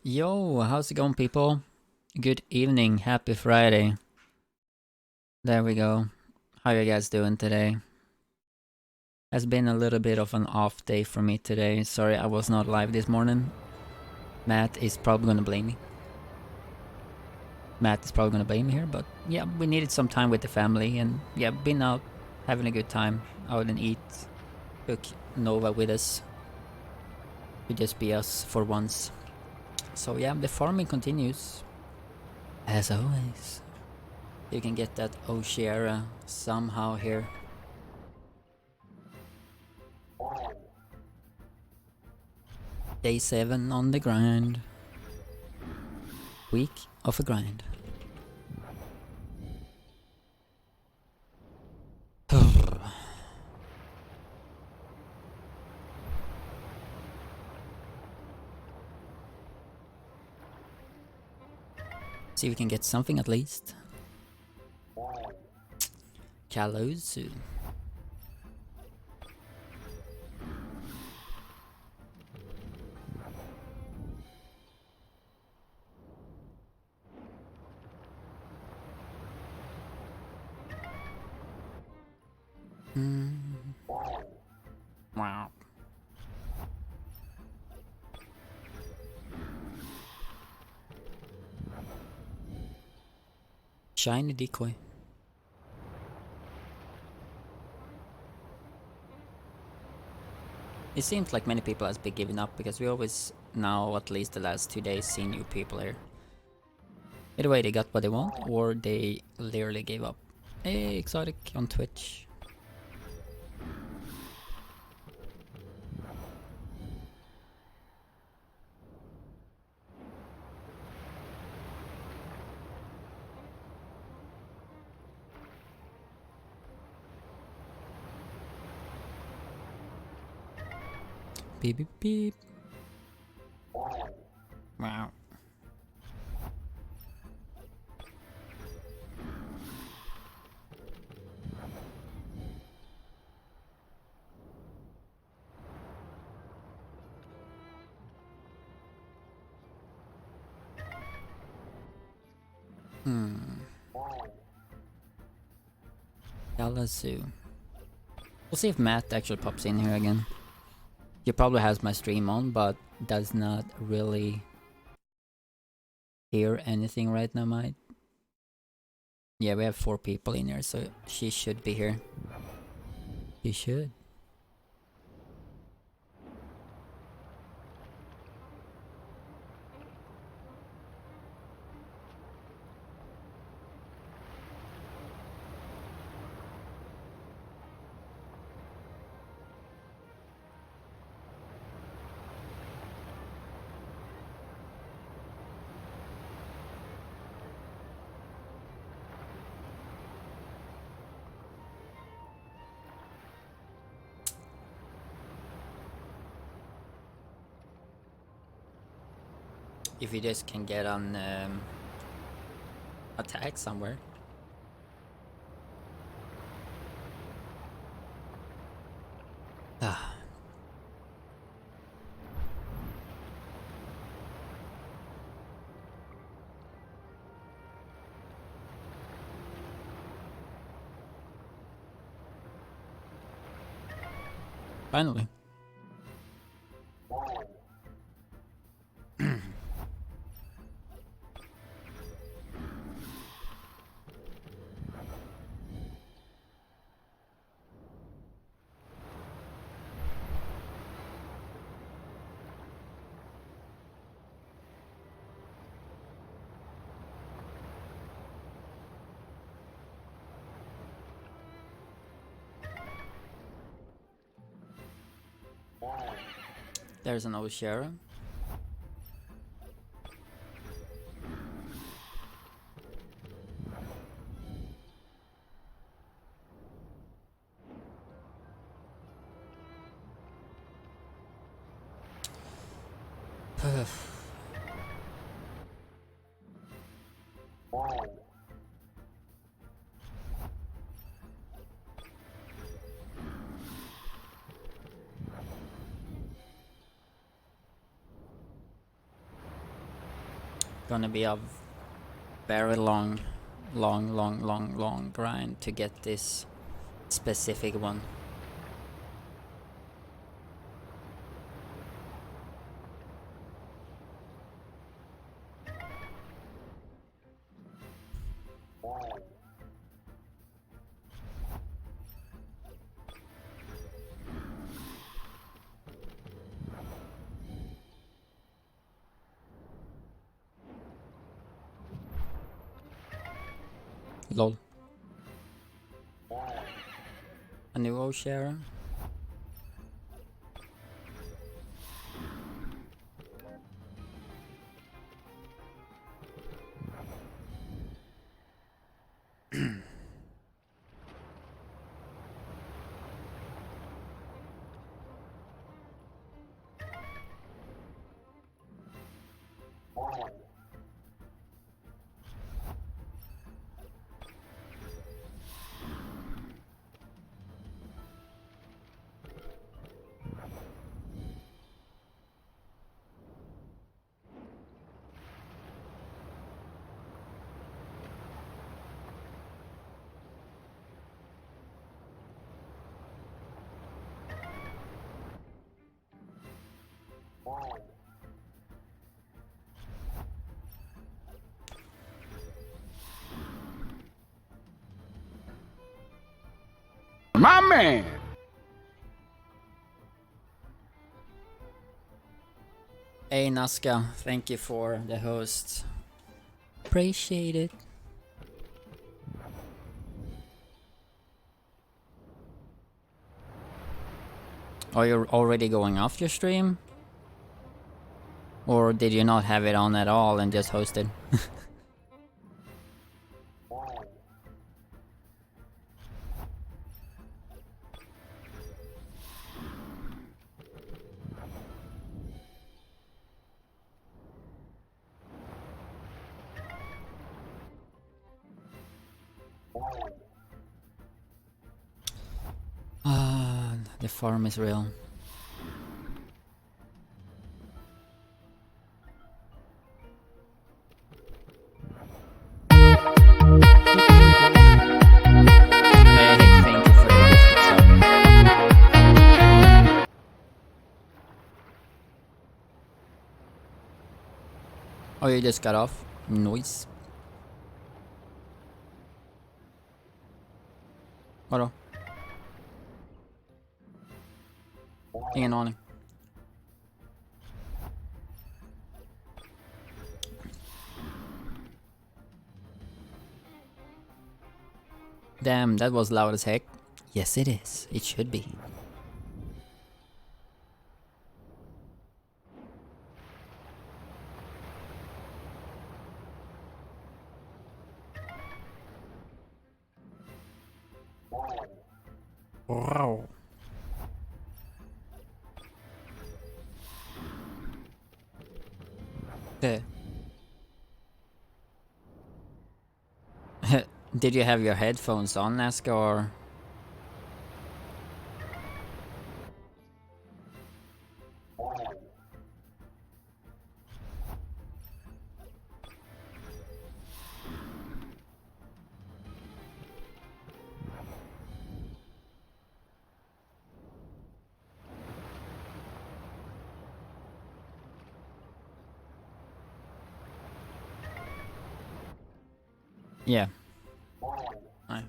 Yo, how's it going, people? Good evening, happy Friday. There we go. How you guys doing today? Has been a little bit of an off day for me today. Sorry I was not live this morning. Matt is probably gonna blame me. Here, but yeah, we needed some time with the family and yeah, been out having a good time. Out and eat. Took Nova with us. To just be us for once. So yeah, the farming continues. As always. You can get that Oceara somehow here. Day 7 on the grind. Week of a grind. See if we can get something at least. Kaluzu. Wow. Shiny decoy. It seems like many people has been giving up because we always now, at least the last 2 days, see new people here. Either way, they got what they want or they literally gave up. Hey, Exotic on Twitch. Beep beep beep. Wow. Kaluzu. We'll see if Matt actually pops in here again. He probably has my stream on, but does not really hear anything right now, mate. Yeah, we have 4 people in here, so she should be here. She should. If you just can get on attack somewhere. Ah. Finally. There's an Oceara. Gonna be a very long grind to get this specific one. Lol. A new Oceara. My man! Hey Nazca, thank you for the host. Appreciate it. Are you already going off your stream? Or did you not have it on at all and just hosted? The farm is real. Hey, thank you for the gifted sub. Oh, you just got off? Nice. Vadå? Ingen aning. Damn, that was loud as heck. Yes, it is. It should be. Wow. Did you have your headphones on, Nazca, or? Yeah. Aye.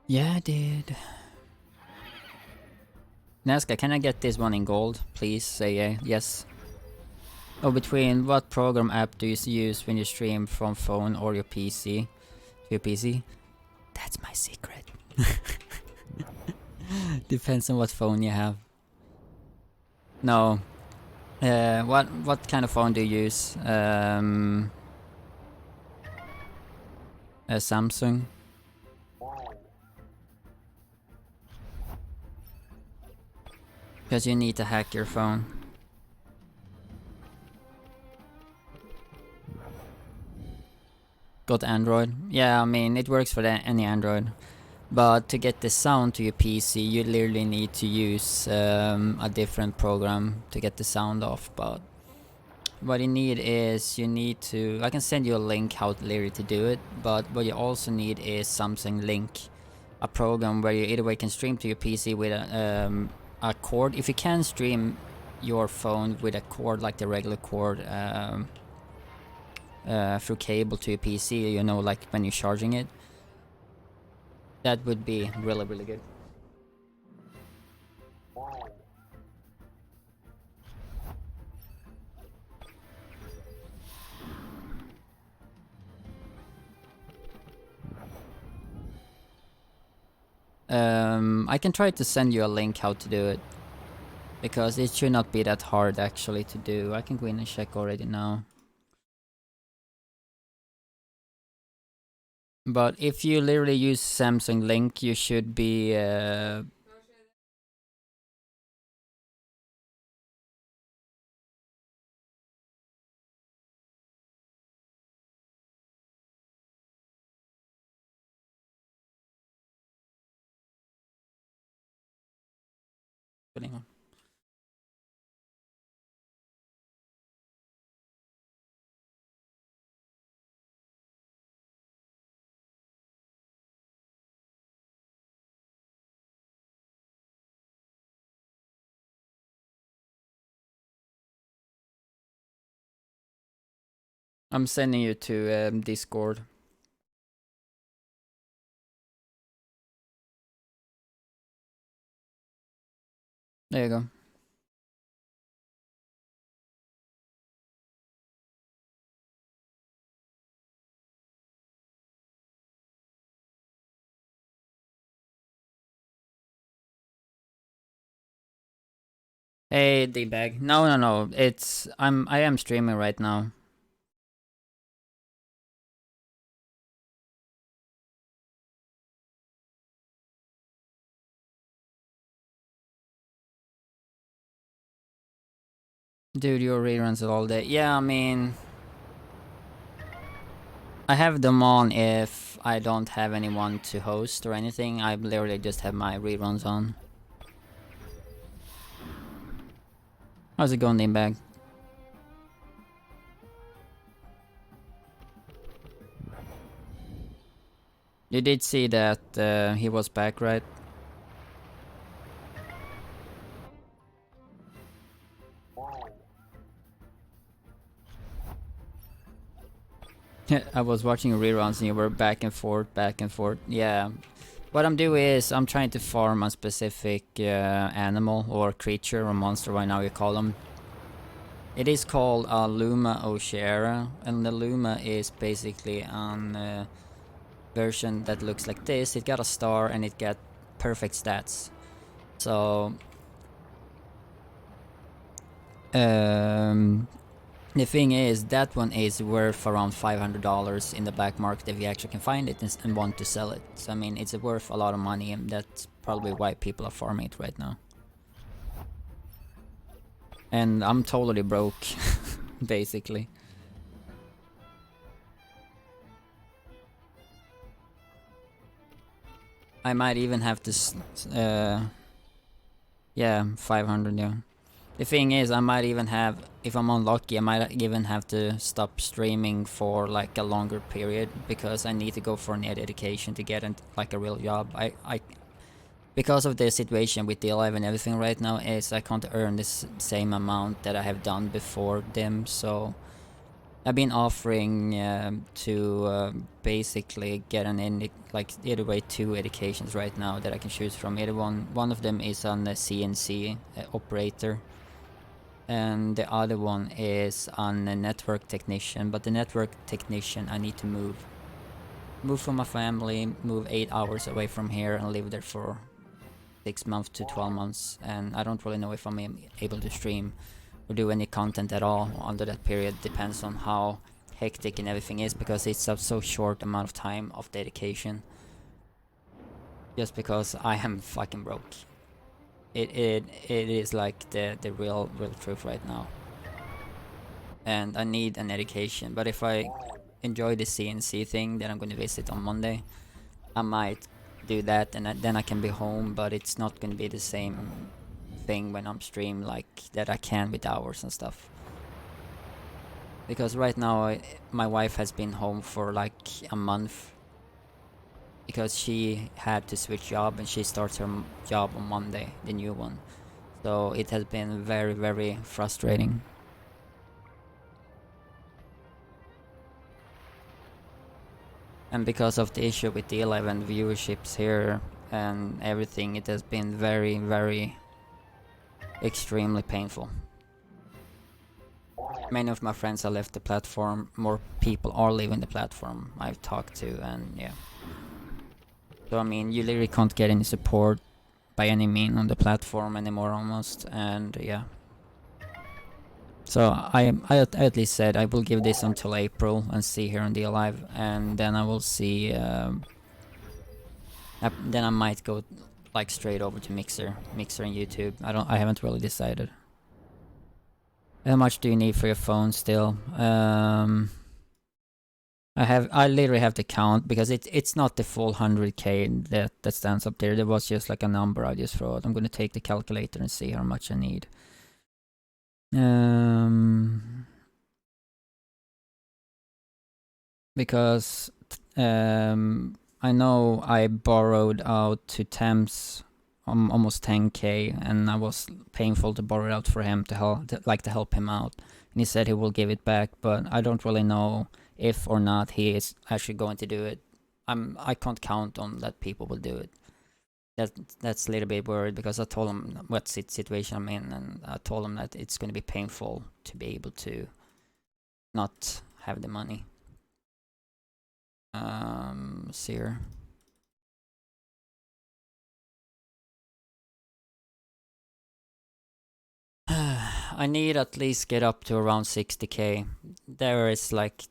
Yeah, I did. Nazca, can I get this one in gold? Please say yes. Oh, between what program app do you use when you stream from phone or your PC? To your PC? That's my secret. Depends on what phone you have. No. What kind of phone do you use? A Samsung? Because you need to hack your phone. Got Android. Yeah, I mean, it works for any Android. But to get the sound to your PC, you literally need to use a different program to get the sound off. But what you need is, you need to... I can send you a link how literally to do it. But what you also need is Samsung Link. A program where you either way can stream to your PC with a cord. If you can stream your phone with a cord, like the regular cord, through cable to your PC, you know, like when you're charging it, that would be really, really good. I can try to send you a link how to do it, because it should not be that hard actually to do. I can go in and check already now. But if you literally use Samsung Link, you should be putting on. I'm sending you to Discord. There you go. Hey, D-bag. No. It's I am streaming right now. Dude, your reruns all day. Yeah, I mean, I have them on if I don't have anyone to host or anything. I literally just have my reruns on. How's it going, D-bag? You did see that he was back, right? I was watching reruns and you were back and forth, back and forth. Yeah. What I'm doing is I'm trying to farm a specific animal or creature or monster, right now you call them. It is called a Luma Oceara, and the Luma is basically an version that looks like this. It got a star and it got perfect stats. So the thing is, that one is worth around $500 in the black market if you actually can find it and want to sell it. So I mean, it's worth a lot of money, and that's probably why people are farming it right now. And I'm totally broke, basically. I might even have to, yeah, 500, yeah. The thing is, I might even have, if I'm unlucky, I might even have to stop streaming for like a longer period, because I need to go for an education to get like a real job. Because of the situation with the live and everything right now, is I can't earn this same amount that I have done before them, so I've been offering to basically get like either way 2 educations right now that I can choose from. Either one of them is on the CNC operator, and the other one is on a network technician. But the network technician, I need to move from my family, move 8 hours away from here and live there for 6 months to 12 months, and I don't really know if I'm able to stream or do any content at all under that period. Depends on how hectic and everything is, because it's a so short amount of time of dedication. Just because I am fucking broke. It is like the real truth right now. And I need an education, but if I enjoy the CNC thing that I'm gonna visit on Monday, I might do that, and then I can be home, but it's not gonna be the same thing when I'm stream like that I can with hours and stuff. Because right now my wife has been home for like a month because she had to switch job, and she starts her job on Monday, the new one. So it has been very, very frustrating. And because of the issue with the 11 viewerships here and everything, it has been very, very extremely painful. Many of my friends have left the platform. More people are leaving the platform I've talked to, and yeah. So I mean, you literally can't get any support by any mean on the platform anymore almost, and yeah. So I at least said I will give this until April and see here on the Alive, and then I will see. Then I might go like straight over to Mixer and YouTube. I haven't really decided. How much do you need for your phone still? I literally have to count because it's not the full 100k that stands up there. There was just like a number I just wrote. I'm gonna take the calculator and see how much I need. Because I know I borrowed out to Thames almost 10k, and I was painful to borrow it out for him to help him out, and he said he will give it back, but I don't really know if or not he is actually going to do it. I can't count on that people will do it. That's a little bit worried because I told him what situation I'm in, and I told him that it's going to be painful to be able to not have the money. See here. I need at least get up to around 60k. There is like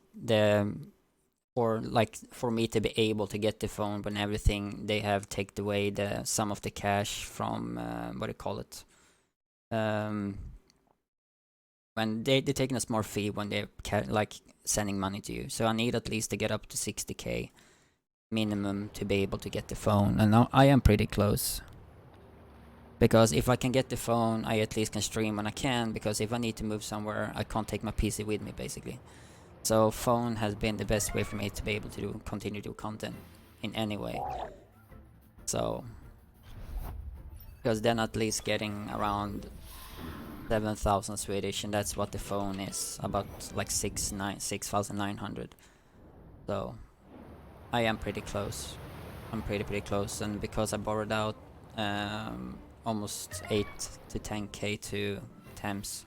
for me to be able to get the phone when everything they have taken away some of the cash from what do you call it? When they're taking a small fee when they're like sending money to you. So I need at least to get up to 60k minimum to be able to get the phone, and now I am pretty close. Because if I can get the phone, I at least can stream when I can, because if I need to move somewhere, I can't take my PC with me, basically. So phone has been the best way for me to be able to continue to do content in any way. So, because then at least getting around 7,000 Swedish, and that's what the phone is, about like 6,900. So, I am pretty close. I'm pretty close, and because I borrowed out almost 8 to 10k to Thames,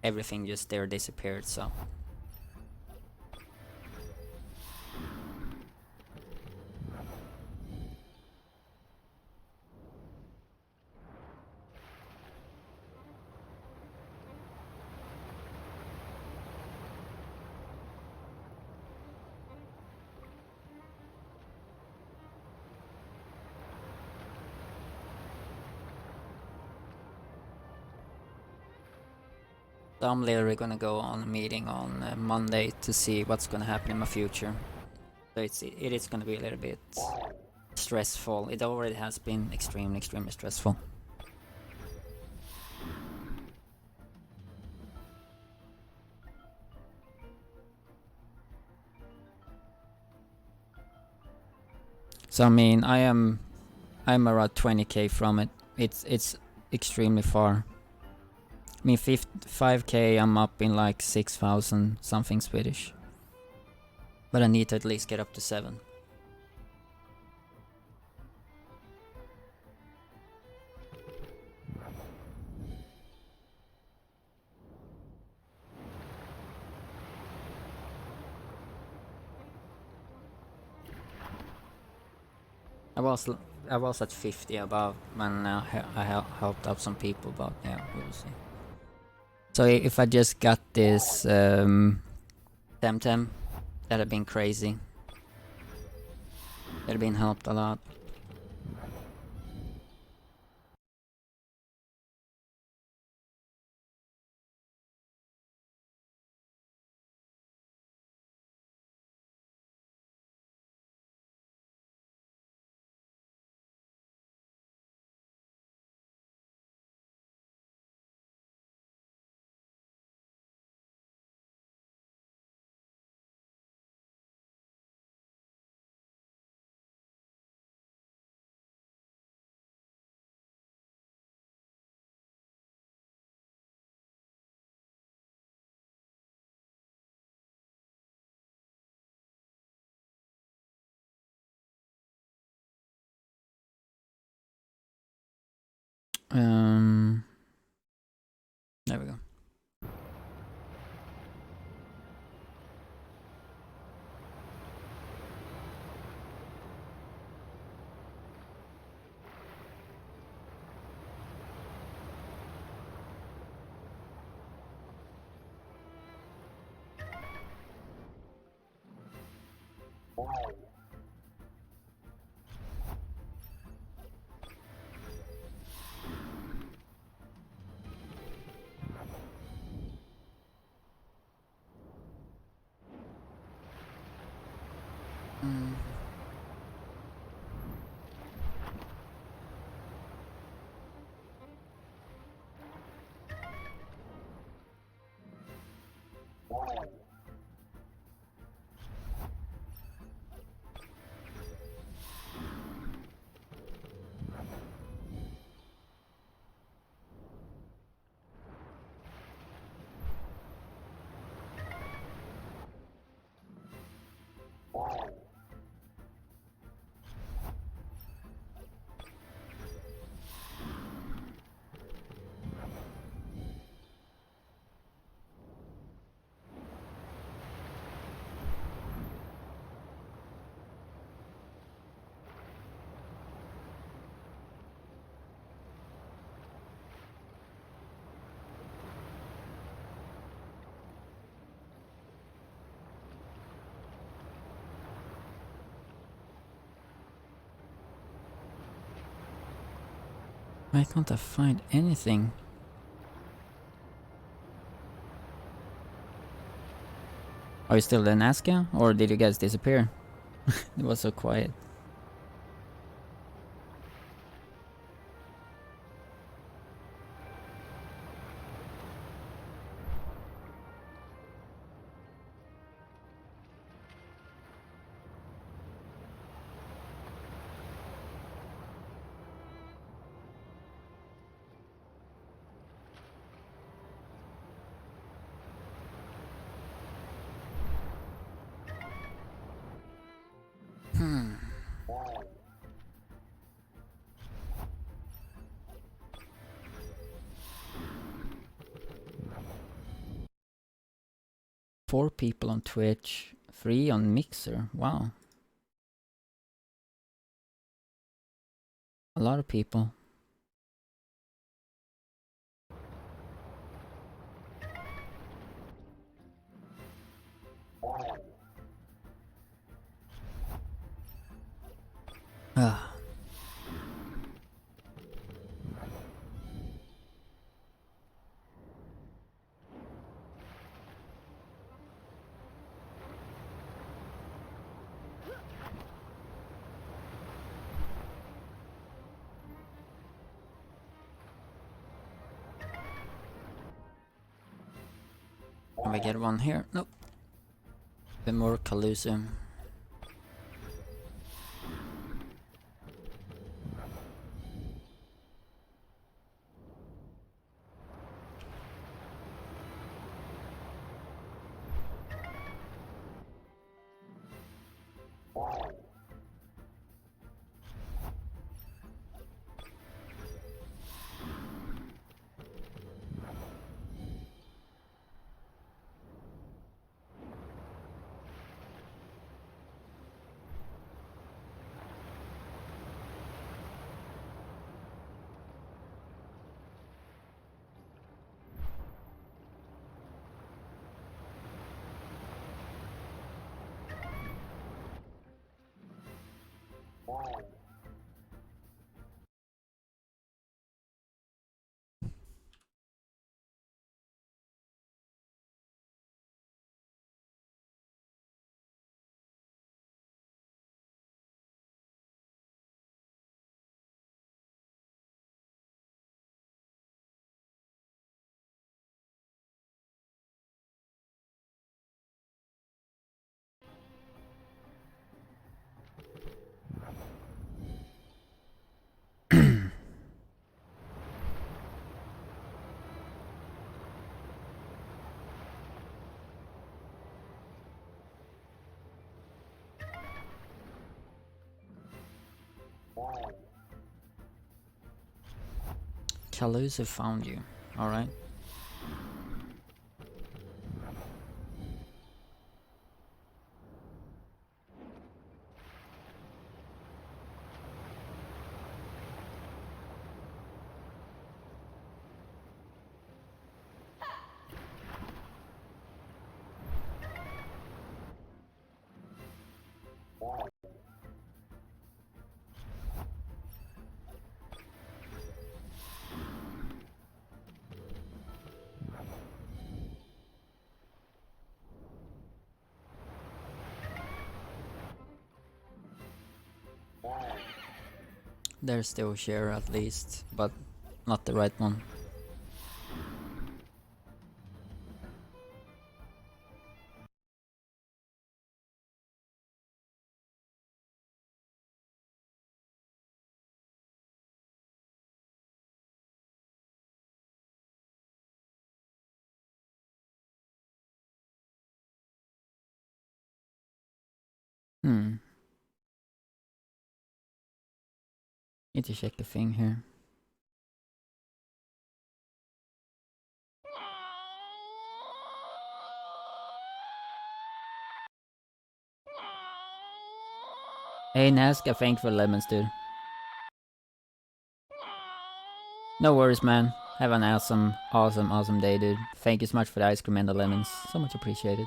everything just there disappeared, so. So I'm literally gonna go on a meeting on Monday to see what's gonna happen in my future. So it is gonna be a little bit stressful. It already has been extremely stressful. So I mean, I'm around 20k from it. It's extremely far. I mean, 5k I'm up in like 6,000 something Swedish. But I need to at least get up to 7. I was at 50 above when I helped out some people, but yeah, we'll see. So if I just got this Temtem, that'd have been crazy. That'd have been helped a lot. Why can't I find anything? Are you still in Nazca? Or did you guys disappear? It was so quiet. Four people on Twitch, 3 on Mixer. Wow. A lot of people. Ah. Can we get one here? Nope. Bit more Calusa. Calusa found you. Alright. There's the Oceara at least, but not the right one. Need to check the thing here. Hey Nazca, thanks for the lemons, dude. No worries, man. Have an awesome day, dude. Thank you so much for the ice cream and the lemons. So much appreciated.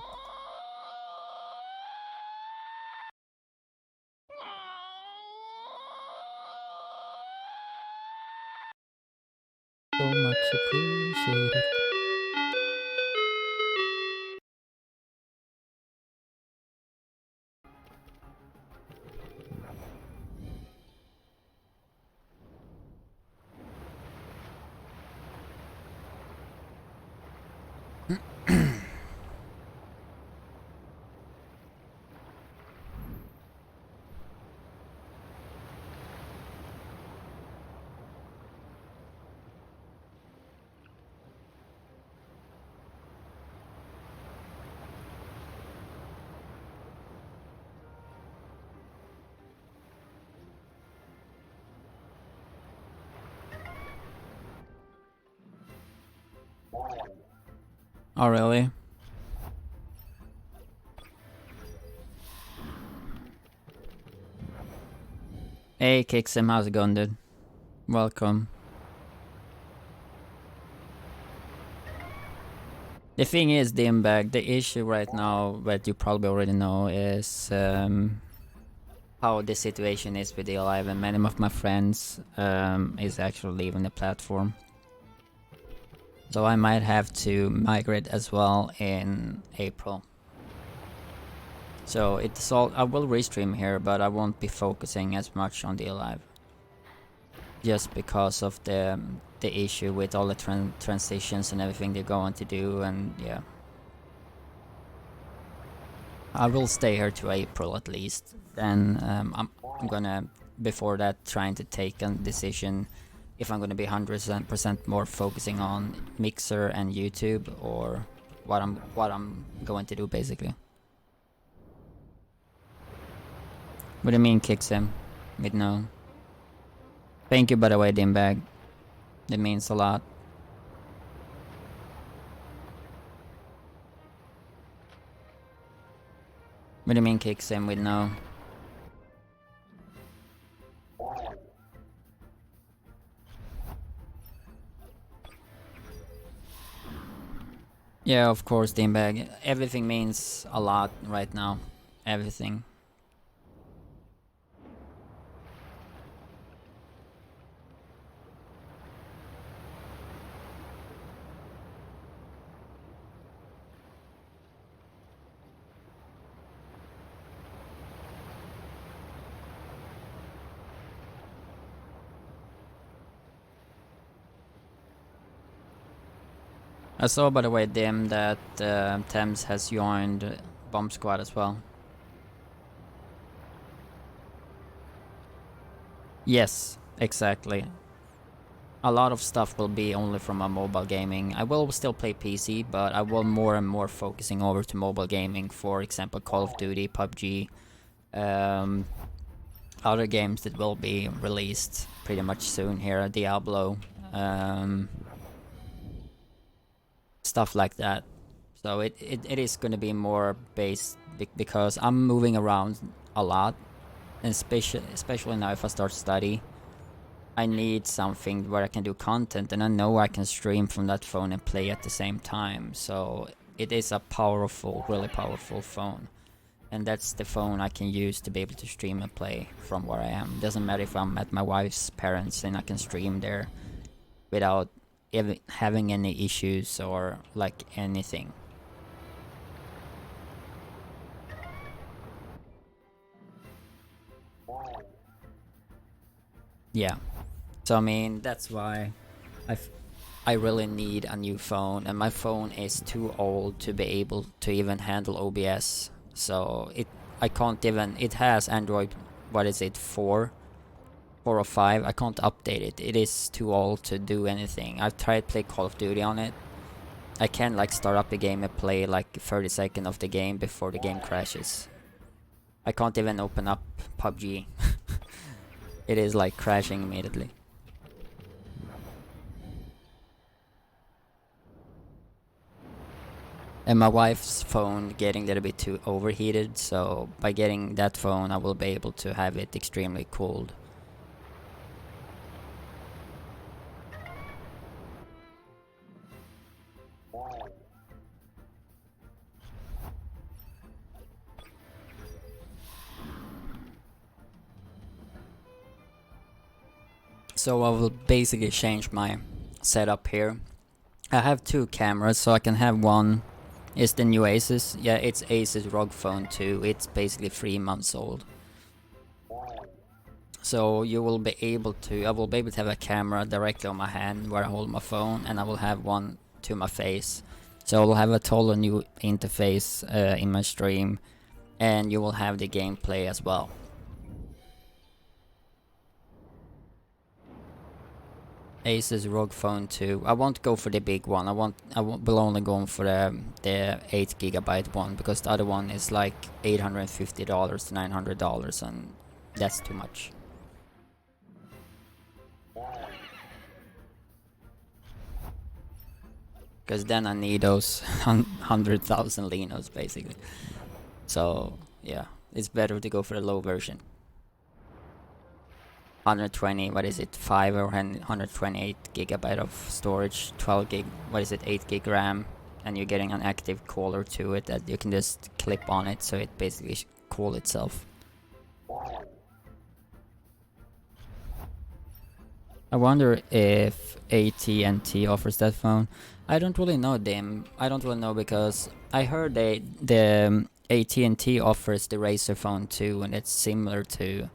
So much appreciated. Oh, really? Hey, Kixim, how's it going, dude? Welcome. The thing is, Dimbag, the issue right now that you probably already know is how the situation is with the Alive, and many of my friends is actually leaving the platform. So I might have to migrate as well in April. So it's all, I will restream here, but I won't be focusing as much on the Alive. Just because of the issue with all the transitions and everything they're going to do, and yeah. I will stay here to April at least. Then I'm gonna, before that, trying to take a decision if I'm gonna be 100% more focusing on Mixer and YouTube, or what I'm going to do basically. What do you mean kicks him? With no. Thank you, by the way, Dimbag. It means a lot. What do you mean kicks him with no? Yeah, of course, Dimbag. Everything means a lot right now. Everything. I saw, by the way, Dim, that Thames has joined Bomb Squad as well. Yes, exactly. A lot of stuff will be only from my mobile gaming. I will still play PC, but I will more and more focusing over to mobile gaming. For example, Call of Duty, PUBG, other games that will be released pretty much soon here, Diablo, stuff like that. So it is going to be more based because I'm moving around a lot, and especially now if I start study, I need something where I can do content, and I know I can stream from that phone and play at the same time. So it is a powerful, really powerful phone. And that's the phone I can use to be able to stream and play from where I am. Doesn't matter if I'm at my wife's parents, and I can stream there without even having any issues or like anything. Yeah. So I mean, that's why I really need a new phone, and my phone is too old to be able to even handle OBS. So I can't even. It has Android. What is it? 4 or 5. I can't update it. It is too old to do anything. I've tried to play Call of Duty on it. I can like start up the game and play like 30 seconds of the game before the game crashes. I can't even open up PUBG. It is like crashing immediately. And my wife's phone getting a little bit too overheated, so by getting that phone I will be able to have it extremely cooled. So I will basically change my setup here. I have 2 cameras, so I can have one is the new Asus. Yeah, it's Asus ROG Phone 2. It's basically 3 months old. So you will be able to, I will be able to have a camera directly on my hand where I hold my phone, and I will have one to my face. So I will have a total new interface in my stream, and you will have the gameplay as well. Asus ROG Phone 2. I won't go for the big one. Will only go for the 8GB one, because the other one is like $850 to $900, and that's too much. Because then I need those 100,000 Linos basically. So yeah, it's better to go for the low version. 120, what is it, 5 or 128GB of storage, 12 gig, what is it, 8 gig RAM, and you're getting an active cooler to it that you can just clip on it, so it basically cool itself. I wonder if AT&T offers that phone. I don't really know them. I don't really know, because I heard the AT&T offers the Razer phone too, and it's similar to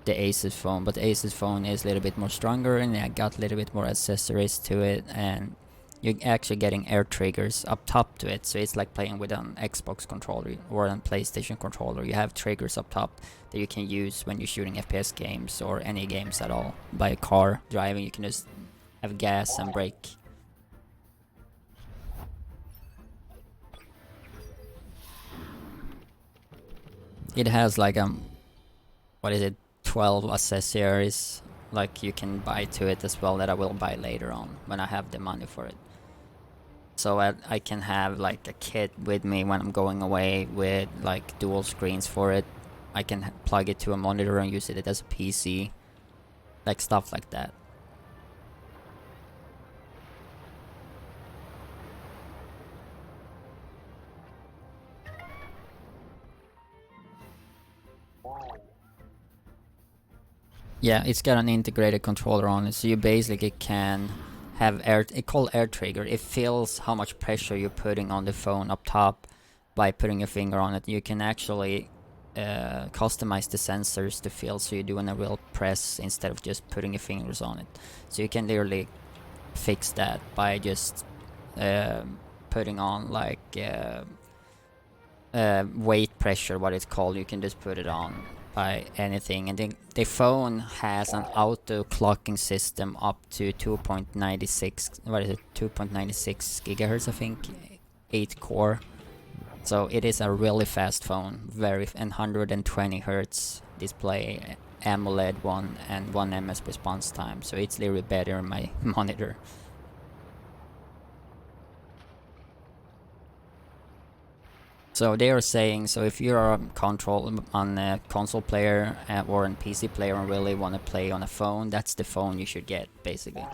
the Asus phone, but the Asus phone is a little bit more stronger, and I got a little bit more accessories to it, and you're actually getting air triggers up top to it, so it's like playing with an Xbox controller or a PlayStation controller. You have triggers up top that you can use when you're shooting FPS games or any games at all. By a car driving, you can just have gas and brake. It has like what is it, 12 accessories like you can buy to it as well, that I will buy later on when I have the money for it. So I can have like a kit with me when I'm going away with like dual screens for it. I can plug it to a monitor and use it as a PC, like stuff like that. Yeah, it's got an integrated controller on it, so you basically can have it's called air trigger. It feels how much pressure you're putting on the phone up top by putting your finger on it. You can actually customize the sensors to feel, so you're doing a real press instead of just putting your fingers on it. So you can literally fix that by just putting on like weight pressure, what it's called. You can just put it on by anything, and the phone has an auto clocking system up to 2.96, what is it, 2.96 gigahertz, I think, 8 core. So it is a really fast phone, and 120 hertz display, AMOLED one, and 1 ms response time, so it's literally better than my monitor. So they are saying, so if you're a console player or a PC player and really want to play on a phone, that's the phone you should get, basically.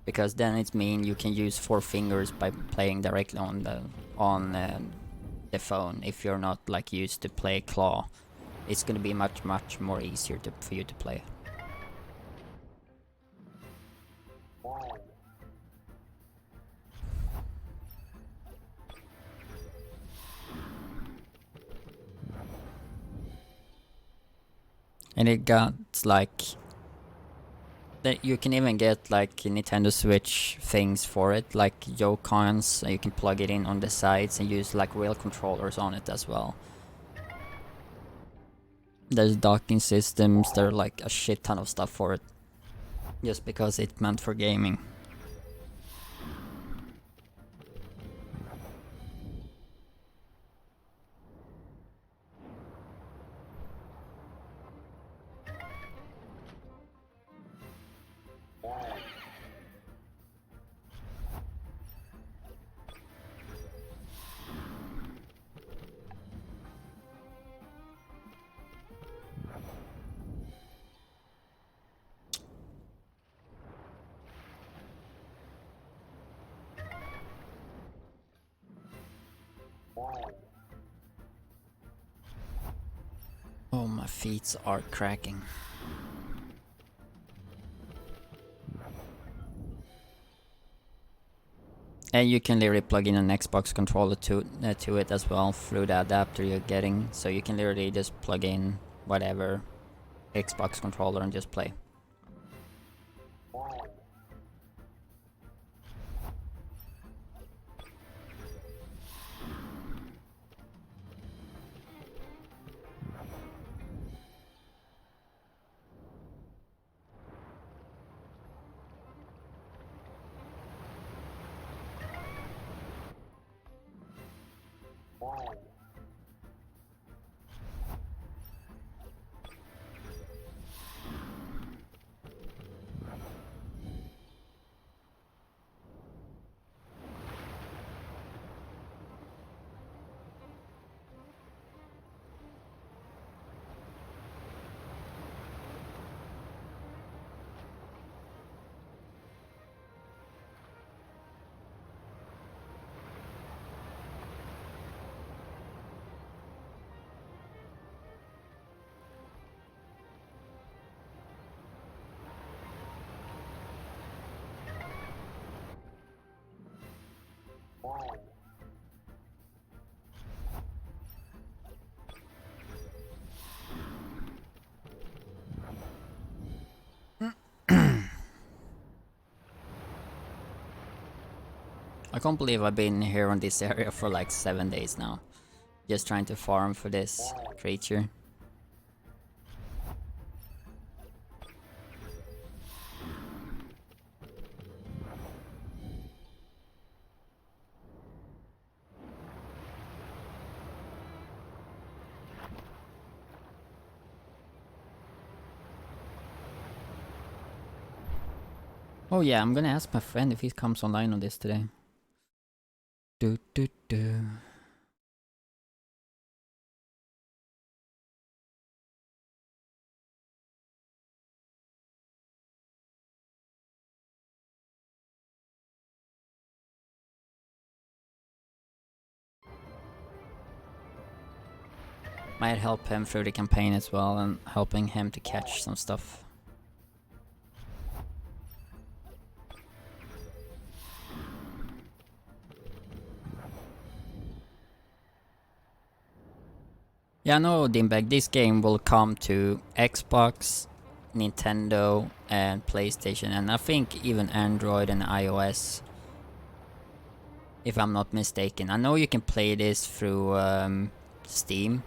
because then it means you can use 4 fingers by playing directly on the phone. If you're not like used to play claw, it's gonna be much more easier for you to play. And it got like that you can even get like Nintendo Switch things for it, like Joy-Cons. You can plug it in on the sides and use like real controllers on it as well. There's docking systems, there are like a shit ton of stuff for it, just because it's meant for gaming. Oh, my feet are cracking. And you can literally plug in an Xbox controller to it as well through the adapter you're getting. So you can literally just plug in whatever Xbox controller and just play. I can't believe I've been here on this area for like 7 days now, just trying to farm for this creature. Oh yeah, I'm gonna ask my friend if he comes online on this today. Do do do. Might help him through the campaign as well, and helping him to catch some stuff. Yeah, no, Dimbag, this game will come to Xbox, Nintendo, and PlayStation, and I think even Android and iOS, if I'm not mistaken. I know you can play this through Steam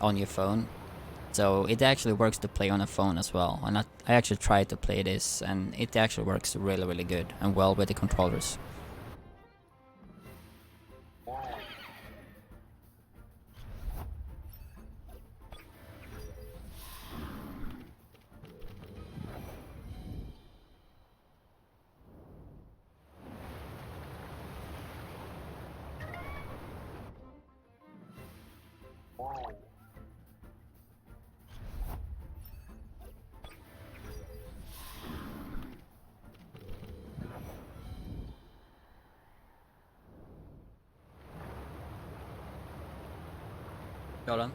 on your phone, so it actually works to play on a phone as well. And I actually tried to play this, and it actually works really good and well with the controllers. Got on.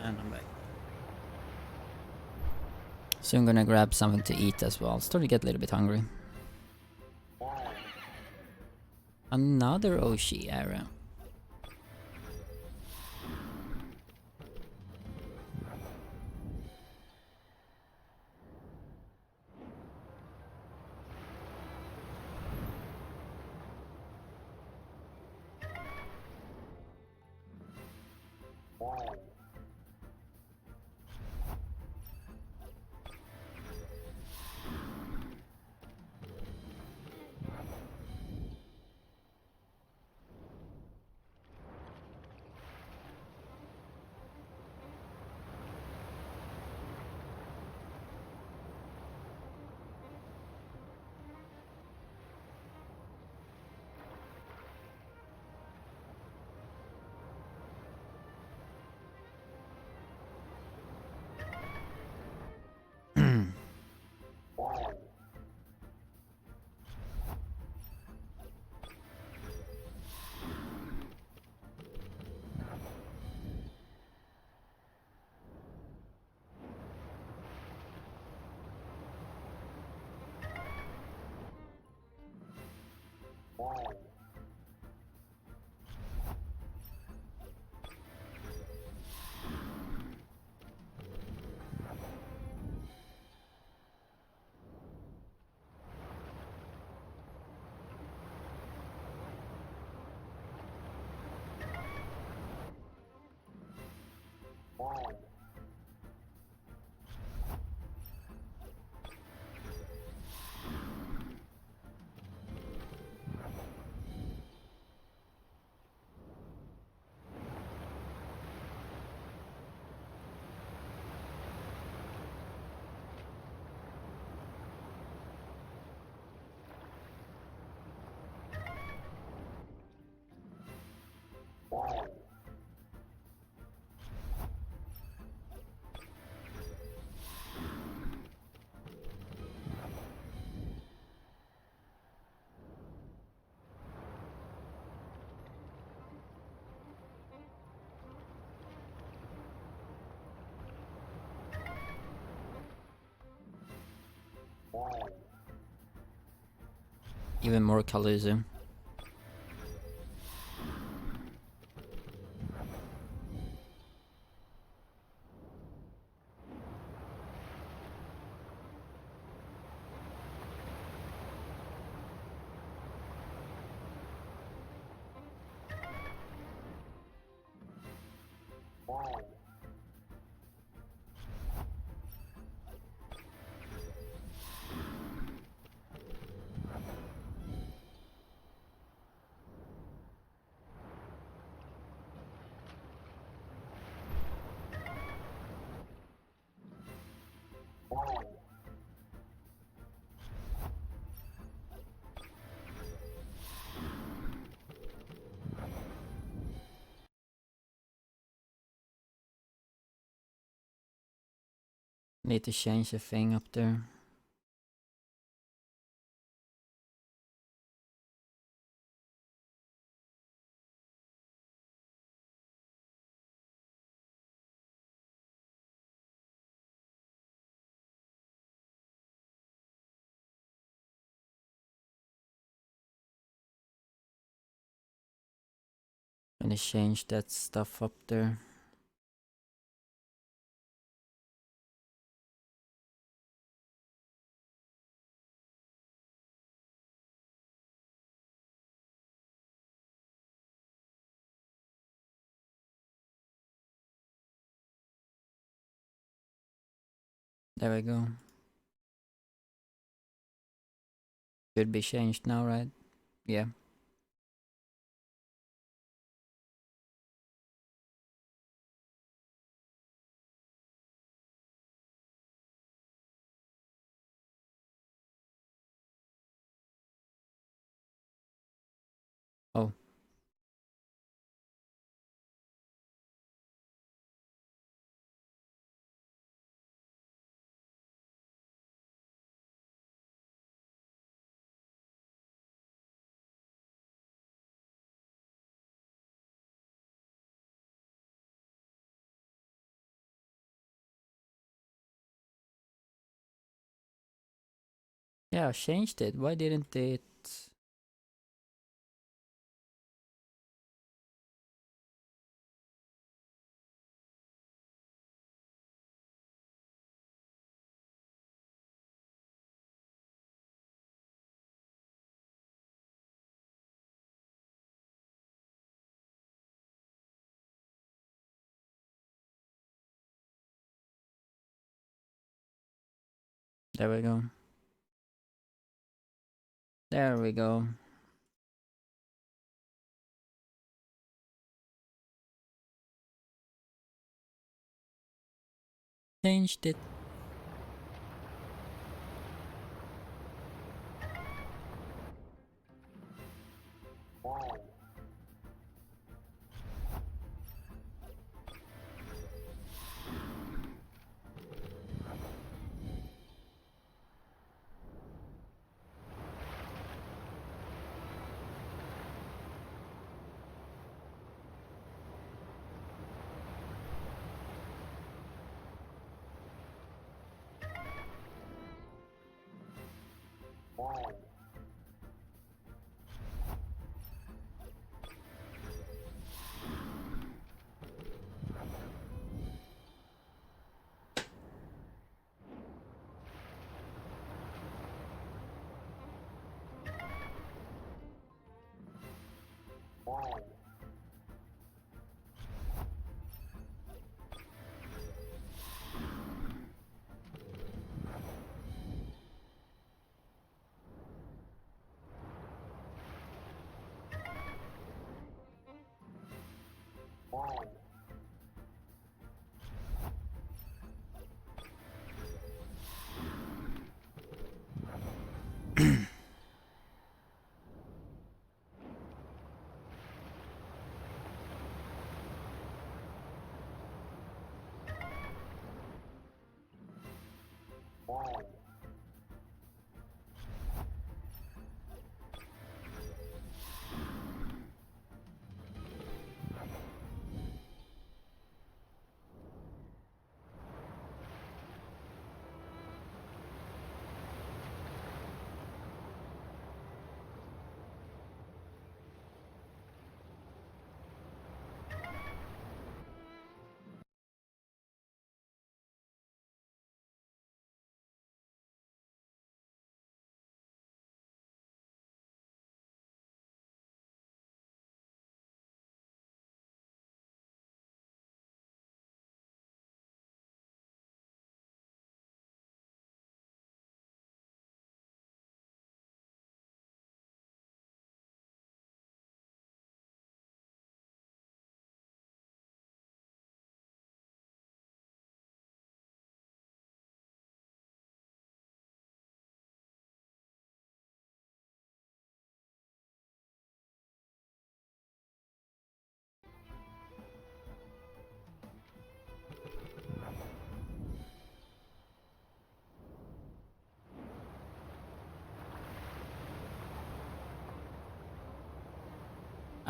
And I'm back. So I'm gonna grab something to eat as well. Starting to get a little bit hungry. Another Oceara. Even more colors. Need to change the thing up there. Gonna change that stuff up there. There we go. Should be changed now, right? Yeah. Yeah, I changed it. Why didn't it? There we go. There we go. Changed it.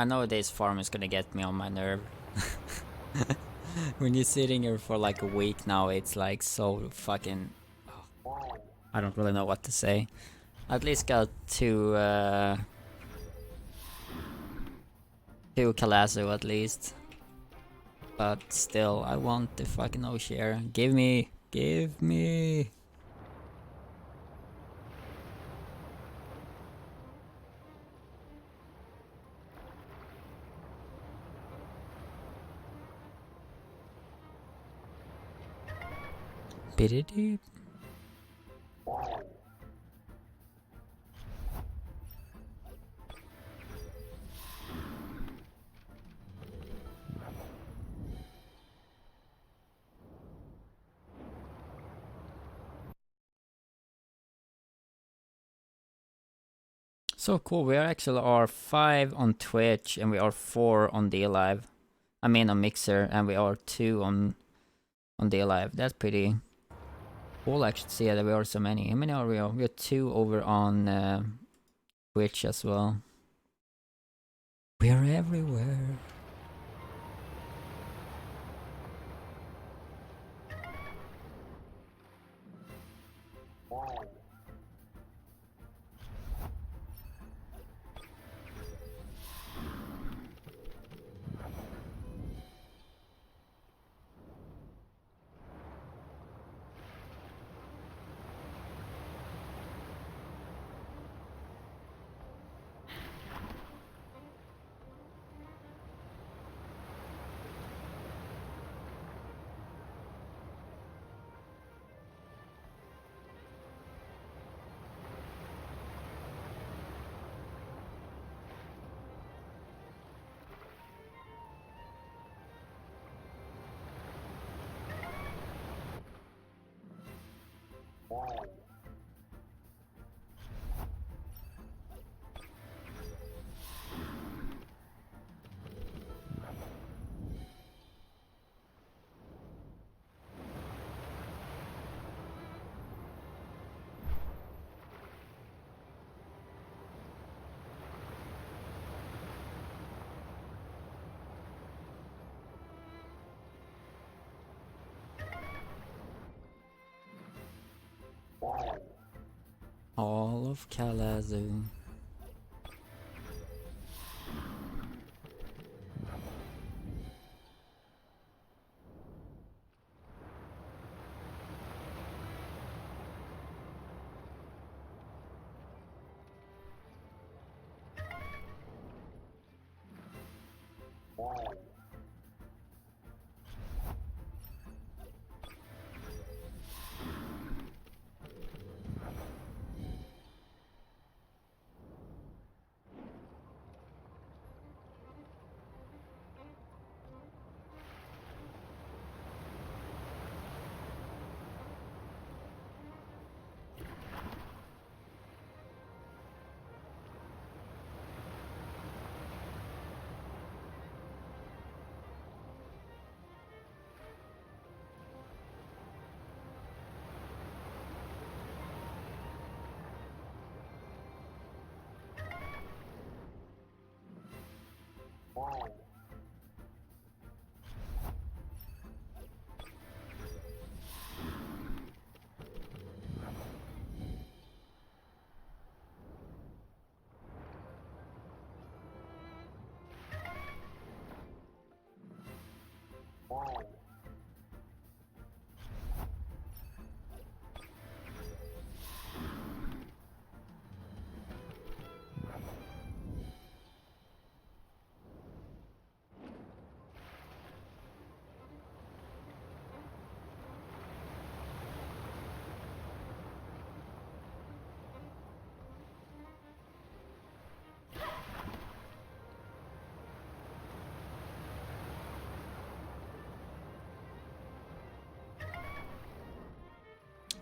I know this farm is gonna get me on my nerve. When you're sitting here for like a week now, it's like so fucking... I don't really know what to say. At least got to Calazo at least. But still, I want the fucking Oceara. Give me! Give me! Biddy. So cool, we actually are 5 on Twitch and we are 4 on DLive. I mean on Mixer, and we are 2 on DLive. That's pretty cool actually to see that we are so many. How many are we? We are 2 over on Twitch as well. We are everywhere. All of Kalazu.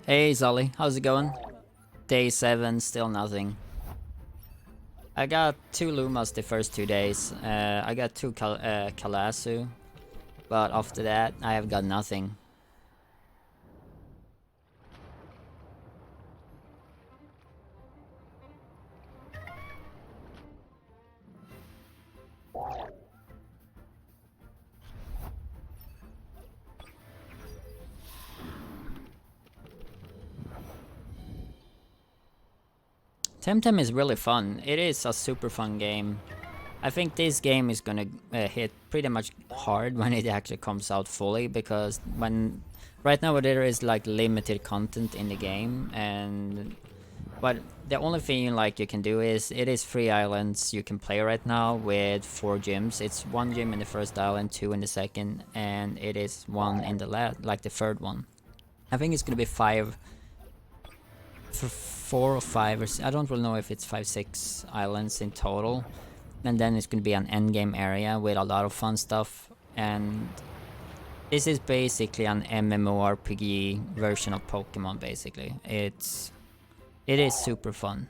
Hey Zolly, how's it going? Day 7, still nothing. I got 2 Lumas the first 2 days. I got 2 Kalasu, but after that I have got nothing. Temtem is really fun. It is a super fun game. I think this game is gonna hit pretty much hard when it actually comes out fully, because when right now there is like limited content in the game, and but the only thing like you can do is it is 3 islands you can play right now with 4 gyms. It's 1 gym in the first island, 2 in the second, and it is 1 in the like the third one. I think it's gonna be 5 for 4 or 5 or I don't really know if it's 5, 6 islands in total, and then it's gonna be an end game area with a lot of fun stuff. And this is basically an MMORPG version of Pokemon. Basically, it is super fun.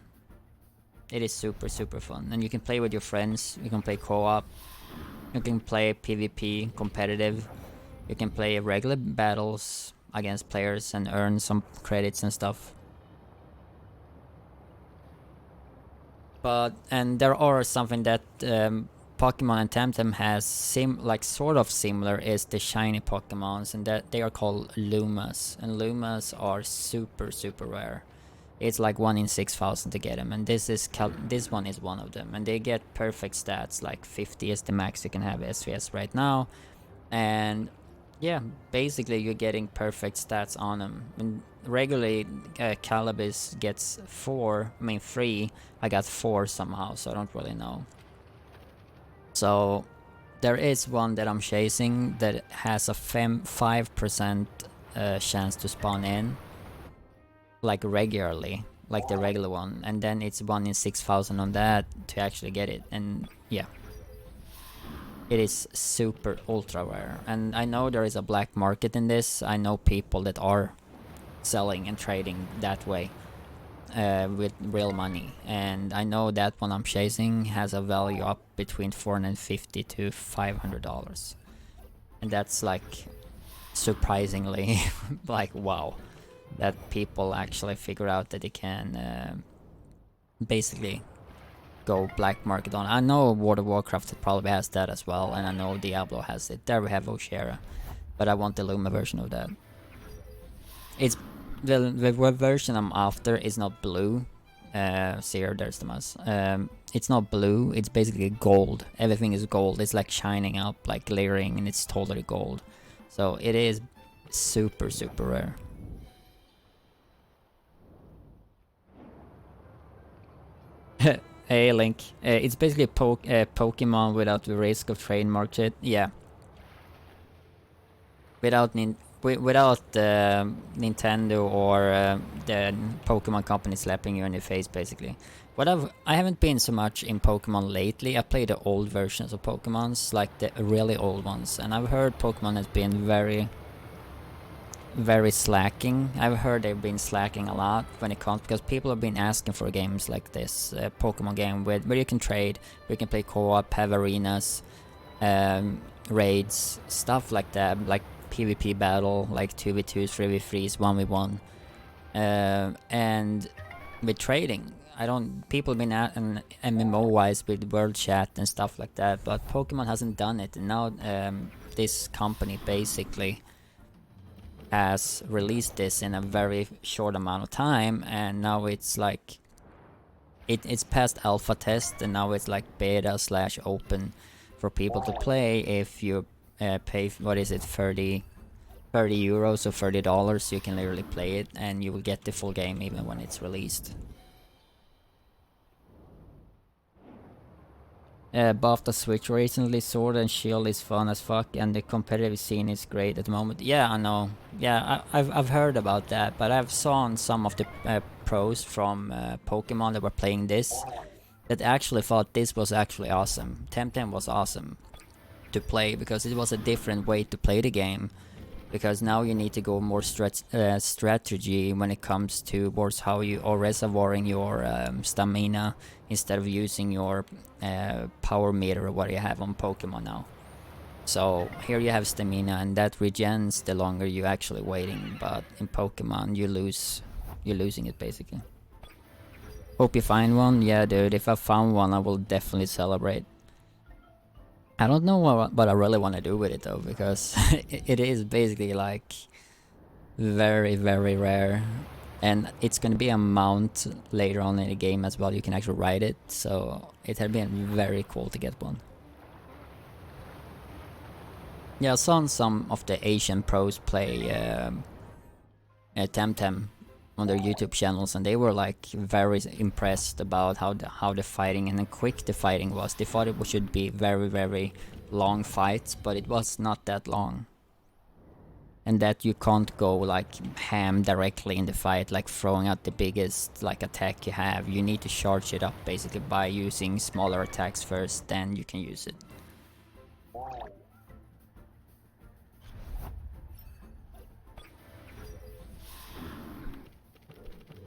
It is super fun, and you can play with your friends. You can play co-op. You can play PvP competitive. You can play regular battles against players and earn some credits and stuff. And there are something that Pokemon and Temtem has sort of similar is the shiny Pokemons, and that they are called Lumas, and Lumas are super rare. It's like 1 in 6,000 to get them, and this one is one of them, and they get perfect stats, like 50 is the max you can have SVS right now, and yeah, basically you're getting perfect stats on them. And regularly Calibus gets 3. I got 4 somehow, so I don't really know. So there is one that I'm chasing that has a 5% chance to spawn in, like regularly, like the regular one, and then it's 1 in 6,000 on that to actually get it. And yeah, it is super ultra rare, and I know there is a black market in this. I know people that are selling and trading that way with real money. And I know that one I'm chasing has a value up between $450 to $500, and that's like surprisingly like wow, that people actually figure out that they can basically go black market on. I know World of Warcraft probably has that as well, and I know Diablo has it. There we have Oceara, but I want the Luma version of that. It's the version I'm after is not blue. See here, there's the mouse. It's not blue. It's basically gold. Everything is gold. It's like shining up, like glittering, and it's totally gold. So it is super rare. Hey Link, it's basically a Pokemon without the risk of trademark shit. Yeah. Without Nintendo or the Pokemon company slapping you in the face, basically. I haven't been so much in Pokemon lately. I played the old versions of Pokemons, like the really old ones, and I've heard Pokemon has been very slacking. I've heard they've been slacking a lot when it comes, because people have been asking for games like this Pokemon game where you can trade, where you can play co-op, have arenas, raids, stuff like that, like PvP battle, like 2v2s, 3v3s, 1v1, and with trading. People have been at MMO wise with world chat and stuff like that, but Pokemon hasn't done it, and now this company basically has released this in a very short amount of time, and now it's like it's past alpha test, and now it's like beta / open for people to play. If you pay, what is it, 30 euros or $30, you can literally play it, and you will get the full game even when it's released. Buffed the Switch recently. Sword and Shield is fun as fuck, and the competitive scene is great at the moment. Yeah, I know. Yeah, I've heard about that, but I've seen some of the pros from Pokemon that were playing this that actually thought this was actually awesome. Temtem was awesome to play because it was a different way to play the game. Because now you need to go more strategy when it comes towards how you are reservoiring your stamina instead of using your power meter or what you have on Pokemon now. So here you have stamina, and that regens the longer you actually waiting. But in Pokemon, you're losing it basically. Hope you find one. Yeah, dude. If I found one, I will definitely celebrate. I don't know what I really want to do with it though, because it is basically like very rare, and it's gonna be a mount later on in the game as well. You can actually ride it, so it had been very cool to get one. Yeah, I saw some of the Asian pros play Temtem on their YouTube channels, and they were like very impressed about how the fighting and how quick the fighting was. They thought it should be very long fights, but it was not that long. And that you can't go like ham directly in the fight, like throwing out the biggest like attack you have. You need to charge it up basically by using smaller attacks first, then you can use it.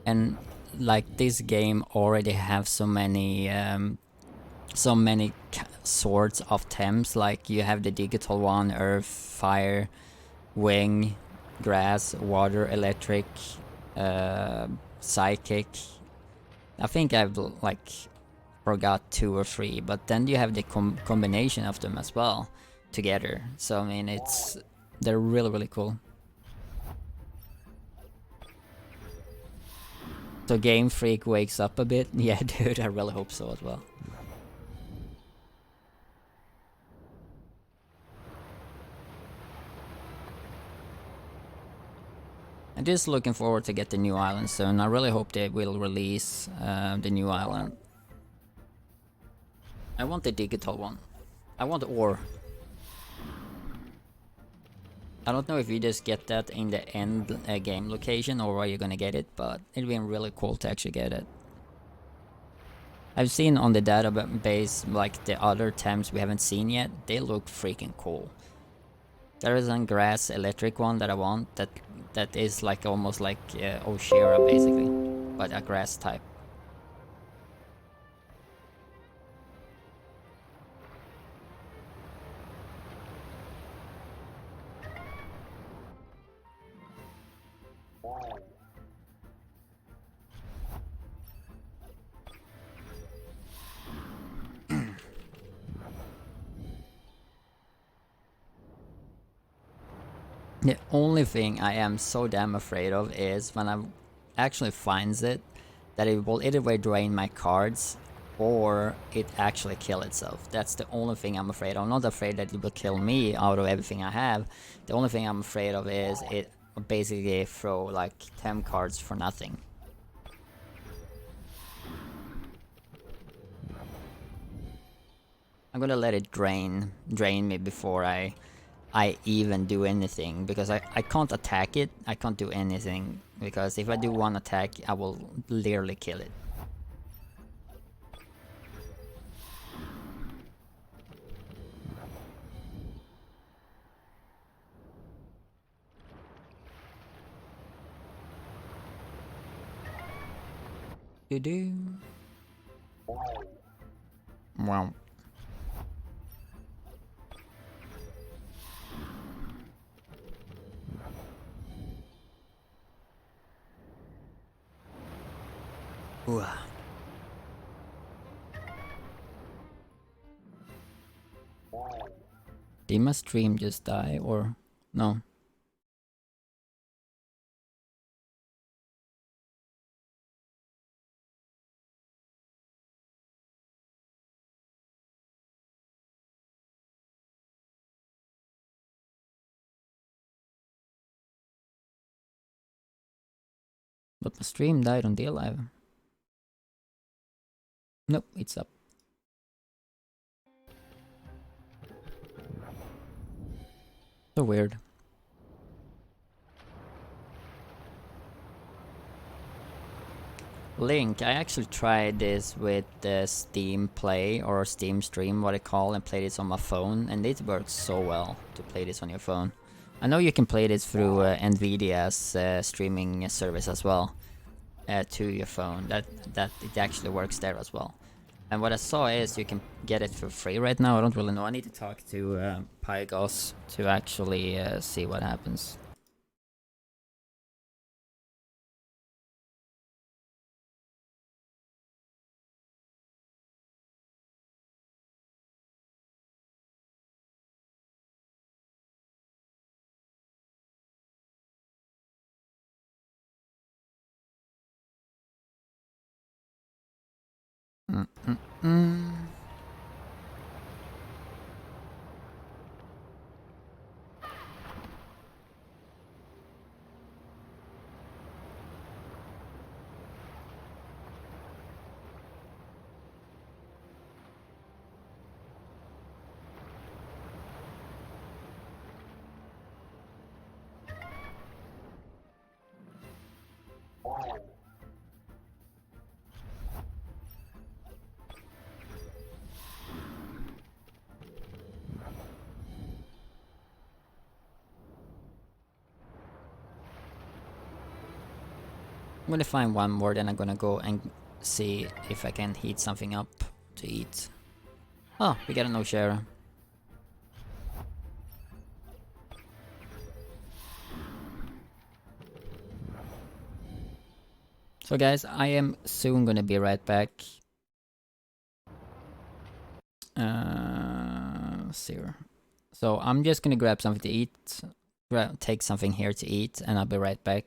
And like this game already have so many sorts of Tems. Like you have the digital one, earth, fire, wing, grass, water, electric, psychic. I think I've like forgot 2 or 3, but then you have the combination of them as well together. So I mean, they're really cool. So Game Freak wakes up a bit. Yeah, dude, I really hope so as well. I'm just looking forward to get the new island soon. I really hope they will release the new island. I want the digital one. I want ore. I don't know if you just get that in the end game location or where you're gonna get it, but it'd be really cool to actually get it. I've seen on the database like the other Tems we haven't seen yet. They look freaking cool. There is a grass electric one that I want that is like almost like Oceara basically, but a grass type. The only thing I am so damn afraid of is when I actually finds it, that it will either way drain my cards or it actually kill itself. That's the only thing I'm afraid of. I'm not afraid that it will kill me out of everything I have. The only thing I'm afraid of is it basically throw like 10 cards for nothing. I'm gonna let it drain me before I even do anything, because I can't attack it. I can't do anything, because if I do one attack, I will literally kill it. Do. Wow. Ooh. Did my stream just die or no? But my stream died on DLive. Live. Nope, it's up. So weird. Link, I actually tried this with the Steam Play or Steam Stream, what I call, and played this on my phone, and it works so well to play this on your phone. I know you can play this through Nvidia's streaming service as well, to your phone. That it actually works there as well. And what I saw is you can get it for free right now. I don't really know. I need to talk to Pygos to actually see what happens. Mm. I'm gonna find one more, then I'm gonna go and see if I can heat something up to eat. Oh, we got an Oceara. So guys, I am soon gonna be right back. See. So I'm just gonna grab something to eat, take something here to eat, and I'll be right back.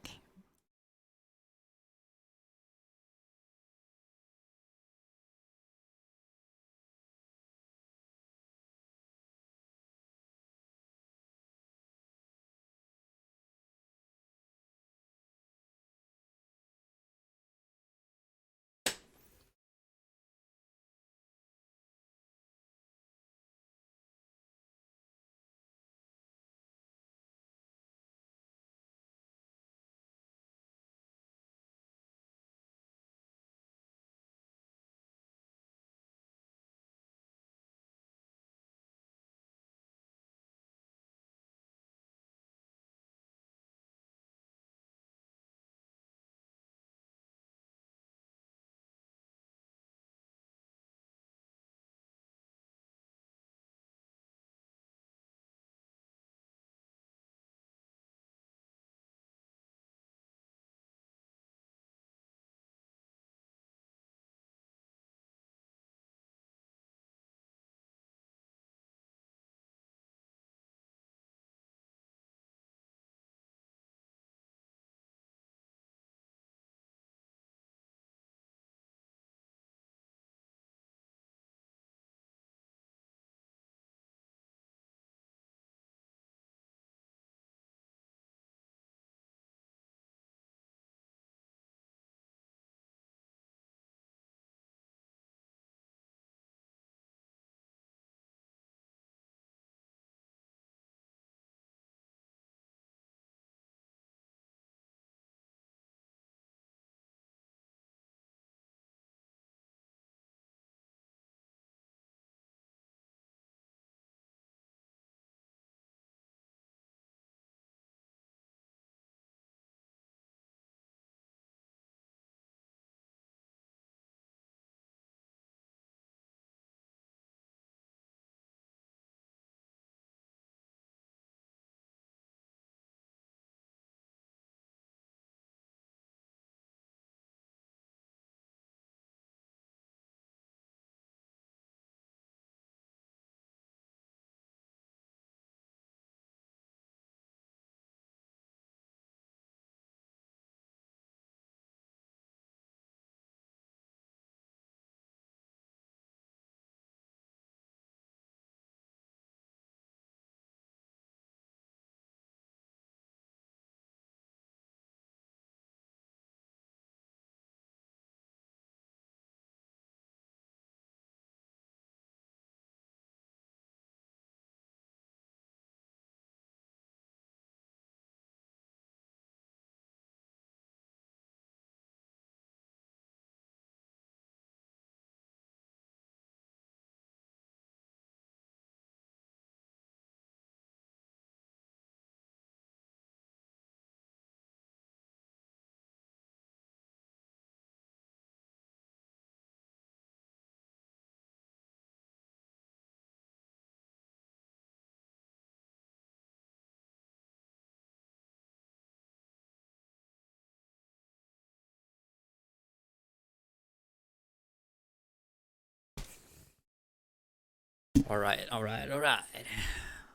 Alright, alright, alright.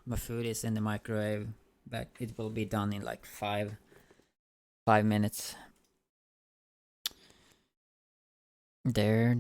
My food is in the microwave, but it will be done in like 5 minutes. There.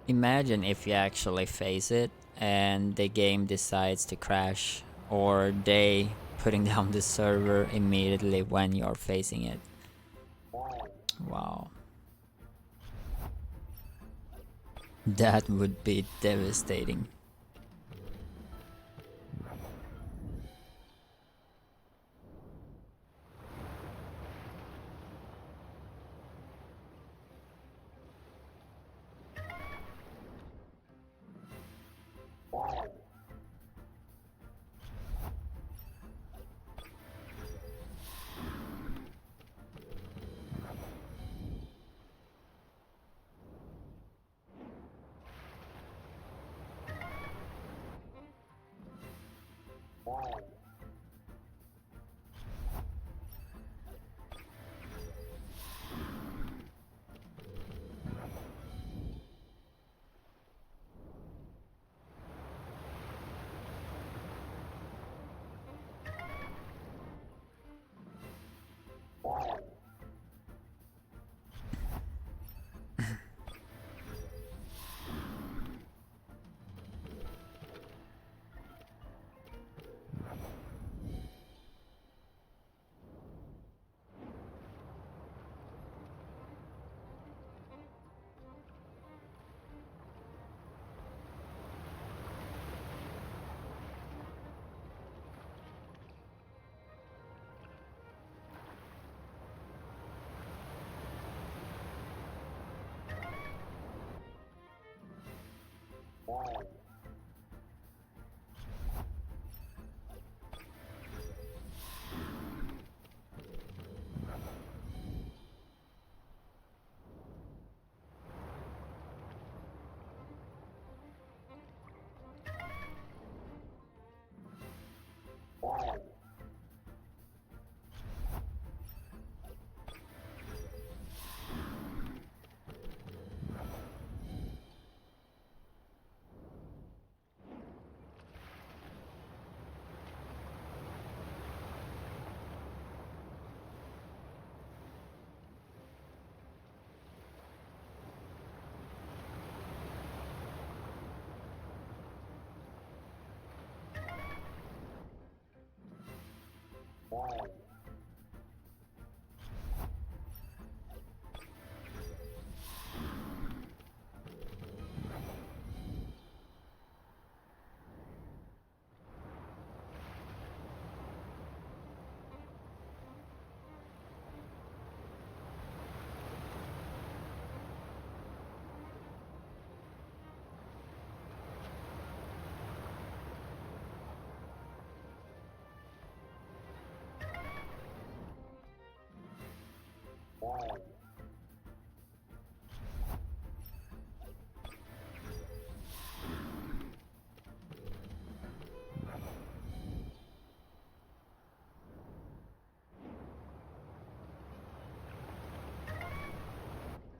Imagine if you actually face it and the game decides to crash, or they putting down the server immediately when you're facing it. Wow. That would be devastating.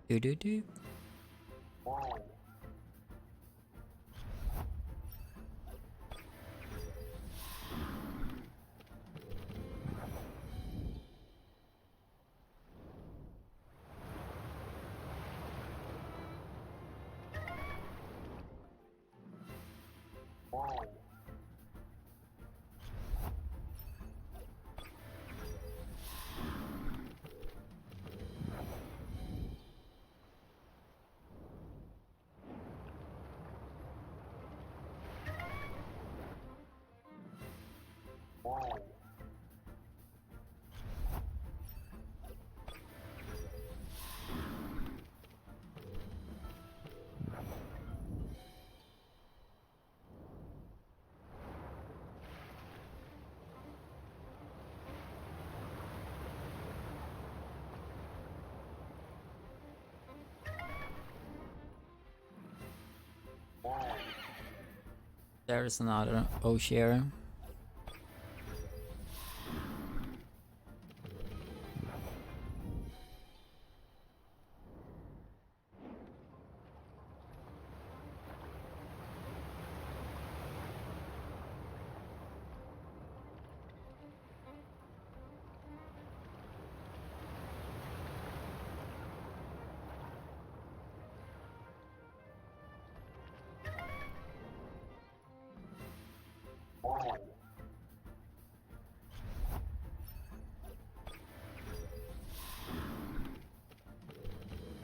Do do do. There's another Oceara.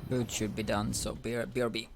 Food should be done, so BRB.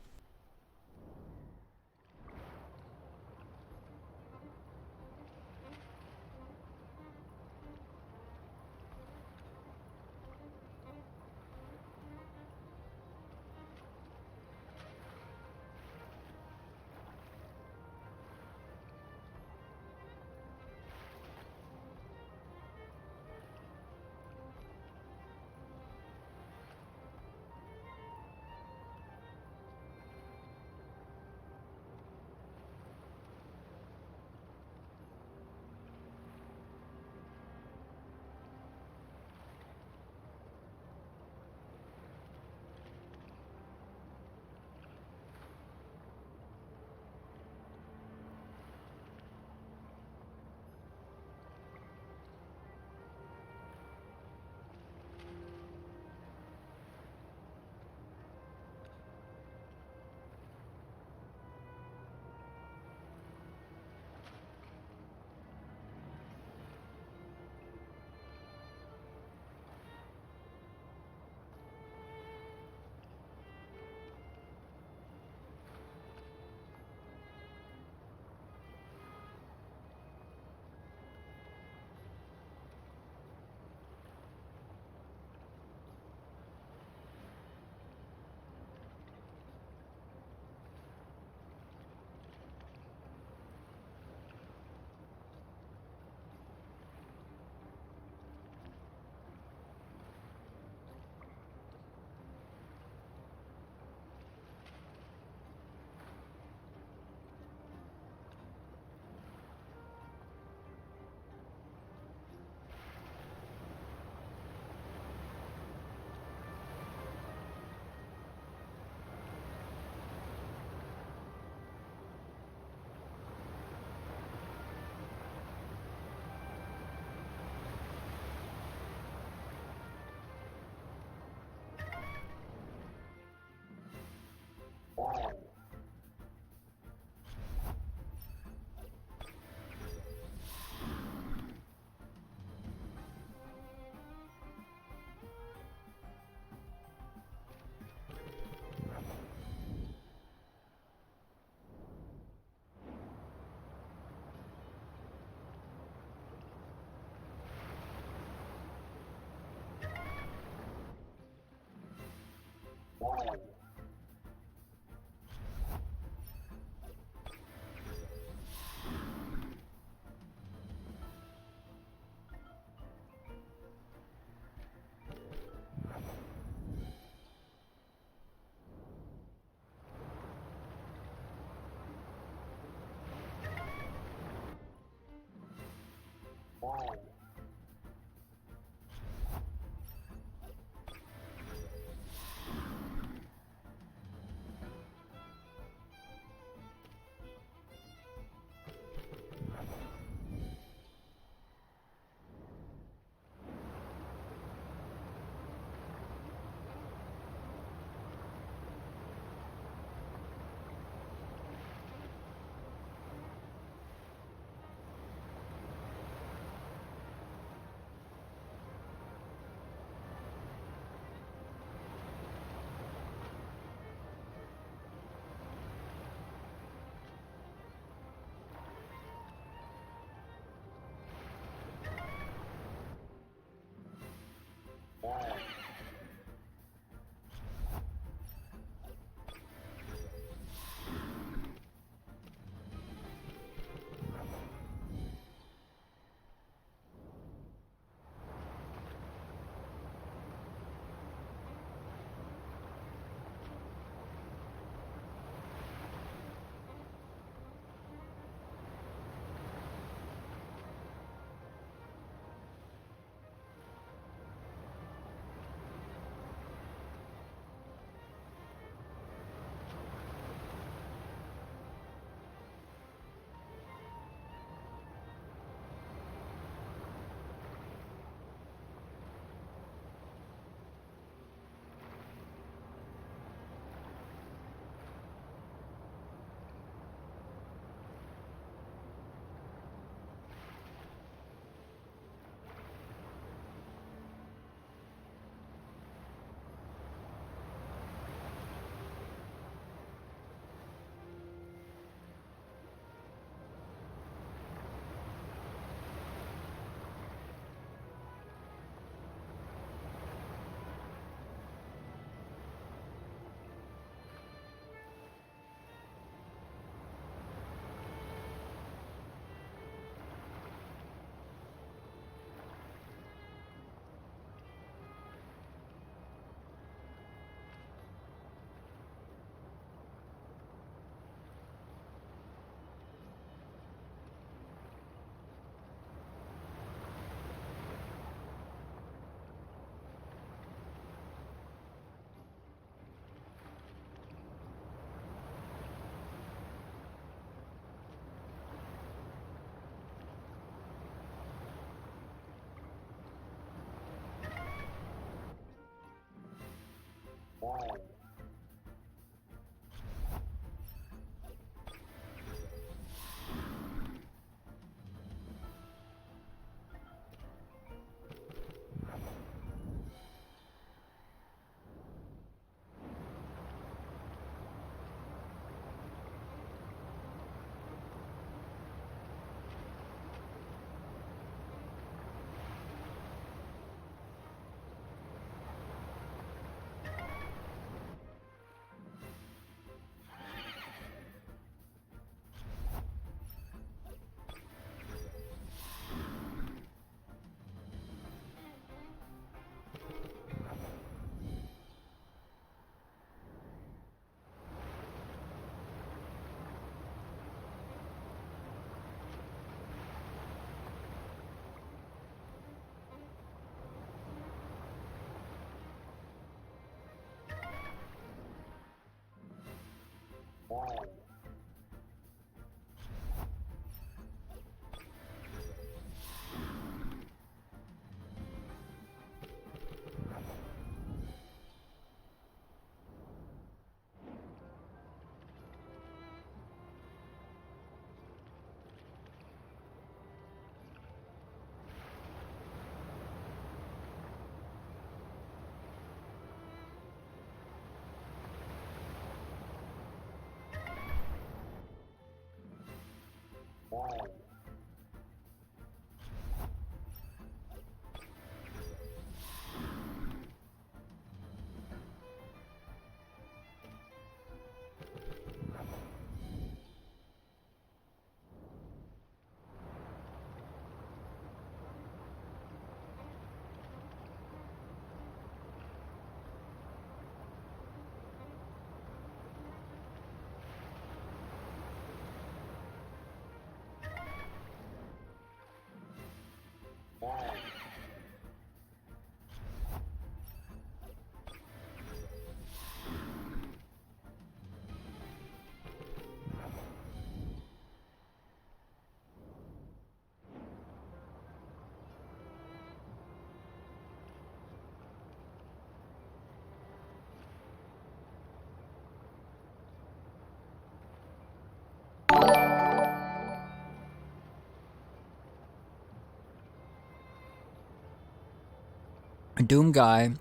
Doom Guy,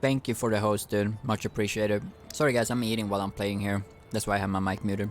thank you for the host, dude. Much appreciated. Sorry guys, I'm eating while I'm playing here. That's why I have my mic muted.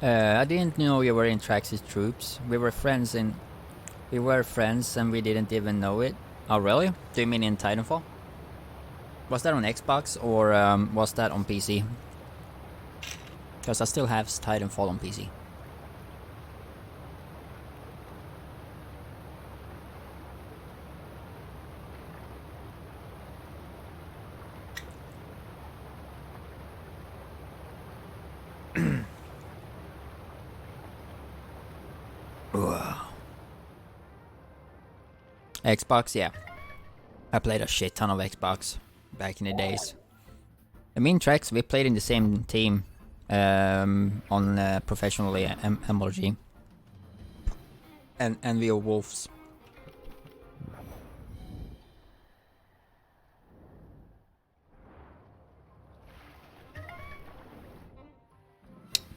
I didn't know you were in Traxxas Troops. We were friends and we didn't even know it. Oh really? Do you mean in Titanfall? Was that on Xbox or was that on PC? Because I still have Titanfall on PC. Xbox, yeah. I played a shit ton of Xbox back in the days. I mean, Trax, we played in the same team on professionally MLG. And we are Wolves.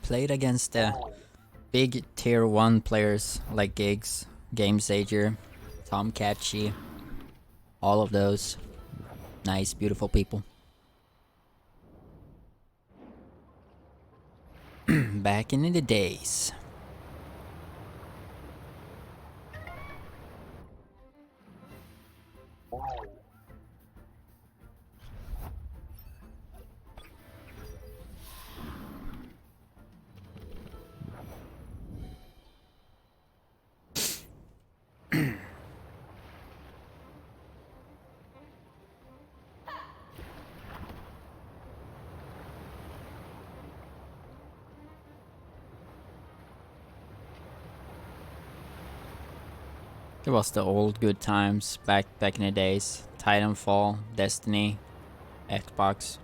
Played against the big tier 1 players like Giggs, GameSager, Tom Catchy, all of those nice, beautiful people. Back in the days. It was the old good times back in the days. Titanfall, Destiny, Xbox.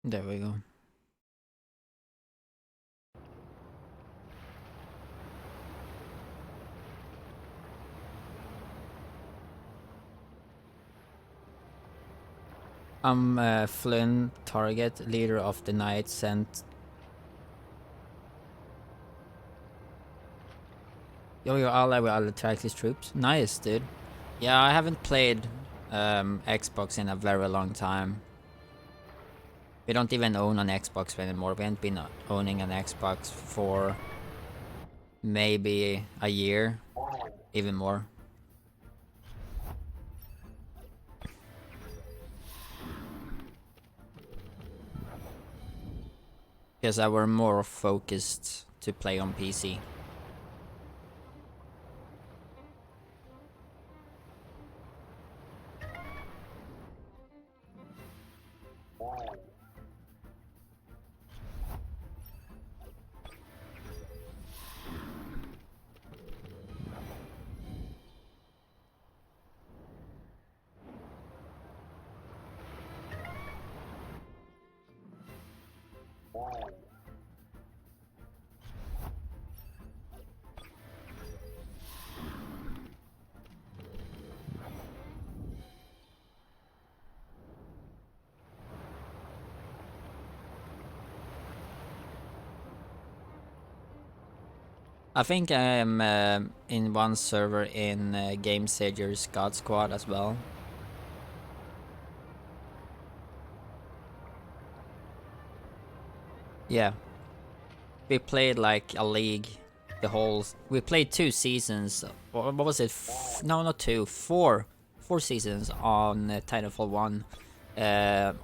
There we go. I'm Flynn, target, leader of the night, sent. Your ally will attract his troops. Nice, dude. Yeah, I haven't played Xbox in a very long time. We don't even own an Xbox anymore. We haven't been owning an Xbox for maybe a year, even more. Because I were more focused to play on PC. I think I am in one server in Game Sager's God Squad as well. Yeah. We played like a league. We played 2 seasons. What was it? No, not 2. 4. 4 seasons on Titanfall 1.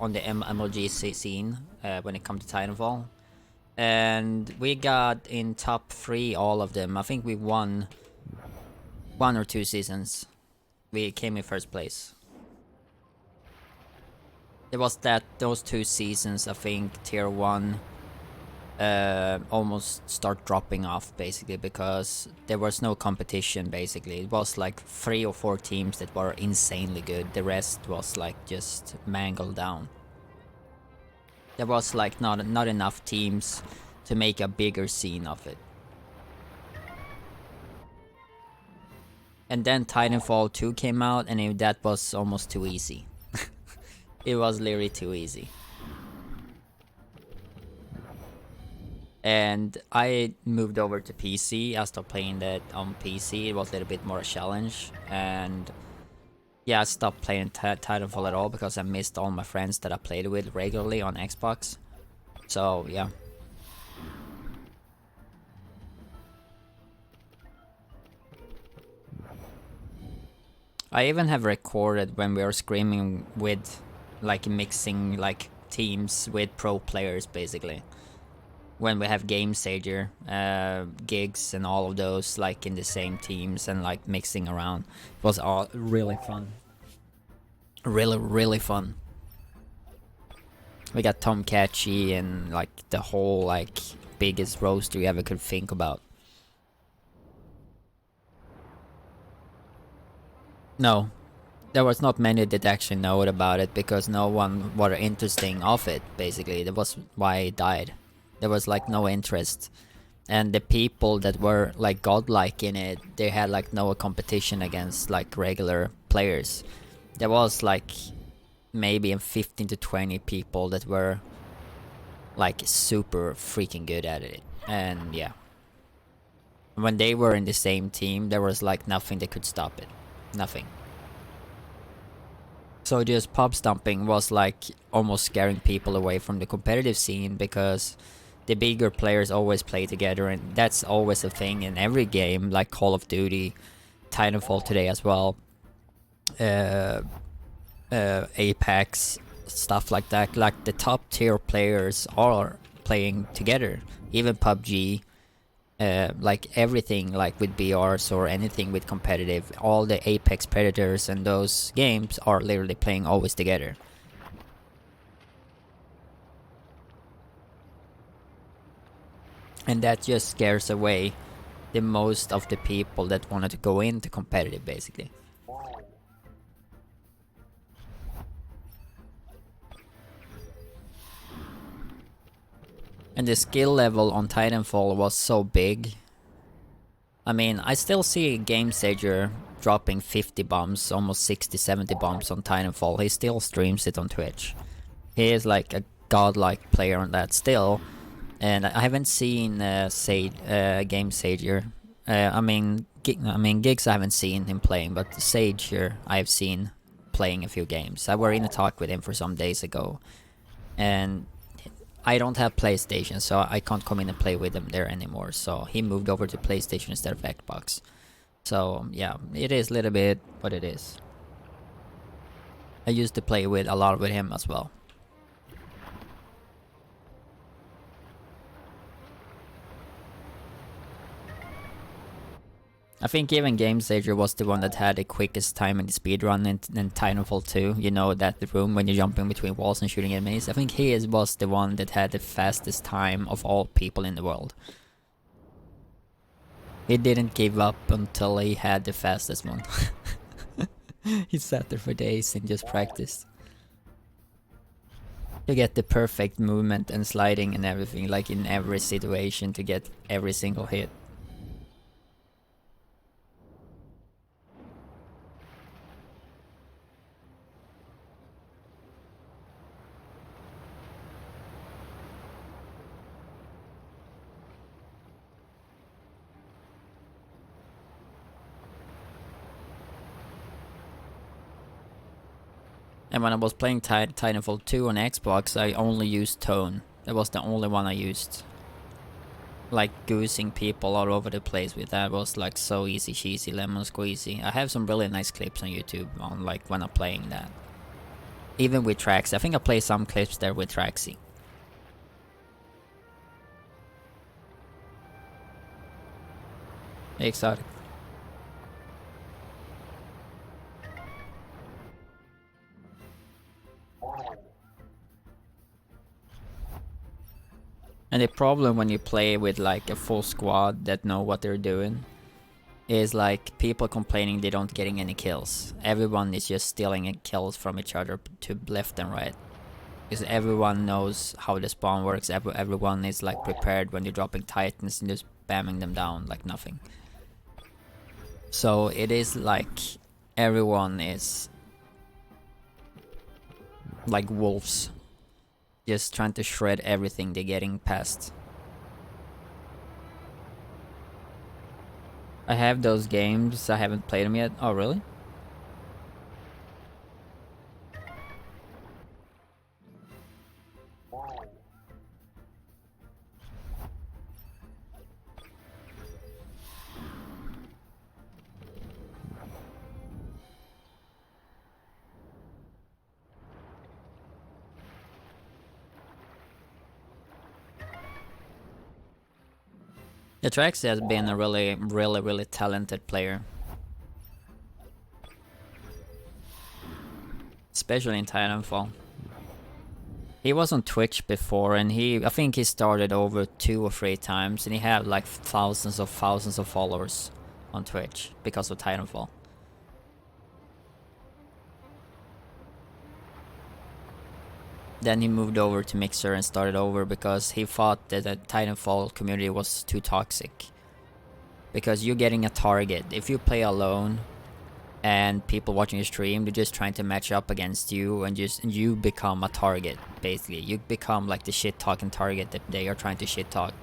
On the MLG scene when it comes to Titanfall. And we got in top 3 all of them. I think we won 1 or 2 seasons. We came in first place. It was those 2 seasons, I think tier 1 almost start dropping off basically because there was no competition basically. It was like 3 or 4 teams that were insanely good. The rest was like just mangled down. There was like not enough teams to make a bigger scene of it. And then Titanfall 2 came out and that was almost too easy. It was literally too easy. And I moved over to PC. I stopped playing that on PC. It was a little bit more a challenge. And yeah, I stopped playing Titanfall at all because I missed all my friends that I played with regularly on Xbox. So yeah. I even have recorded when we were screaming with like mixing like teams with pro players basically. When we have Game Sager gigs and all of those like in the same teams and like mixing around. It was all really fun. Really fun. We got Tom Catchy and like the whole like biggest roaster you ever could think about. No, there was not many that actually know about it because no one were interesting of it basically. That was why it died. There was like no interest. And the people that were like godlike in it, they had like no competition against like regular players. There was like maybe 15 to 20 people that were like super freaking good at it. And yeah. When they were in the same team, there was like nothing that could stop it. Nothing. So just pub stomping was like almost scaring people away from the competitive scene, because the bigger players always play together, and that's always a thing in every game, like Call of Duty, Titanfall today as well, Apex, stuff like that. Like the top tier players are playing together. Even PUBG, like everything, like with BRs or anything with competitive, all the Apex Predators and those games are literally playing always together. And that just scares away the most of the people that wanted to go into competitive, basically. And the skill level on Titanfall was so big. I mean, I still see Game Sager dropping 50 bombs, almost 60, 70 bombs on Titanfall. He still streams it on Twitch. He is like a godlike player on that still. And I haven't seen Game Sager. I mean, Gigs I haven't seen him playing, but Sage here I've seen playing a few games. I were in a talk with him for some days ago, and I don't have PlayStation, so I can't come in and play with him there anymore. So he moved over to PlayStation instead of Xbox. So yeah, it is a little bit what it is. I used to play with a lot with him as well. I think even Game Sager was the one that had the quickest time in the speedrun in Titanfall 2. You know, that room when you're jumping between walls and shooting enemies. I think he was the one that had the fastest time of all people in the world. He didn't give up until he had the fastest one. He sat there for days and just practiced. To get the perfect movement and sliding and everything, like in every situation, to get every single hit. And when I was playing Titanfall 2 on Xbox, I only used Tone. That was the only one I used. Like goosing people all over the place with that was like so easy cheesy, lemon squeezy. I have some really nice clips on YouTube on like when I'm playing that. Even with Traxy. I think I play some clips there with Traxy. Exotic. And the problem when you play with like a full squad that know what they're doing is like people complaining they don't getting any kills. Everyone is just stealing kills from each other to left and right. Because everyone knows how the spawn works. Everyone is like prepared when you're dropping titans and just spamming them down like nothing. So it is like everyone is like wolves, just trying to shred everything they're getting past. I have those games, I haven't played them yet. Oh really? The Traxy has been a really talented player. Especially in Titanfall. He was on Twitch before, and I think he started over 2 or 3 times, and he had like thousands of followers on Twitch because of Titanfall. Then he moved over to Mixer and started over because he thought that the Titanfall community was too toxic. Because you're getting a target. If you play alone and people watching your stream, they're just trying to match up against you, and you become a target, basically. You become like the shit talking target that they are trying to shit talk.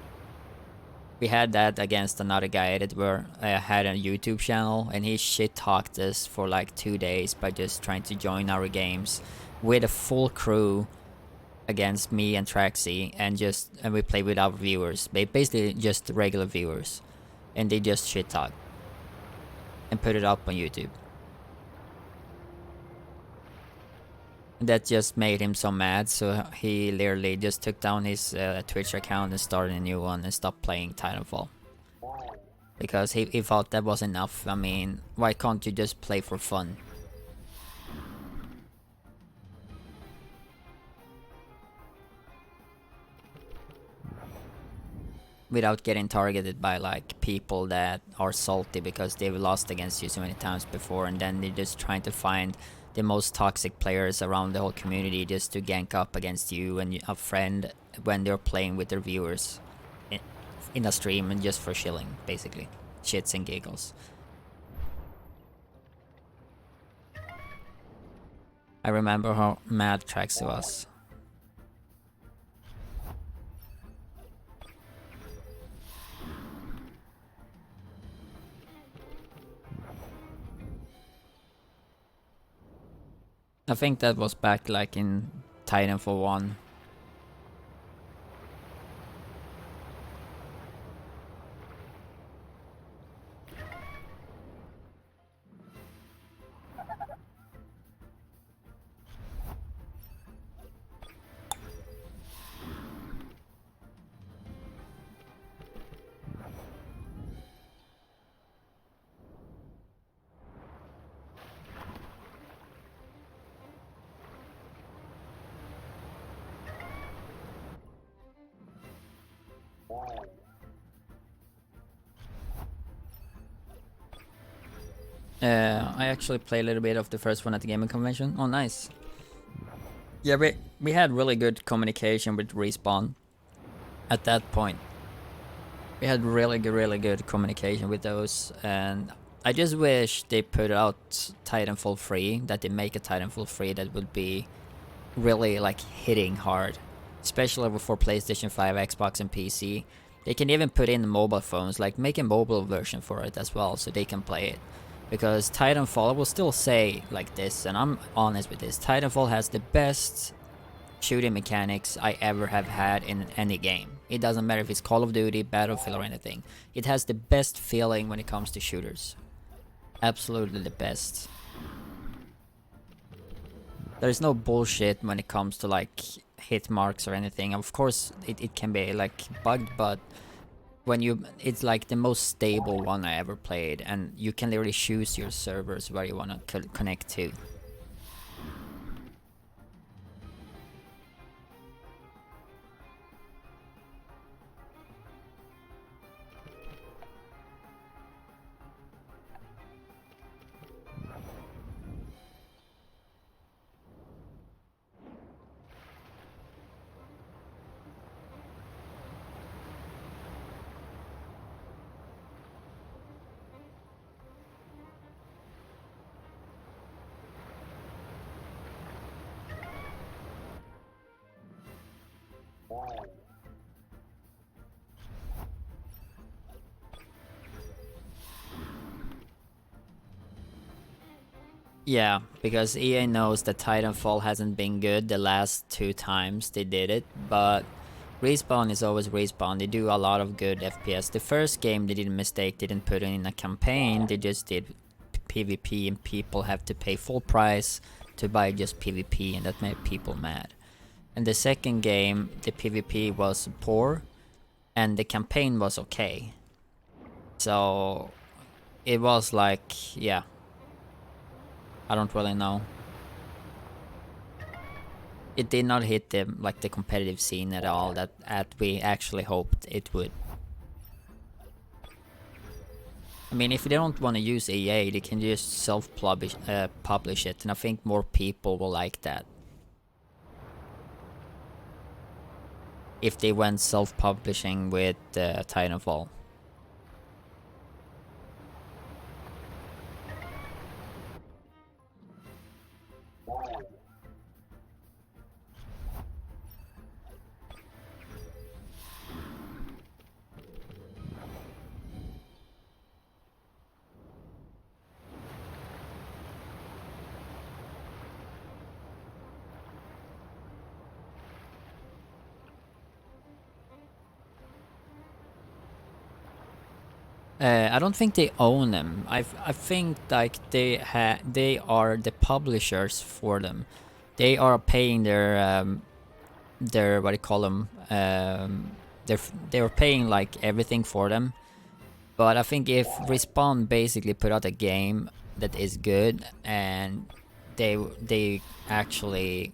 We had that against another guy that had a YouTube channel, and he shit talked us for like 2 days by just trying to join our games with a full crew against me and Traxy, and we play with our viewers, basically just regular viewers, and they just shit talk and put it up on YouTube. That just made him so mad, so he literally just took down his Twitch account and started a new one and stopped playing Titanfall. Because he thought that was enough. I mean, why can't you just play for fun? Without getting targeted by like people that are salty because they've lost against you so many times before, and then they're just trying to find the most toxic players around the whole community just to gank up against you and a friend when they're playing with their viewers in a stream, and just for chilling, basically. Shits and giggles. I remember how mad Traxy was. I think that was back like in Titanfall 1. I actually played a little bit of the first one at the gaming convention. Oh, nice. Yeah, we had really good communication with Respawn at that point. We had really good communication with those, and I just wish they put out Titanfall 3, that they make a Titanfall 3 that would be really like hitting hard, especially for PlayStation 5, Xbox, and PC. They can even put in mobile phones, like make a mobile version for it as well, so they can play it. Because Titanfall, I will still say like this, and I'm honest with this, Titanfall has the best shooting mechanics I ever have had in any game. It doesn't matter if it's Call of Duty, Battlefield, or anything. It has the best feeling when it comes to shooters. Absolutely the best. There's no bullshit when it comes to like hit marks or anything. Of course it can be like bugged, but when it's like the most stable one I ever played, and you can literally choose your servers where you want to connect to. Yeah, because EA knows that Titanfall hasn't been good the last 2 times they did it, but Respawn is always Respawn. They do a lot of good FPS. The first game they did a mistake, they didn't put it in a campaign, they just did PvP, and people have to pay full price to buy just PvP, and that made people mad. And the second game, the PvP was poor, and the campaign was okay. So it was like, yeah, I don't really know. It did not hit the competitive scene at all that we actually hoped it would. I mean, if they don't want to use EA, they can just self-publish publish it, and I think more people will like that. If they went self-publishing with Titanfall. I don't think they own them. I think like they are the publishers for them. They are paying their what do you call them? They're paying like everything for them. But I think if Respawn basically put out a game that is good and they actually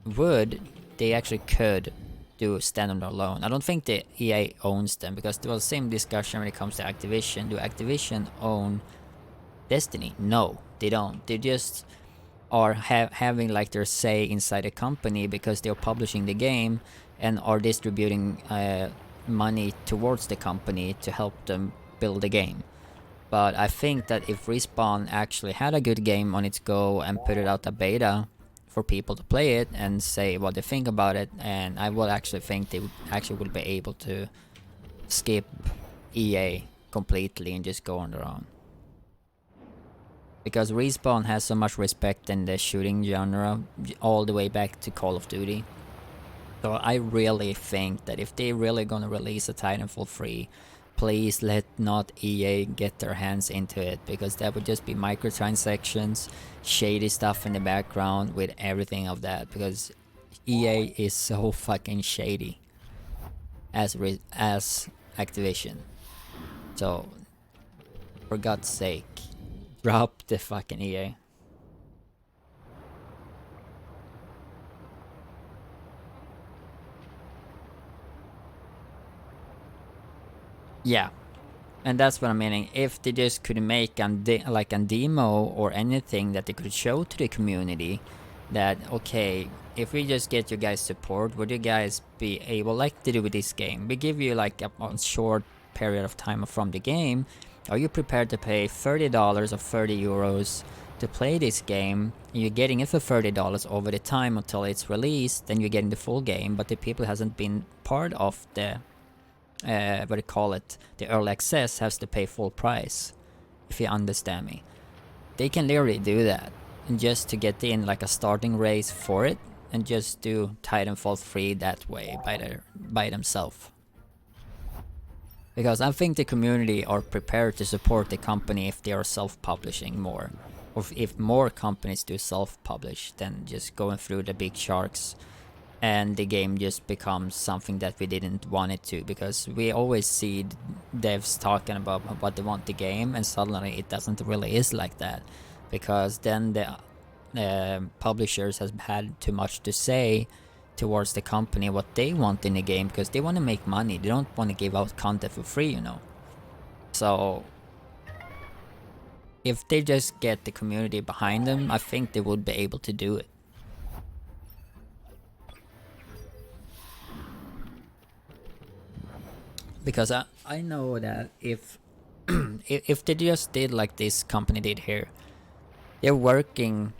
would, they actually could do stand on their alone. I don't think the EA owns them, because there was the same discussion when it comes to Activision. Do Activision own Destiny? No, they don't. They just are having like their say inside the company because they're publishing the game and are distributing money towards the company to help them build the game. But I think that if Respawn actually had a good game on its go and put it out a beta for people to play it and say what they think about it, and I will actually think they actually will be able to skip EA completely and just go on their own. Because Respawn has so much respect in the shooting genre all the way back to Call of Duty. So I really think that if they're really gonna release a Titanfall 3, please let not EA get their hands into it, because that would just be microtransactions, shady stuff in the background with everything of that, because EA is so fucking shady as Activision. So for God's sake, drop the fucking EA. Yeah, and that's what I'm meaning. If they just could make like a demo or anything that they could show to the community, that okay, if we just get you guys support, would you guys be able, like they do with this game, we give you like a short period of time from the game, are you prepared to pay $30 or €30 to play this game? You're getting it for $30 over the time until it's released, then you're getting the full game, but the people hasn't been part of the what do you call it, the early access, has to pay full price, if you understand me. They can literally do that, and just to get in like a starting race for it, and just do Titanfall 3 that way by themselves. Because I think the community are prepared to support the company if they are self-publishing more, or if more companies do self-publish than just going through the big sharks and the game just becomes something that we didn't want it to, because we always see devs talking about what they want the game, and suddenly it doesn't really is like that, because then the publishers has had too much to say towards the company what they want in the game, because they want to make money, they don't want to give out content for free, you know. So if they just get the community behind them, I think they would be able to do it. Because I know that if if they just did like this company did here, they're working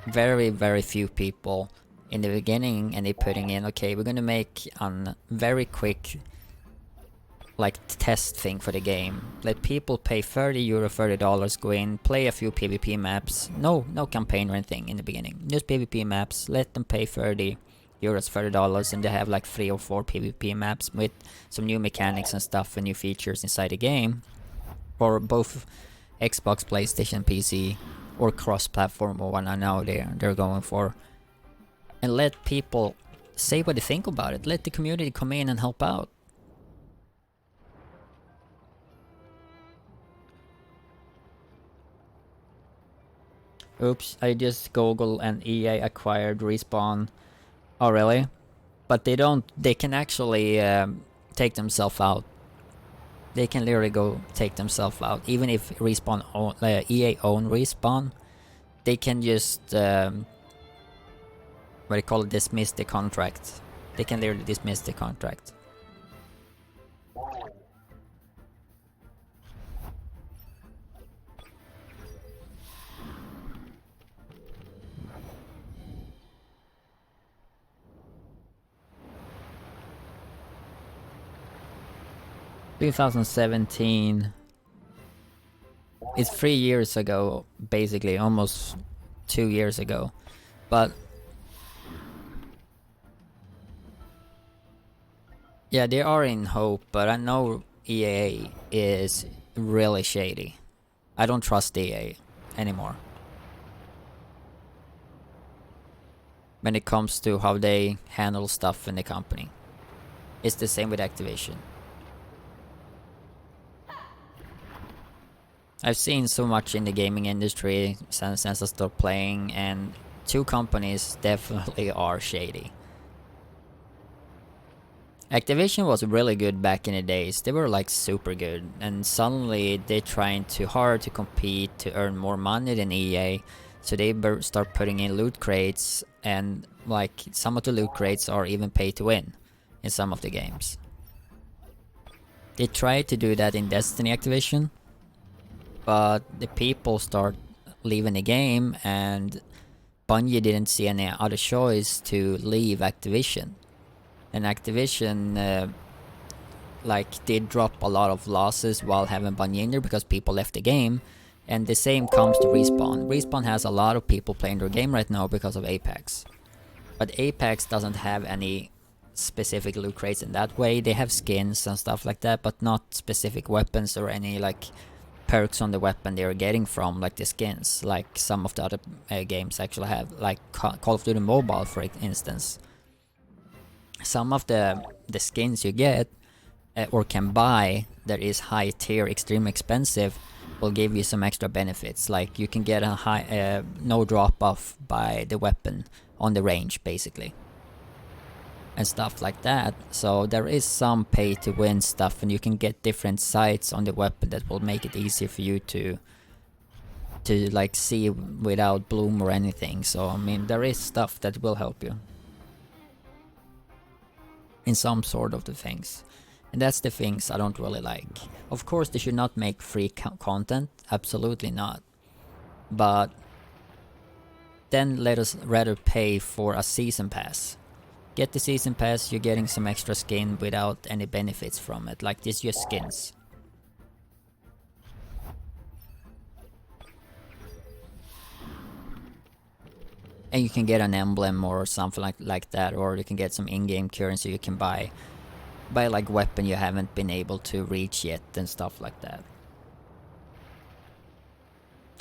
very few people in the beginning, and they're putting in, okay, we're gonna make a very quick like test thing for the game. Let people pay €30, $30, go in, play a few PvP maps, no campaign or anything in the beginning, just PvP maps, let them pay €30, $30, and they have like 3 or 4 PvP maps with some new mechanics and stuff and new features inside the game for both Xbox, PlayStation, PC, or cross-platform, or what I know they're going for. And let people say what they think about it. Let the community come in and help out. Oops, I just Google and EA acquired Respawn. Oh really? But they don't, they can actually take themselves out. They can literally go take themselves out. Even if Respawn EA own Respawn, they can just what do you call it, dismiss the contract. They can literally dismiss the contract. ...2017... it's 3 years ago, basically, almost 2 years ago. But yeah, they are in hope, but I know EA is really shady. I don't trust EA anymore when it comes to how they handle stuff in the company. It's the same with Activision. I've seen so much in the gaming industry since I stopped playing, and two companies definitely are shady. Activision was really good back in the days. They were like super good, and suddenly they're trying too hard to compete to earn more money than EA, so they start putting in loot crates, and like some of the loot crates are even pay to win in some of the games. They tried to do that in Destiny Activision, but the people start leaving the game, and Bungie didn't see any other choice to leave Activision. And Activision like did drop a lot of losses while having Bungie in there because people left the game. And the same comes to Respawn. Respawn has a lot of people playing their game right now because of Apex. But Apex doesn't have any specific loot crates in that way. They have skins and stuff like that, but not specific weapons or any like perks on the weapon they're getting from like the skins, like some of the other games actually have, like Call of Duty Mobile for instance. Some of the skins you get or can buy that is high tier, extremely expensive, will give you some extra benefits. Like you can get a high no drop off by the weapon on the range basically, and stuff like that. So there is some pay to win stuff, and you can get different sights on the weapon that will make it easier for you to like see without bloom or anything. So I mean, there is stuff that will help you in some sort of the things. And that's the things I don't really like. Of course, they should not make free content. Absolutely not. But then let us rather pay for a season pass. Get the season pass, you're getting some extra skin without any benefits from it. Like, this just skins. And you can get an emblem or something like that, or you can get some in-game currency you can buy like weapon you haven't been able to reach yet and stuff like that.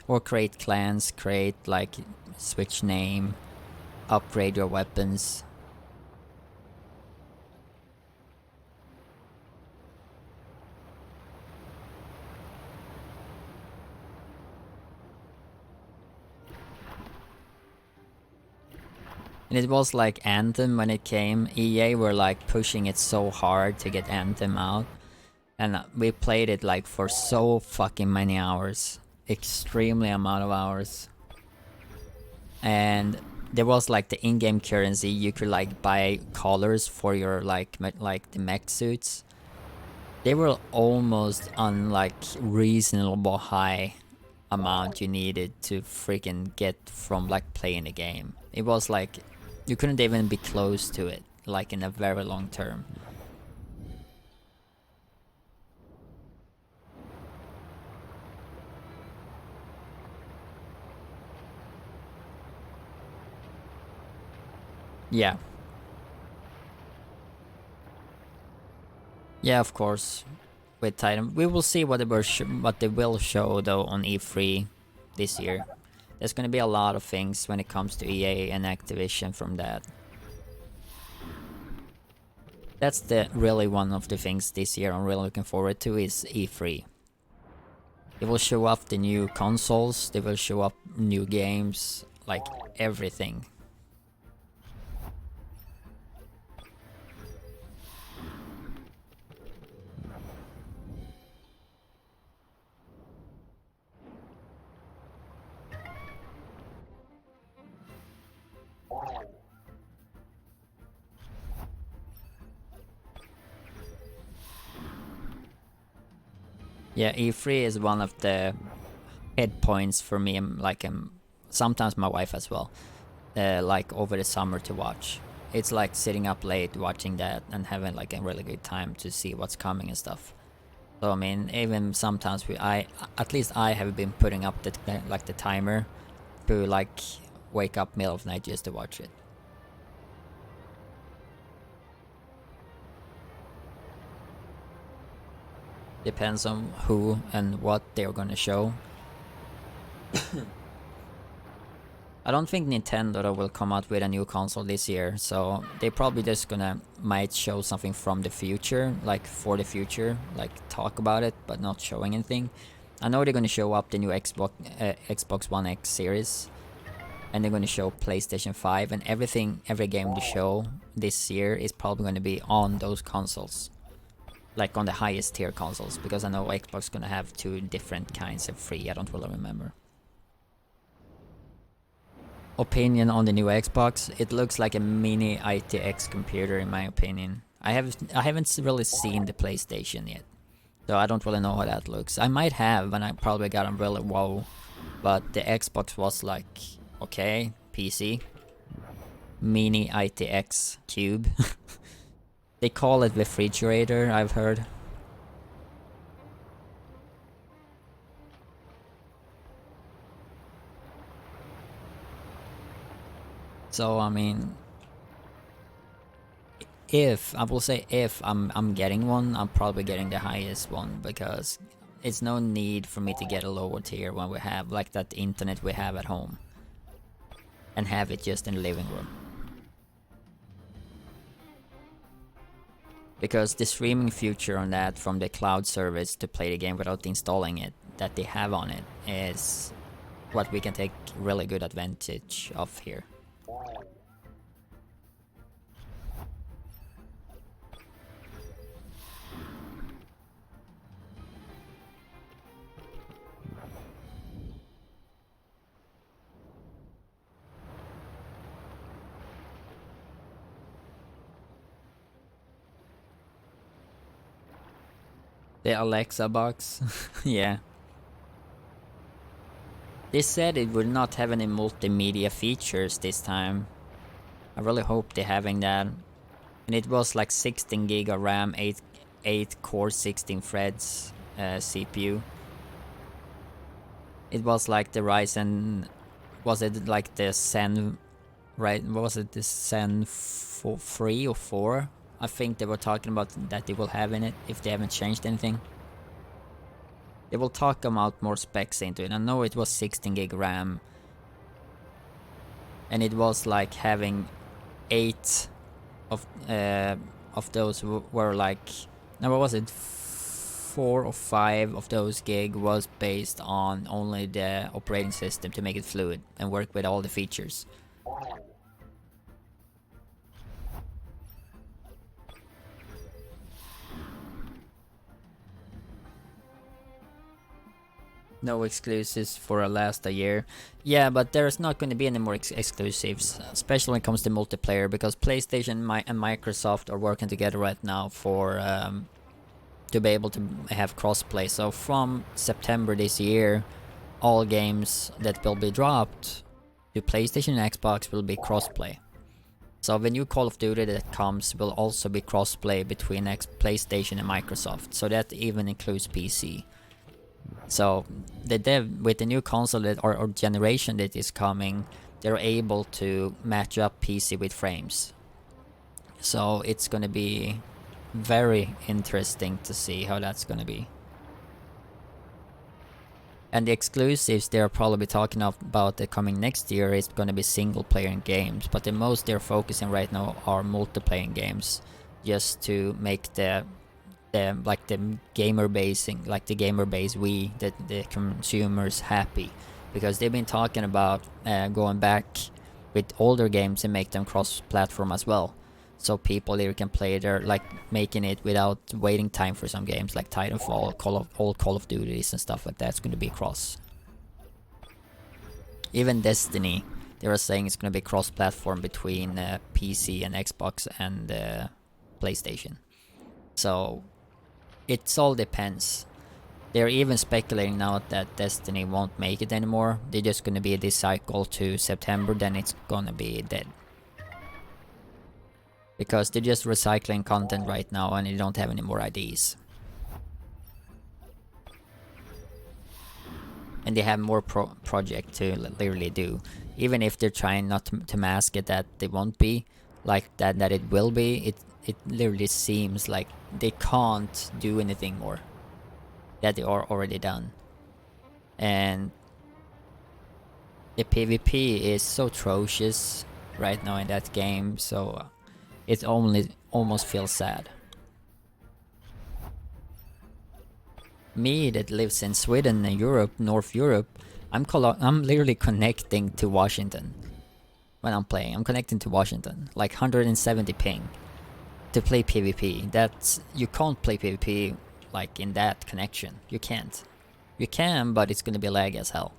Or create clans, create like switch name, upgrade your weapons. And it was like Anthem when it came. EA were like pushing it so hard to get Anthem out. And we played it like for so fucking many hours. Extremely amount of hours. And there was like the in-game currency. You could like buy colors for your like the mech suits. They were almost on like reasonable high amount you needed to freaking get from like playing the game. It was like you couldn't even be close to it, like in a very long term. Yeah. Yeah, of course. With Titan, we will see what they will show though on E3 this year. There's gonna be a lot of things when it comes to EA and Activision from that. That's the really one of the things this year I'm really looking forward to is E3. They will show up the new consoles, they will show up new games, like everything. Yeah, E3 is one of the head points for me. Like sometimes my wife as well. Like over the summer to watch. It's like sitting up late watching that and having like a really good time to see what's coming and stuff. So I mean, even sometimes at least I have been putting up the timer to like wake up middle of the night just to watch it. Depends on who and what they're gonna show. I don't think Nintendo will come out with a new console this year, so they probably just might show something from the future, like for the future, like talk about it, but not showing anything. I know they're gonna show up the new Xbox One X series, and they're gonna show PlayStation 5, and every game they show this year is probably gonna be on those consoles, like on the highest tier consoles, because I know Xbox gonna have 2 different kinds of free. I don't really remember. Opinion on the new Xbox, it looks like a mini ITX computer in my opinion. I haven't really seen the PlayStation yet, so I don't really know how that looks. I might have, and I probably got a really wow, but the Xbox was like, okay, PC, mini ITX cube. They call it refrigerator, I've heard. So I mean, if I'm getting one, I'm probably getting the highest one, because it's no need for me to get a lower tier when we have like that internet we have at home, and have it just in the living room. Because the streaming feature on that from the cloud service to play the game without installing it that they have on it is what we can take really good advantage of here. The Alexa box, yeah. They said it would not have any multimedia features this time. I really hope they're having that. And it was like 16 gig of RAM, 8 core, 16 threads CPU. It was like the Ryzen, was it like the Zen, right? Was it the Zen 3 or 4? I think they were talking about that they will have in it if they haven't changed anything. They will talk about more specs into it. I know it was 16 gig RAM, and it was like having 8 of those were like, now what was it? 4 or 5 of those gig was based on only the operating system to make it fluid and work with all the features. No exclusives for last a year. Yeah, but there's not going to be any more exclusives, especially when it comes to multiplayer, because PlayStation and Microsoft are working together right now for to be able to have crossplay. So from September this year, all games that will be dropped to PlayStation and Xbox will be crossplay. So the new Call of Duty that comes will also be crossplay between PlayStation and Microsoft. So that even includes PC. So the dev with the new console or generation that is coming, they're able to match up PC with frames. So it's gonna be very interesting to see how that's gonna be. And the exclusives they're probably talking about the coming next year is gonna be single player games, but the most they're focusing right now are multiplayer games, just to make the gamer basing, like the gamer base the consumers happy, because they've been talking about going back with older games and make them cross-platform as well, so people either can play their, like making it without waiting time for some games like Titanfall, Call of Duties and stuff like that's going to be cross. Even Destiny, they were saying it's going to be cross-platform between PC and Xbox and PlayStation. So it all depends. They're even speculating now that Destiny won't make it anymore. They're just gonna be this cycle to September, then it's gonna be dead. Because they're just recycling content right now and they don't have any more IDs. And they have more project to literally do. Even if they're trying not to mask it that they won't be, like that it will be, it literally seems like they can't do anything more. that they are already done. And the PvP is so atrocious right now in that game, so it only almost feels sad. Me that lives in Sweden and Europe, North Europe, I'm literally connecting to Washington when I'm playing. I'm connecting to Washington, like 170 ping to play PvP. You can't play PvP like in that connection. You can't. You can, but it's gonna be lag as hell.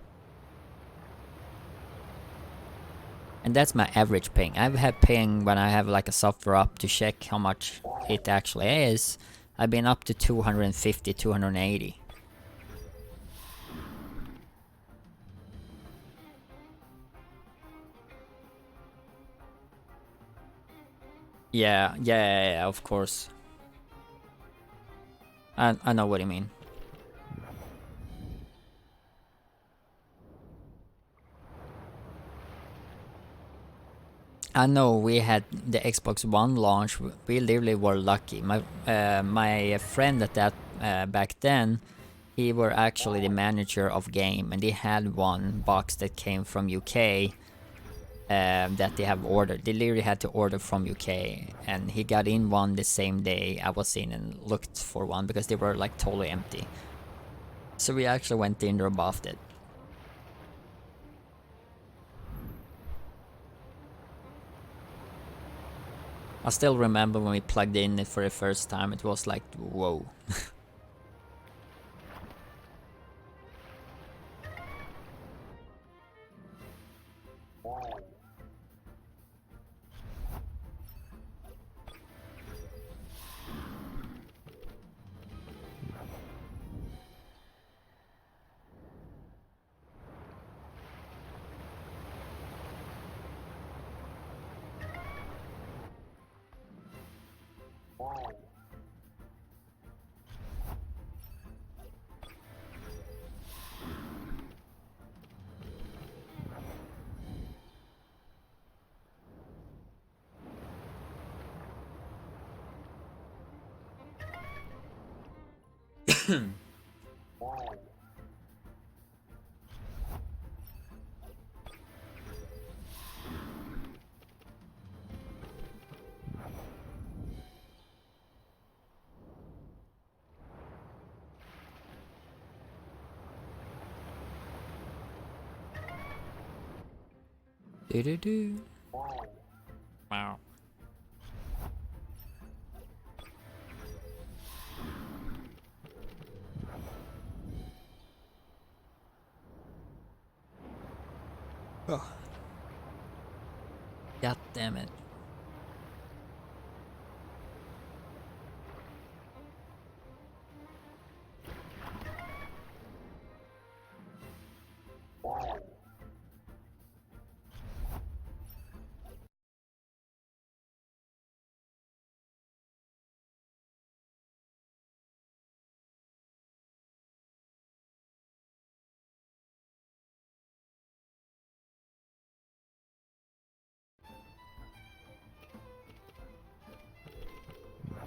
And that's my average ping. I've had ping when I have like a software up to check how much it actually is. I've been up to 250, 280. Yeah, of course. I know what you mean. I know we had the Xbox One launch. We literally were lucky. My friend at that back then, he were actually the manager of game, and they had one box that came from UK that they have ordered. They literally had to order from UK, and he got in one the same day I was in and looked for one because they were like totally empty. So we actually went in there and buffed it. I still remember when we plugged in it for the first time, it was like, whoa. Do do do. Wow. Oh. God damn it.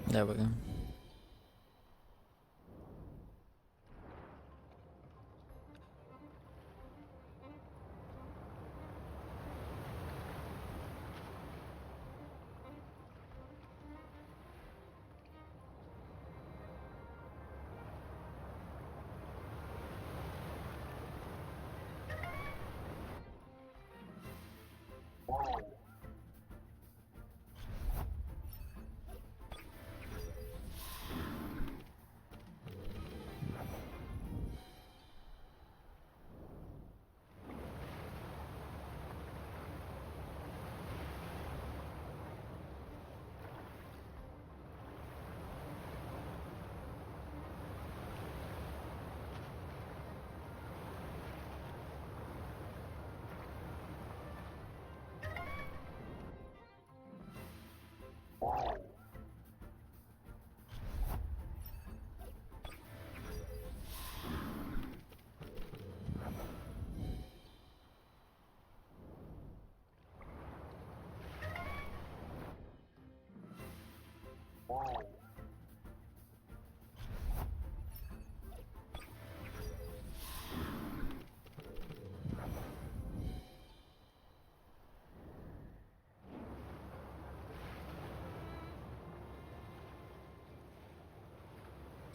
There we go.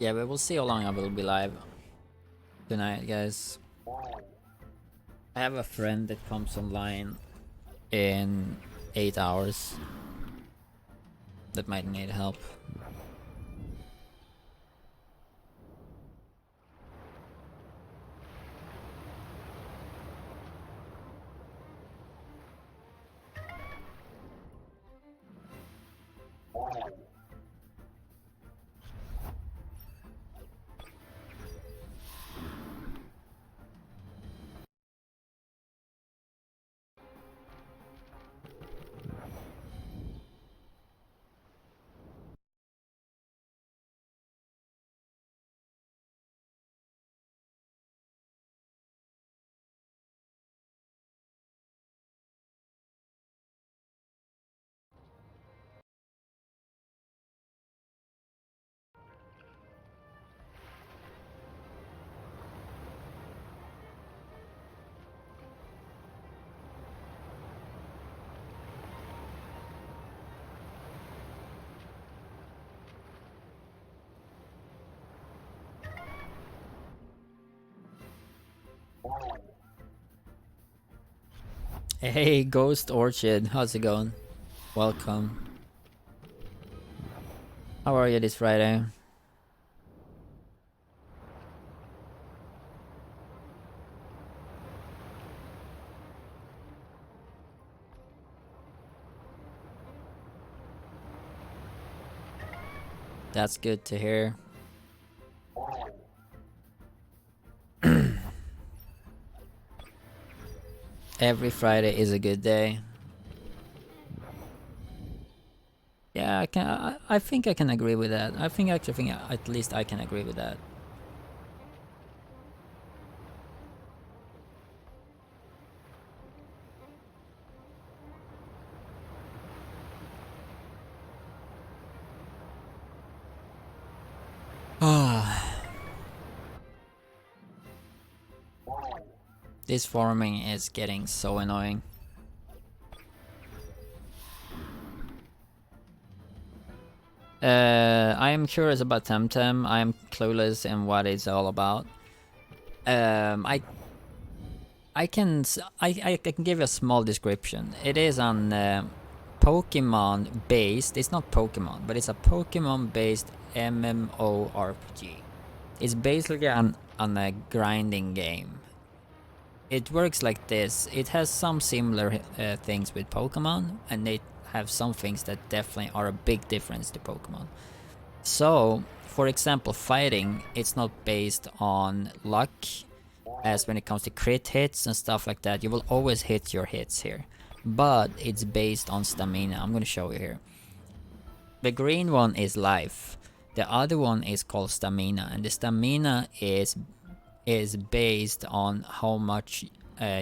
Yeah, but we'll see how long I will be live tonight, guys. I have a friend that comes online in 8 hours that might need help. Hey, Ghost Orchid, how's it going? Welcome. How are you this Friday? That's good to hear. Every Friday is a good day. Yeah, I can. I think I can agree with that. I think actually think at least I can agree with that. Ah, this farming is getting so annoying. I am curious about Temtem. I am clueless in what it's all about. I can give you a small description. It is on Pokemon based. It's not Pokemon, but it's a Pokemon based MMORPG. It's basically on a grinding game. It works like this. It has some similar things with Pokemon, and they have some things that definitely are a big difference to Pokemon. So, for example, fighting, it's not based on luck, as when it comes to crit hits and stuff like that. You will always hit your hits here, but it's based on stamina. I'm gonna show you here. The green one is life. The other one is called stamina, and the stamina is based on how much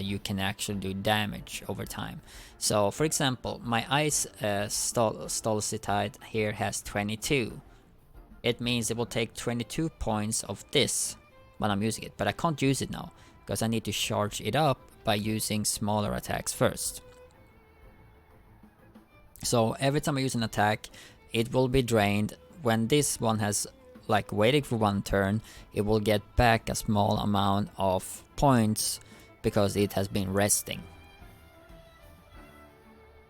you can actually do damage over time. So, for example, my ice Stolcitite here has 22. It means it will take 22 points of this when I'm using it, but I can't use it now because I need to charge it up by using smaller attacks first. So every time I use an attack, it will be drained. When this one has like waited for one turn, it will get back a small amount of points because it has been resting.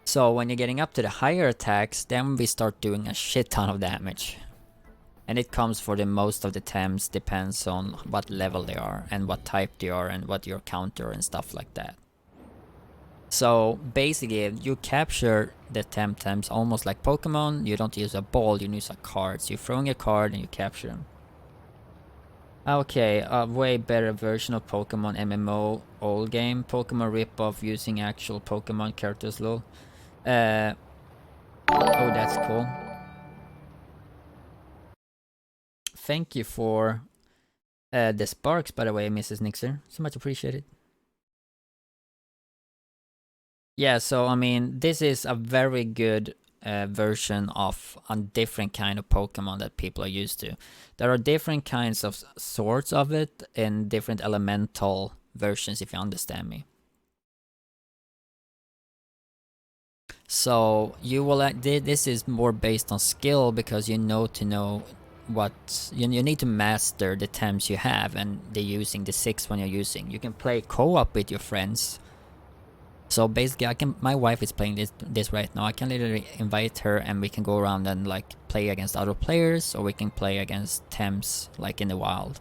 So when you're getting up to the higher attacks, then we start doing a shit ton of damage. And it comes for the most of the Tems, depends on what level they are and what type they are and what your counter and stuff like that. So basically you capture the Temtems almost like Pokemon. You don't use a ball, you use a card. So you're throwing a card and you capture them. Okay, a way better version of Pokemon MMO old game. Pokemon ripoff using actual Pokemon characters lol. Oh, that's cool. Thank you for the sparks, by the way, Mrs. Nixer. So much appreciated. Yeah, so I mean, this is a very good version of a different kind of Pokemon that people are used to. There are different kinds of sorts of it in different elemental versions, if you understand me. So you will this is more based on skill because you know what you need to master the Thames you have, and the using the 6 one you're using. You can play co-op with your friends. So basically, my wife is playing this right now. I can literally invite her, and we can go around and like play against other players, or we can play against Thames like in the wild,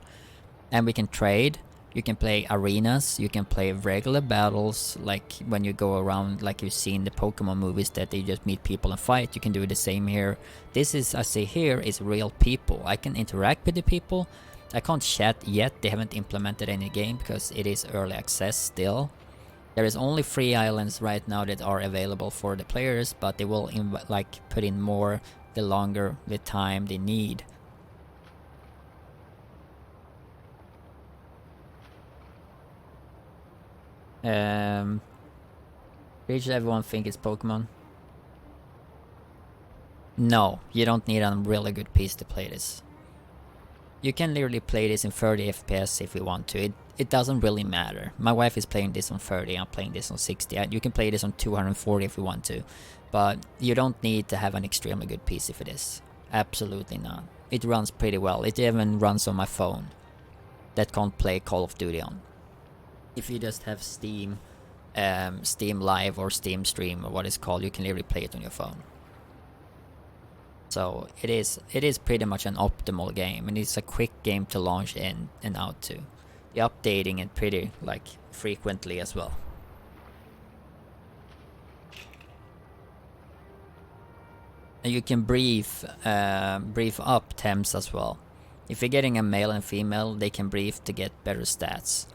and we can trade. You can play arenas, you can play regular battles, like when you go around, like you see in the Pokemon movies, that they just meet people and fight. You can do the same here. This is, I say here, is real people. I can interact with the people. I can't chat yet, they haven't implemented any game because it is early access still. There is only 3 islands right now that are available for the players, but they will like put in more the longer the time they need. Did everyone think it's Pokemon? No, you don't need a really good PC to play this. You can literally play this in 30 FPS if you want to. It doesn't really matter. My wife is playing this on 30, I'm playing this on 60. You can play this on 240 if you want to. But you don't need to have an extremely good PC for this. Absolutely not. It runs pretty well. It even runs on my phone that can't play Call of Duty on. If you just have Steam Live or Steam Stream or what it's called, you can literally play it on your phone. So it is pretty much an optimal game, and it's a quick game to launch in and out to. You're updating it pretty like frequently as well. And you can brief up Thames as well. If you're getting a male and female, they can brief to get better stats.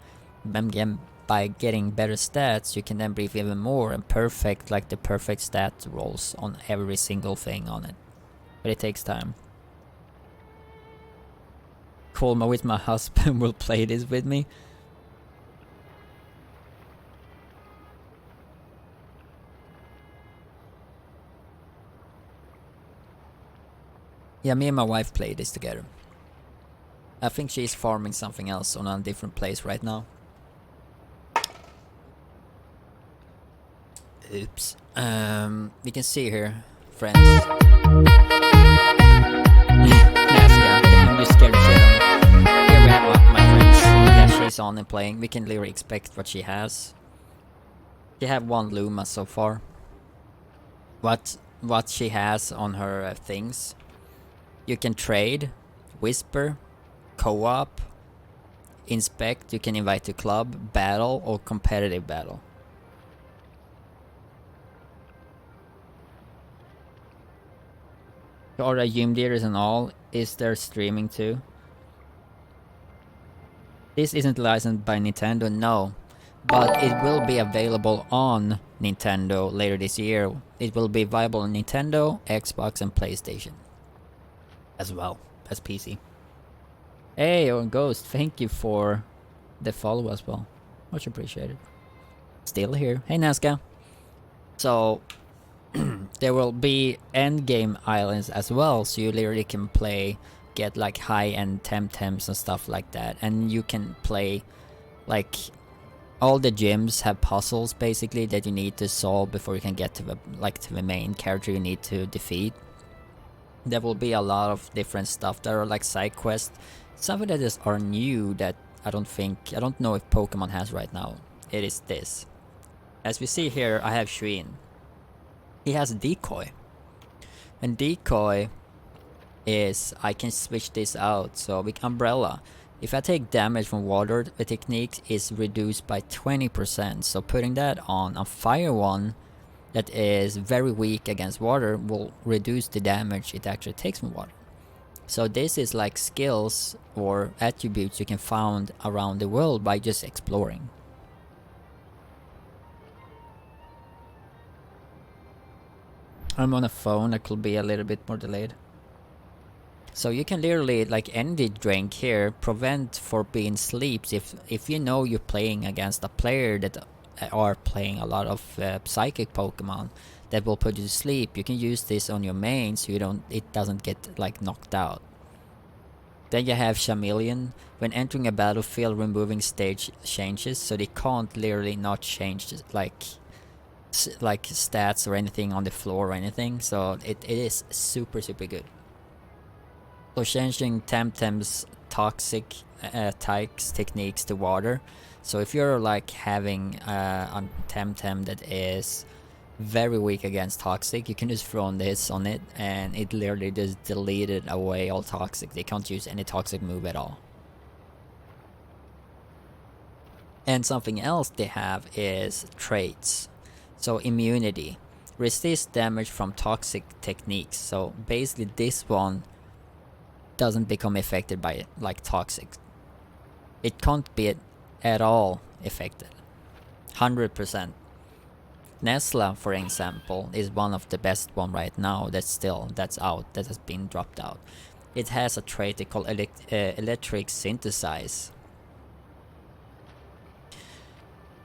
By getting better stats, you can then brief even more and perfect like the perfect stat rolls on every single thing on it. But it takes time. Colma with my husband will play this with me. Yeah, me and my wife play this together. I think she's farming something else on a different place right now. Oops. We can see here, friends. Damn, you scared the shit out of me. Here we have my friends. Yeah, she's on and playing. We can literally expect what she has. She have 1 Luma so far. What she has on her things. You can trade, whisper, co-op, inspect. You can invite to club, battle, or competitive battle. Are the gym leaders and all? Is there streaming too? This isn't licensed by Nintendo, no. But it will be available on Nintendo later this year. It will be viable on Nintendo, Xbox, and PlayStation. As well as PC. Hey, or Ghost, thank you for the follow as well. Much appreciated. Still here. Hey, Nazca. So there will be endgame islands as well, so you literally can play, get like high-end Temtems and stuff like that, and you can play like all the gyms have puzzles basically that you need to solve before you can get to the main character you need to defeat. There will be a lot of different stuff. There are like side quests, something that are new that I don't know if Pokemon has right now. It is this. As we see here, I have Shuin. He has Decoy. And Decoy is, I can switch this out. So with Umbrella, if I take damage from water, the technique is reduced by 20%. So putting that on a fire one that is very weak against water will reduce the damage it actually takes from water. So this is like skills or attributes you can find around the world by just exploring. I'm on a phone that could be a little bit more delayed. So you can literally, like energy drink here, prevent for being sleeps. If you know you're playing against a player that are playing a lot of psychic Pokemon that will put you to sleep, you can use this on your main so it doesn't get like knocked out. Then you have Chameleon. When entering a battlefield, removing stage changes, so they can't literally not change like stats or anything on the floor or anything. So it is super good. So changing Temtem's toxic attacks techniques to water. So if you're like having a Temtem that is very weak against toxic, you can just throw this on it and it literally just deleted away all toxic. They can't use any toxic move at all. And something else they have is traits. So immunity. Resist damage from toxic techniques. So basically this one doesn't become affected by it, like toxic. It can't be at all affected. 100%. Nesla, for example, is one of the best one right now that's out, that has been dropped out. It has a trait called electric synthesize.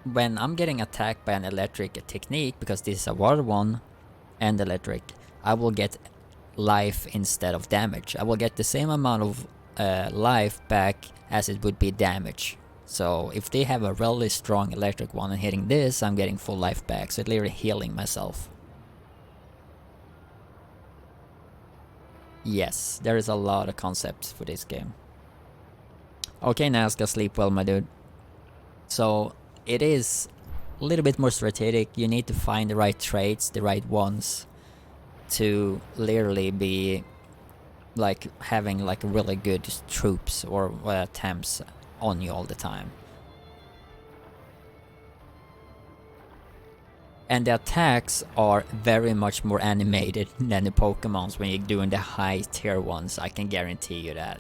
When I'm getting attacked by an electric technique, because this is a water one and electric, I will get life instead of damage. I will get the same amount of life back as it would be damage. So if they have a really strong electric one and hitting this, I'm getting full life back, so it's literally healing myself. Yes, there is a lot of concepts for this game. Okay, Nazca, sleep well, my dude. So it is a little bit more strategic. You need to find the right traits, the right ones, to literally be like having like really good troops or attempts on you all the time. And the attacks are very much more animated than the Pokemons when you're doing the high tier ones, I can guarantee you that.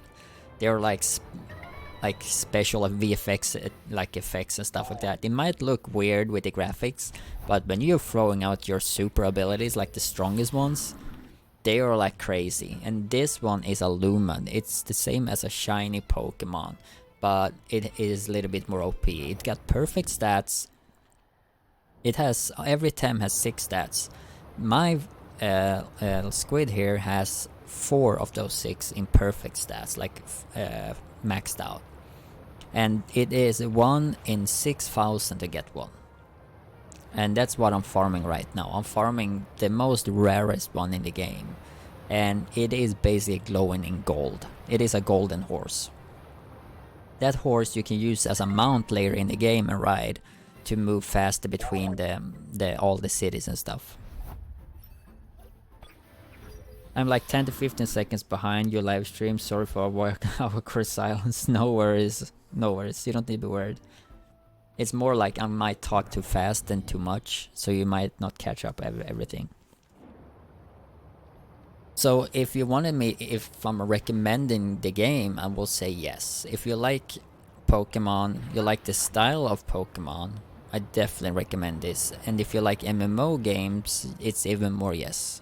They're like special VFX like effects and stuff like that. It might look weird with the graphics, but when you're throwing out your super abilities, like the strongest ones, they are like crazy. And this one is a Luma. It's the same as a shiny Pokemon, but it is a little bit more OP. It got perfect stats. It has, every tem has 6 stats. My squid here has 4 of those 6 in perfect stats, like maxed out. And it is 1 in 6,000 to get one. And that's what I'm farming right now. I'm farming the most rarest one in the game. And it is basically glowing in gold. It is a golden horse. That horse you can use as a mount later in the game and ride to move faster between all the cities and stuff. I'm like 10 to 15 seconds behind your live stream. Sorry for our course silence. No worries. No worries. You don't need to be worried. It's more like I might talk too fast than too much, so you might not catch up everything. So if you wanted me, if I'm recommending the game, I will say yes. If you like Pokemon, you like the style of Pokemon, I definitely recommend this. And if you like MMO games, it's even more yes.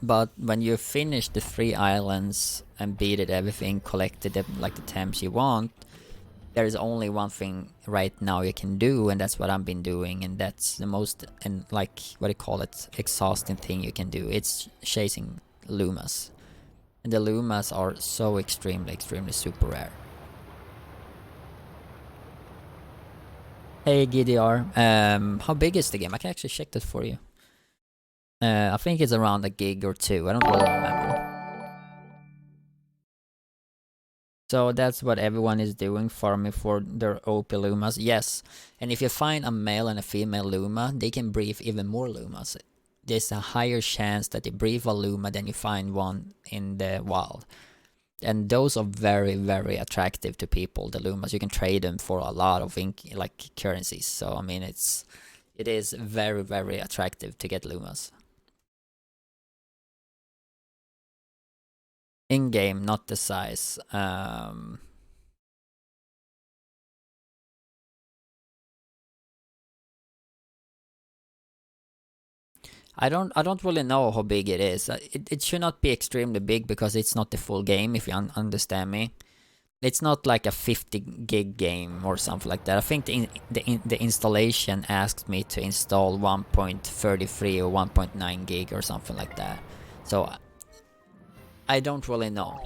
But when you finish the 3 islands and beat everything, collected like the temps you want, there is only one thing right now you can do, and that's what I've been doing, and that's the most, and like, what do you call it, exhausting thing you can do. It's chasing Lumas. And the Lumas are so extremely super rare. Hey GDR, how big is the game? I can actually check that for you. I think it's around a gig or 2, I don't really remember. So that's what everyone is doing, farming for their OP Lumas. Yes, and if you find a male and a female Luma, they can breed even more Lumas. There's a higher chance that they breed a Luma than you find one in the wild. And those are very attractive to people, the Lumas. You can trade them for a lot of like currencies. So I mean, it is very attractive to get Lumas. In-game, not the size. I don't really know how big it is. It should not be extremely big because it's not the full game, if you understand me. It's not like a 50 gig game or something like that. I think the installation asked me to install 1.33 or 1.9 gig or something like that. So I don't really know.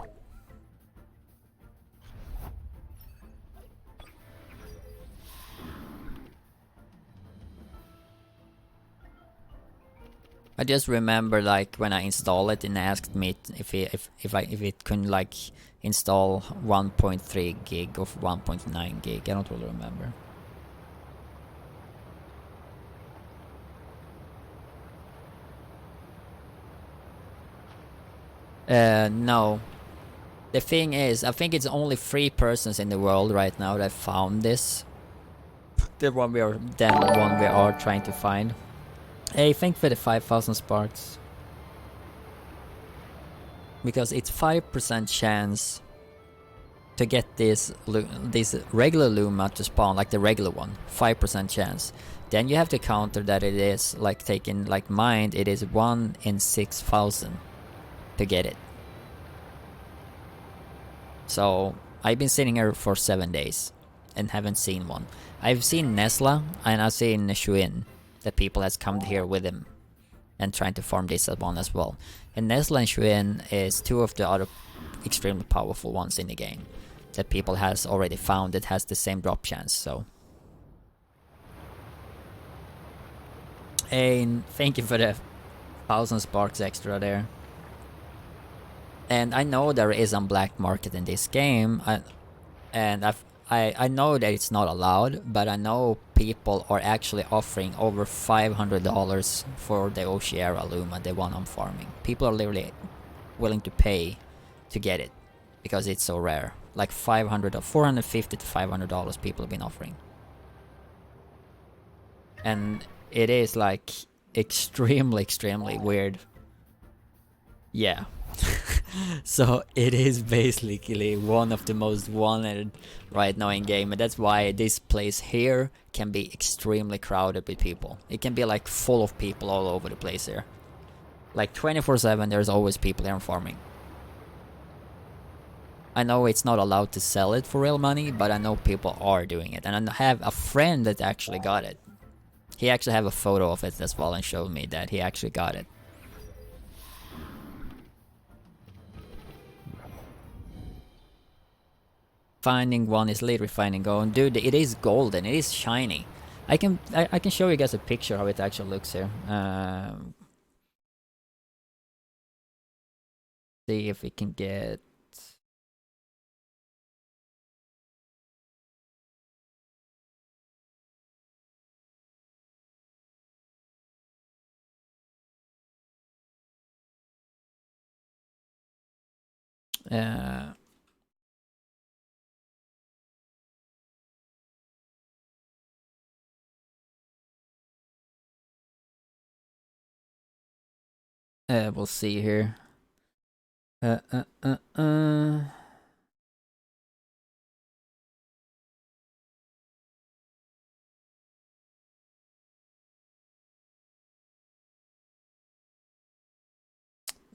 I just remember like when I installed it and asked me if it couldn't like install 1.3 gig or 1.9 gig. I don't really remember. No. The thing is, I think it's only 3 persons in the world right now that found this. The one we are trying to find. Hey, thank for the 5,000 sparks. Because it's 5% chance to get this regular Luma to spawn, like the regular one. 5% chance. Then you have to counter that it is like taking like mine, it is 1 in 6,000 to get it. So I've been sitting here for 7 days and haven't seen one. I've seen Nesla and I've seen Shuin, that people has come here with him and trying to farm this one as well. And Nesla and Shuin is 2 of the other extremely powerful ones in the game that people has already found that has the same drop chance. So, and thank you for the 1,000 sparks extra there. And I know there is a black market in this game, and I know that it's not allowed, but I know people are actually offering over $500 for the Oceara Luma, the one I'm farming. People are literally willing to pay to get it because it's so rare. Like $450 to $500 people have been offering. And it is like extremely weird. Yeah. So it is basically one of the most wanted right now in game, and that's why this place here can be extremely crowded with people. It can be like full of people all over the place here. Like 24/7 there's always people here farming. I know it's not allowed to sell it for real money, but I know people are doing it, and I have a friend that actually got it. He actually have a photo of it as well and showed me that he actually got it. Finding one is literally finding gold. Dude, it is golden. It is shiny. I can show you guys a picture how it actually looks here. See if we can get. We'll see here.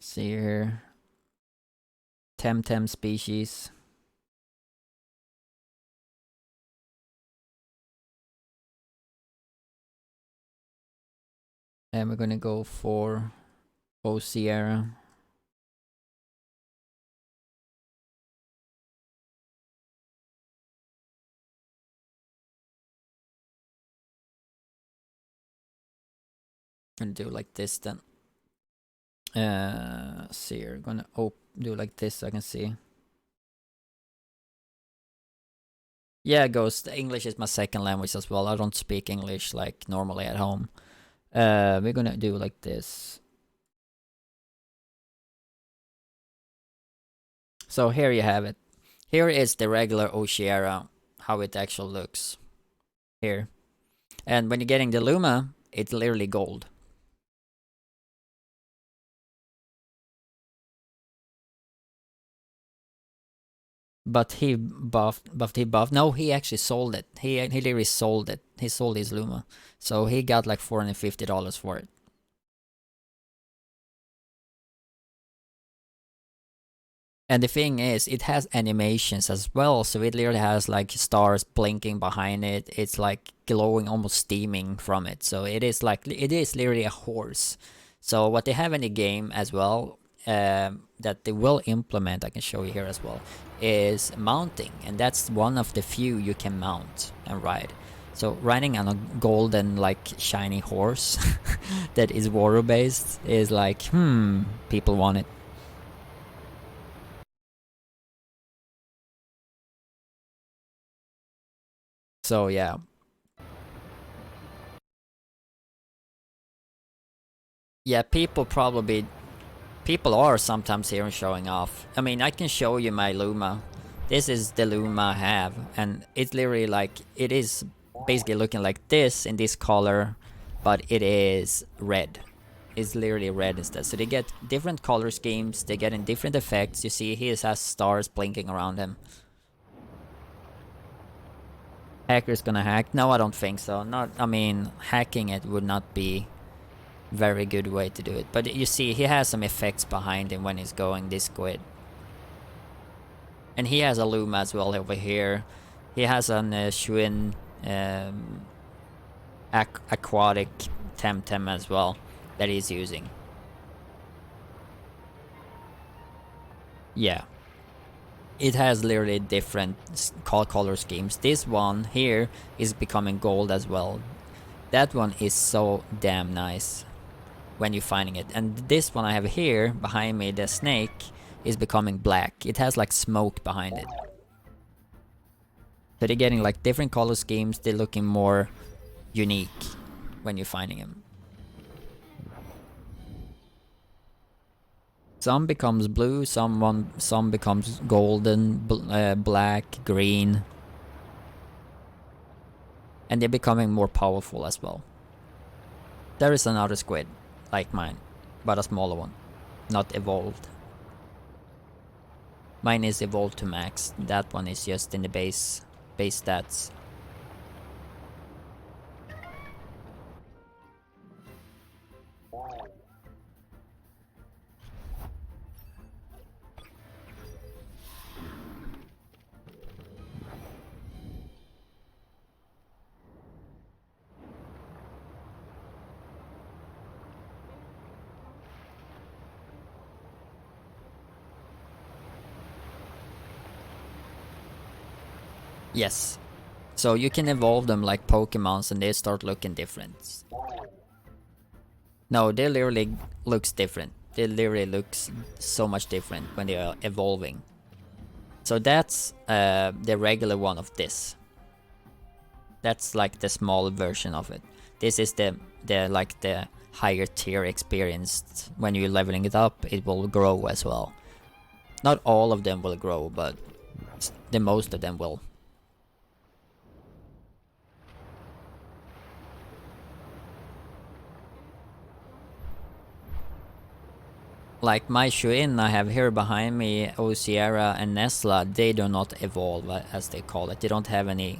See here. Temtem species. And we're gonna go for Oceara. Gonna do like this then. See here. Gonna do like this so I can see. Yeah, Ghost. English is my second language as well. I don't speak English like normally at home. We're gonna do like this. So here you have it. Here is the regular Oceara, how it actually looks. Here. And when you're getting the Luma, it's literally gold. But he buffed. No, he actually sold it. He literally sold it. He sold his Luma. So he got like $450 for it. And the thing is, it has animations as well, so it literally has like stars blinking behind it. It's like glowing, almost steaming from it. So it is literally a horse. So what they have in the game as well, that they will implement, I can show you here as well, is mounting, and that's one of the few you can mount and ride. So riding on a golden, like, shiny horse that is water based is like, people want it. So yeah. Yeah, people are sometimes here and showing off. I mean, I can show you my Luma. This is the Luma I have, and it's literally like, it is basically looking like this in this color, but it is red. It's literally red instead. So they get different color schemes, they get in different effects. You see, he has stars blinking around him. Hacker's gonna hack? No, I don't think so. I mean, hacking it would not be very good way to do it. But you see, he has some effects behind him when he's going this squid. And he has a Luma as well over here. He has an Schwinn aquatic Temtem as well that he's using. Yeah. It has literally different color schemes. This one here is becoming gold as well. That one is so damn nice when you're finding it. And this one I have here behind me, the snake, is becoming black. It has like smoke behind it. So they're getting like different color schemes. They're looking more unique when you're finding them. Some becomes blue, some becomes golden, black, green. And they're becoming more powerful as well. There is another squid, like mine, but a smaller one, not evolved. Mine is evolved to max, that one is just in the base stats. Yes. So you can evolve them like Pokemons and they start looking different. No, they literally looks different. They literally looks so much different when they are evolving. So that's the regular one of this. That's like the small version of it. This is the like the higher tier experience. When you're leveling it up, it will grow as well. Not all of them will grow, but the most of them will. Like my Shuin I have here behind me, Oceara and Nesla, they do not evolve, as they call it. They don't have any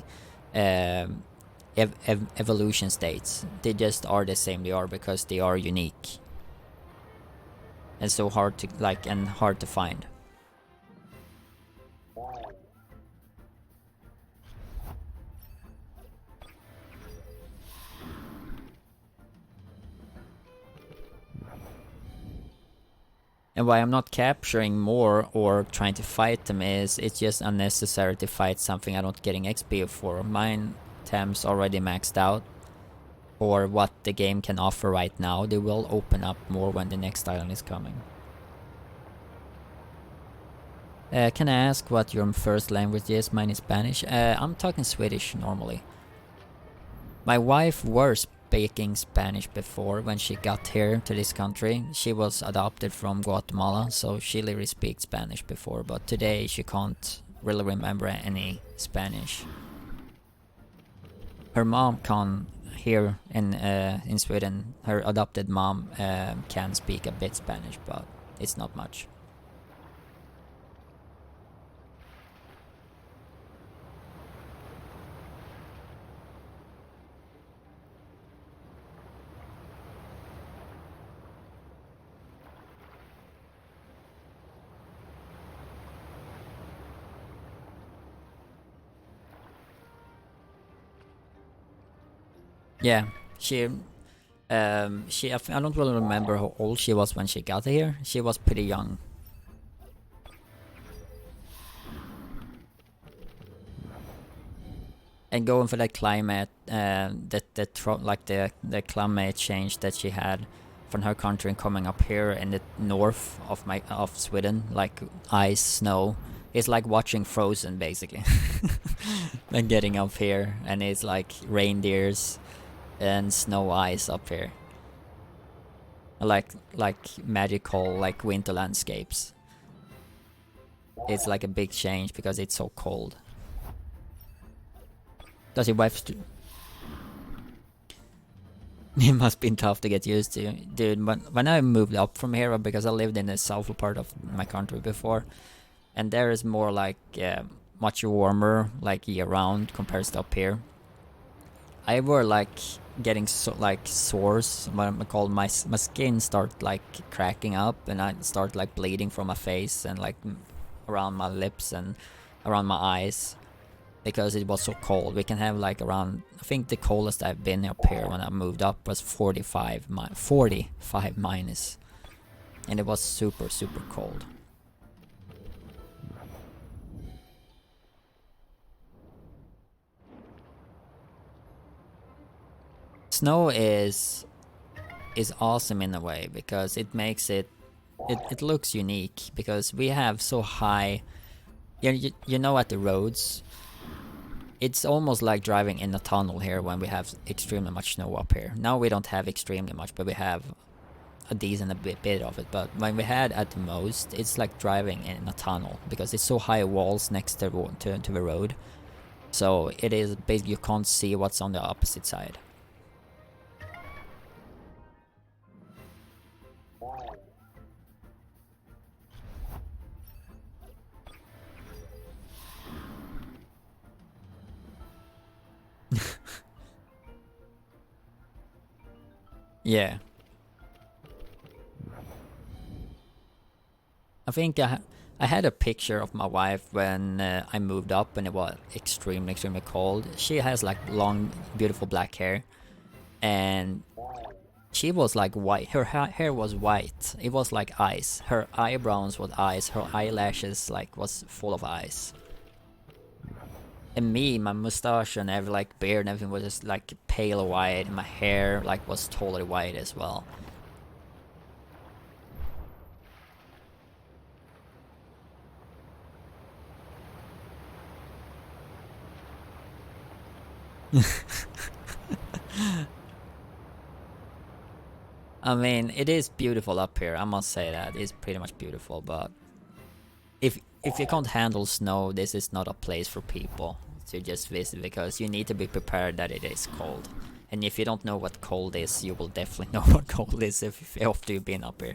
evolution states. They just are the same they are because they are unique. And so hard to like and hard to find. And why I'm not capturing more or trying to fight them is it's just unnecessary to fight something I'm not getting XP for. Mine Thames already maxed out for what the game can offer right now. They will open up more when the next island is coming. Can I ask what your first language is? Mine is Spanish. I'm talking Swedish normally. My wife was speaking Spanish before when she got here to this country. She was adopted from Guatemala, so she literally speaks Spanish before, but today she can't really remember any Spanish. Her mom can here in Sweden. Her adopted mom can speak a bit Spanish, but it's not much. Yeah, I don't really remember how old she was when she got here. She was pretty young. And going for that climate, like the climate change that she had from her country and coming up here in the north of Sweden, like ice, snow. It's like watching Frozen basically. And getting up here, and it's like reindeers and snow ice up here. Like magical, like winter landscapes. It's like a big change because it's so cold. Does your wife? It must been tough to get used to, dude. When I moved up from here, because I lived in the south part of my country before, and there is more like much warmer, like year round compared to up here. I were like getting like sores. What I call my skin start like cracking up, and I start like bleeding from my face and like around my lips and around my eyes. Because it was so cold. We can have like around, I think the coldest I've been up here when I moved up was 45 minus. And it was super, super cold. Snow is awesome in a way because it makes it looks unique, because we have so high, you know, at the roads. It's almost like driving in a tunnel here when we have extremely much snow up here. Now we don't have extremely much, but we have a decent bit of it. But when we had at the most, it's like driving in a tunnel because it's so high walls next to the road. So it is basically you can't see what's on the opposite side. Yeah. I think I had a picture of my wife when I moved up and it was extremely, extremely cold. She has like long, beautiful black hair. And she was like white. Her hair was white. It was like ice. Her eyebrows was ice. Her eyelashes like was full of ice. And me, my mustache and every like beard and everything was just like pale white. And my hair like was totally white as well. I mean, it is beautiful up here. I must say that it's pretty much beautiful. But if you can't handle snow, this is not a place for people to just visit, because you need to be prepared that it is cold. And if you don't know what cold is, you will definitely know what cold is after you've been up here.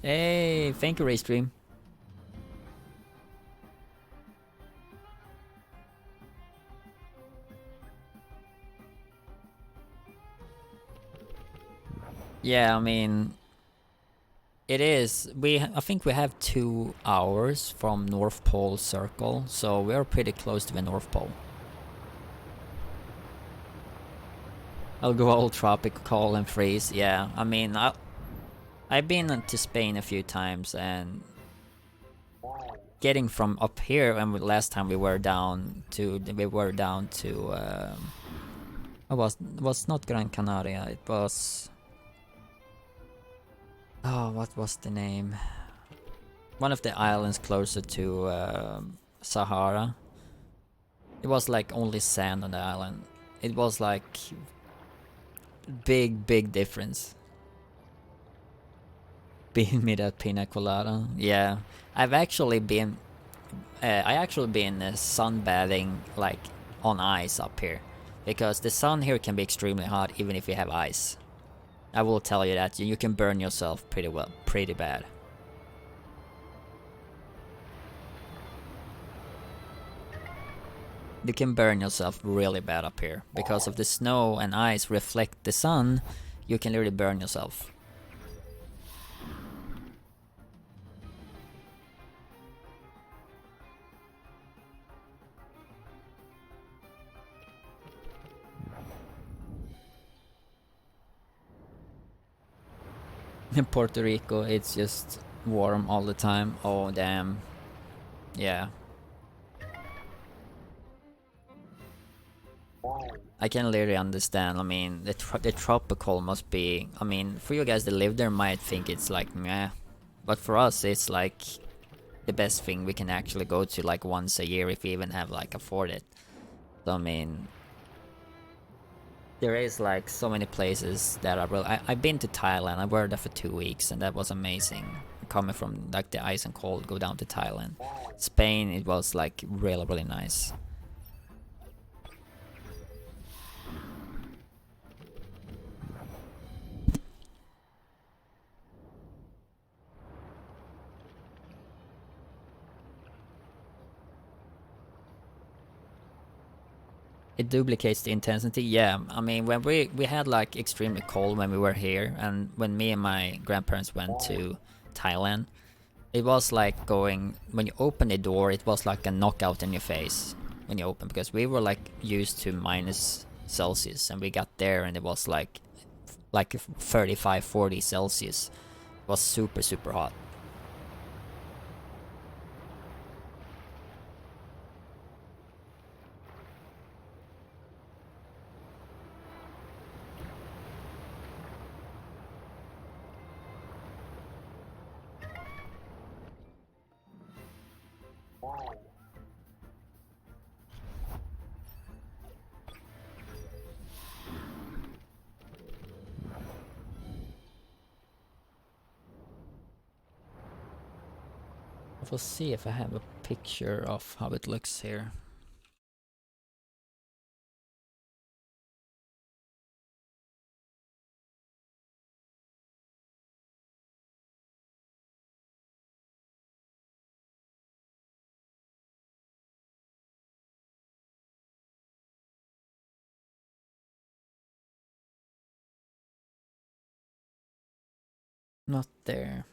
Hey, thank you, Raystream. Yeah, I mean, it is. I think we have 2 hours from North Pole Circle, so we're pretty close to the North Pole. I'll go all tropical and freeze. Yeah, I mean, I've been to Spain a few times, and getting from up here, and last time we were down to it was not Gran Canaria. It was, oh, what was the name? One of the islands closer to Sahara. It was like only sand on the island. It was like big difference. Being me that pina colada. Yeah, I've actually been. I actually been sunbathing like on ice up here, because the sun here can be extremely hot even if you have ice. I will tell you that you can burn yourself pretty bad. You can burn yourself really bad up here because of the snow and ice reflect the sun. You can literally burn yourself. In Puerto Rico, it's just warm all the time. Oh, damn. Yeah. I can literally understand. I mean, the tropical must be. I mean, for you guys that live there, might think it's like meh, but for us, it's like the best thing we can actually go to like once a year if we even have like afford it. So I mean, there is like so many places that are really. I've been to Thailand. I were there for 2 weeks, and that was amazing. Coming from like the ice and cold, go down to Thailand. Spain, it was like really nice. It duplicates the intensity. Yeah, I mean when we had like extremely cold when we were here, and when me and my grandparents went to Thailand, it was like going when you open the door, it was like a knockout in your face when you open, because we were like used to minus Celsius, and we got there and it was like 35-40 Celsius. It was super hot. We'll see if I have a picture of how it looks here. Not there.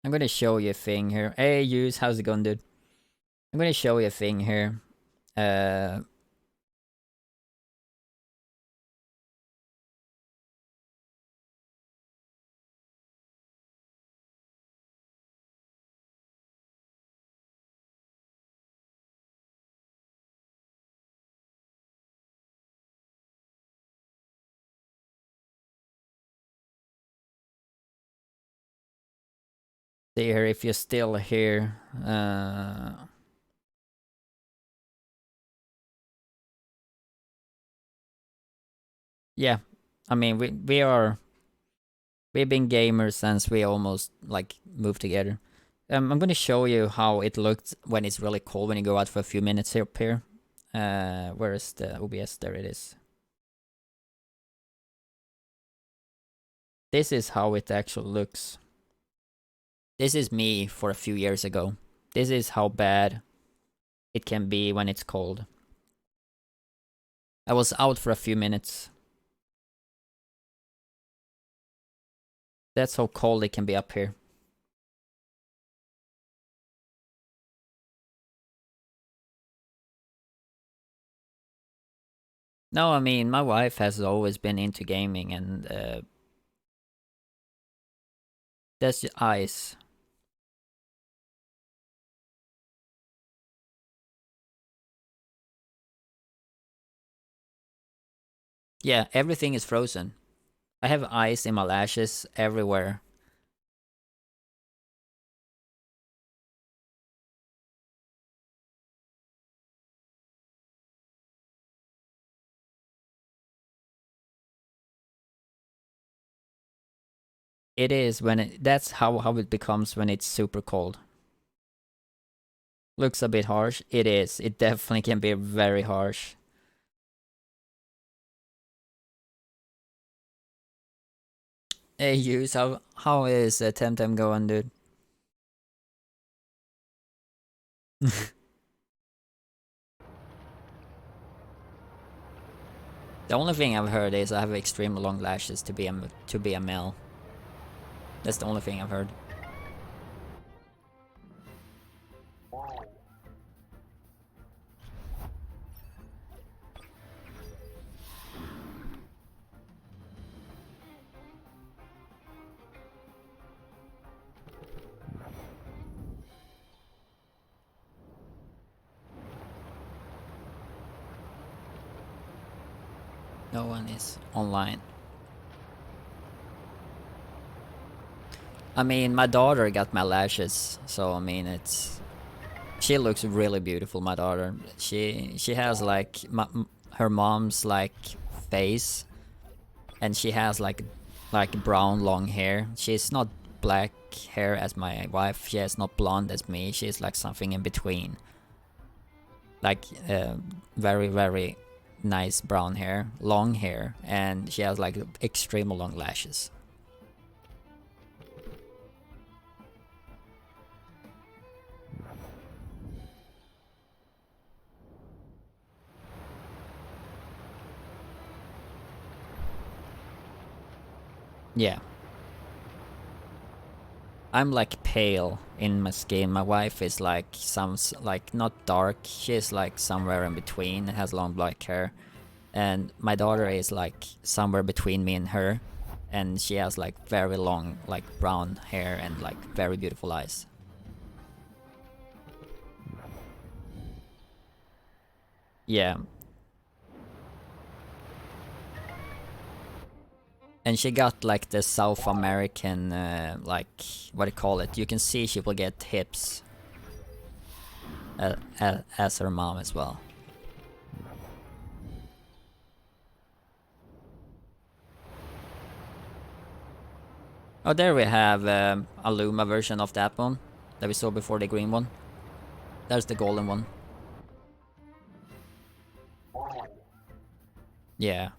I'm gonna show you a thing here. Hey, Use, how's it going, dude? I'm gonna show you a thing here. Uh, see here if you're still here. Yeah, I mean we've been gamers since we almost like moved together. I'm gonna show you how it looked when it's really cold when you go out for a few minutes here up here. Where is the OBS? There it is. This is how it actually looks. This is me for a few years ago. This is how bad it can be when it's cold. I was out for a few minutes. That's how cold it can be up here. No, I mean, my wife has always been into gaming, and that's the ice. Yeah, everything is frozen. I have ice in my lashes everywhere. It is when that's how it becomes when it's super cold. Looks a bit harsh. It is. It definitely can be very harsh. Hey, Hughes, how is Temtem going, dude? The only thing I've heard is I have extremely long lashes to be a male. That's the only thing I've heard. No one is online. I mean, my daughter got my lashes, so I mean, she looks really beautiful. My daughter, she has like her mom's like face, and she has like brown long hair. She's not black hair as my wife. She has not blonde as me. She's like something in between. Like very very nice brown hair, long hair, and she has like extremely long lashes. Yeah. I'm like pale in my skin. My wife is like like not dark. She's like somewhere in between. Has long black hair, and my daughter is like somewhere between me and her, and she has like very long like brown hair and like very beautiful eyes. Yeah, and she got like the South American like what do you call it? You can see she will get hips as her mom as well. Oh, there we have a Luma version of that one that we saw before, the green one. There's the golden one. Yeah.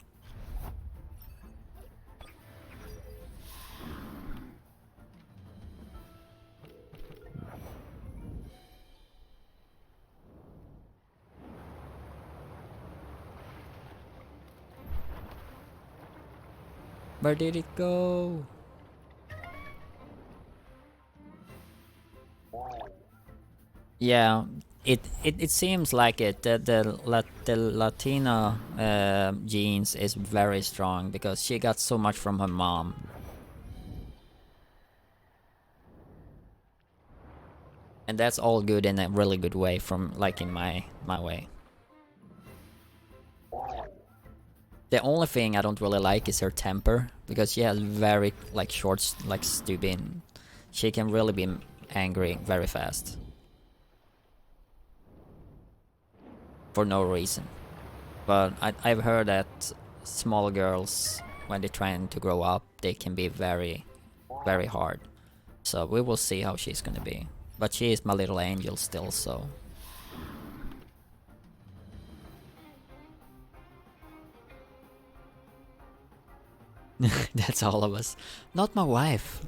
Where did it go? Yeah, it seems like it. The Latina genes is very strong because she got so much from her mom. And that's all good in a really good way from like in my way. The only thing I don't really like is her temper because she has very like short like stupid. She can really be angry very fast for no reason. But I've heard that small girls, when they're trying to grow up, they can be very, very hard. So we will see how she's gonna be. But she is my little angel still, so. That's all of us. Not my wife,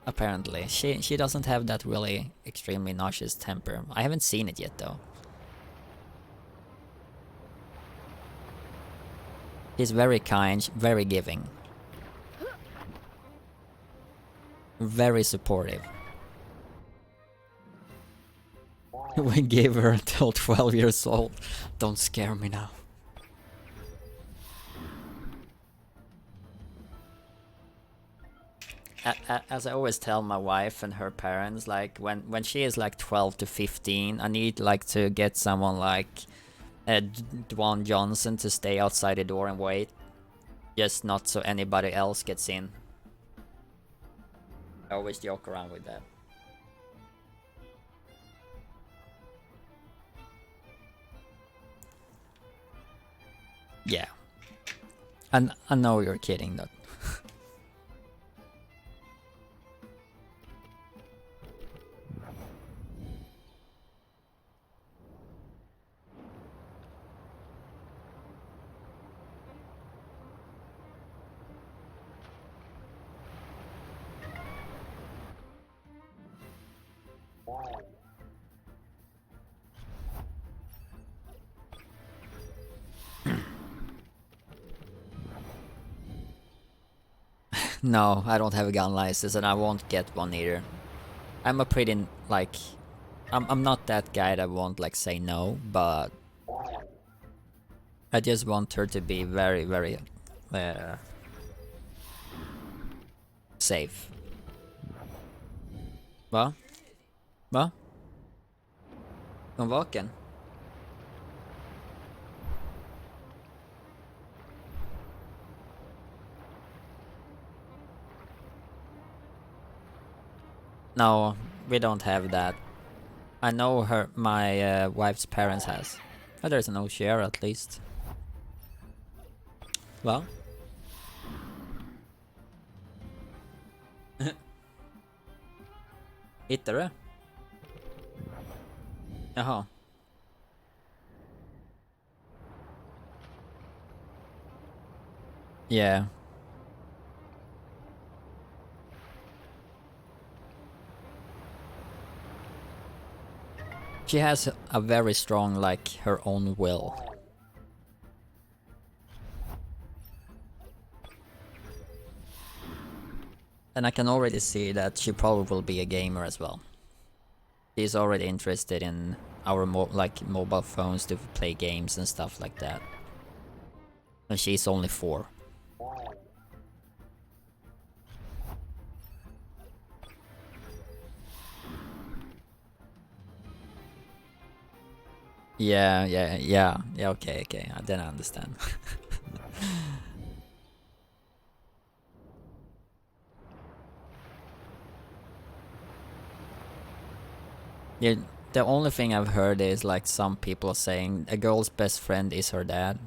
apparently. She doesn't have that really extremely nauseous temper. I haven't seen it yet though. She's very kind, very giving, very supportive. We gave her until 12 years old. Don't scare me now. As I always tell my wife and her parents, like when she is like 12 to 15, I need like to get someone like Dwan Johnson to stay outside the door and wait, just not so anybody else gets in. I always joke around with that. Yeah, and I know you're kidding, though. No, I don't have a gun license and I won't get one either. I'm a pretty, like, I'm not that guy that won't, like, say no, but I just want her to be very, very safe. Va? Va? Är hon vaken? No, we don't have that. I know my wife's parents has. Oh, there's an Oceara at least. Va? Hittar du? Jaha. Yeah. She has a very strong, like, her own will. And I can already see that she probably will be a gamer as well. She's already interested in our mobile phones to play games and stuff like that. And she's only 4. Yeah, okay, then I understand. Yeah, the only thing I've heard is like some people saying a girl's best friend is her dad.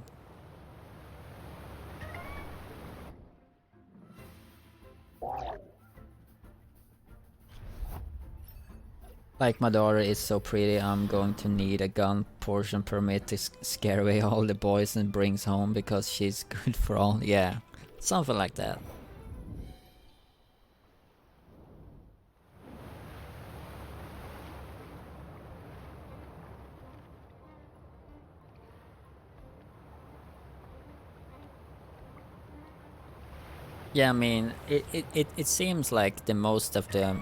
Like, my daughter is so pretty, I'm going to need a gun portion permit to scare away all the boys and brings home because she's good for all. Yeah, something like that. Yeah, I mean, it seems like the most of the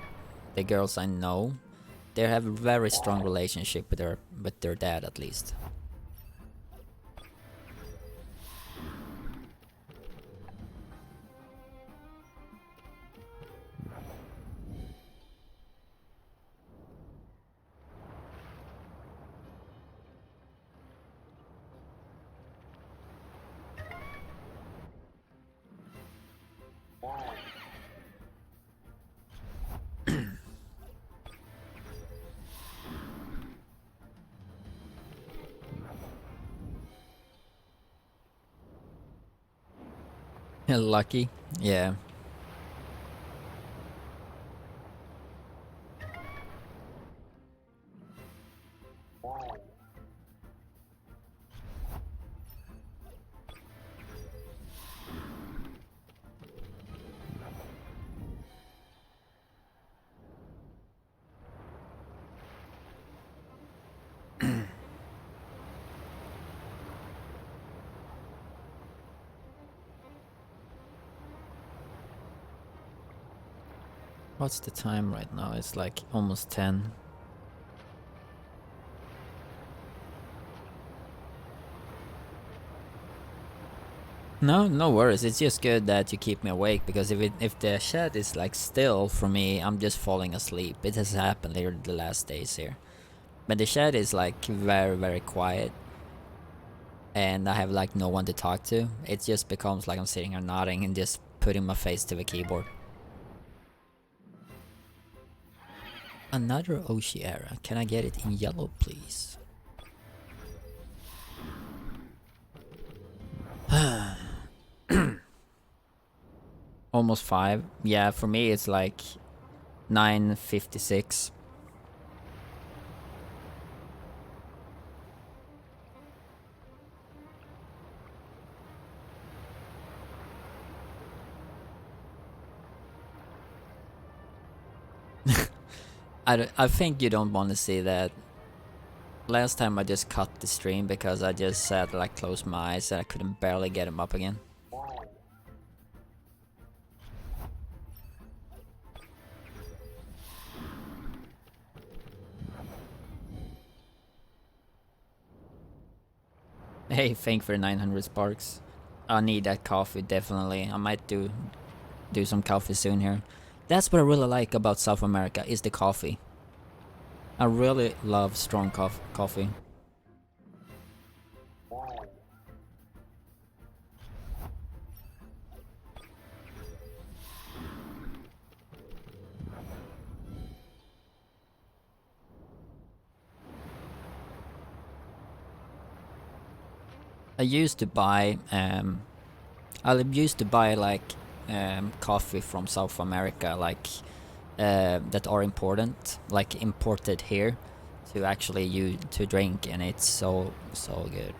girls I know, they have a very strong relationship with their dad at least. Lucky, yeah. What's the time right now? It's like almost 10. No worries. It's just good that you keep me awake, because if the chat is like still for me, I'm just falling asleep. It has happened here the last days here. But the chat is like very, very quiet, and I have like no one to talk to. It just becomes like I'm sitting here nodding and just putting my face to the keyboard. Another Oceara. Can I get it in yellow, please? Almost 5. Yeah, for me it's like 9:56. I think you don't want to see that. Last time I just cut the stream because I just sat like closed my eyes and I couldn't barely get him up again. Hey, thank for 900 sparks. I need that coffee definitely. I might do some coffee soon here. That's what I really like about South America is the coffee. I really love strong coffee. I used to buy like coffee from South America, like that are important, like imported here to actually use to drink, and it's so good.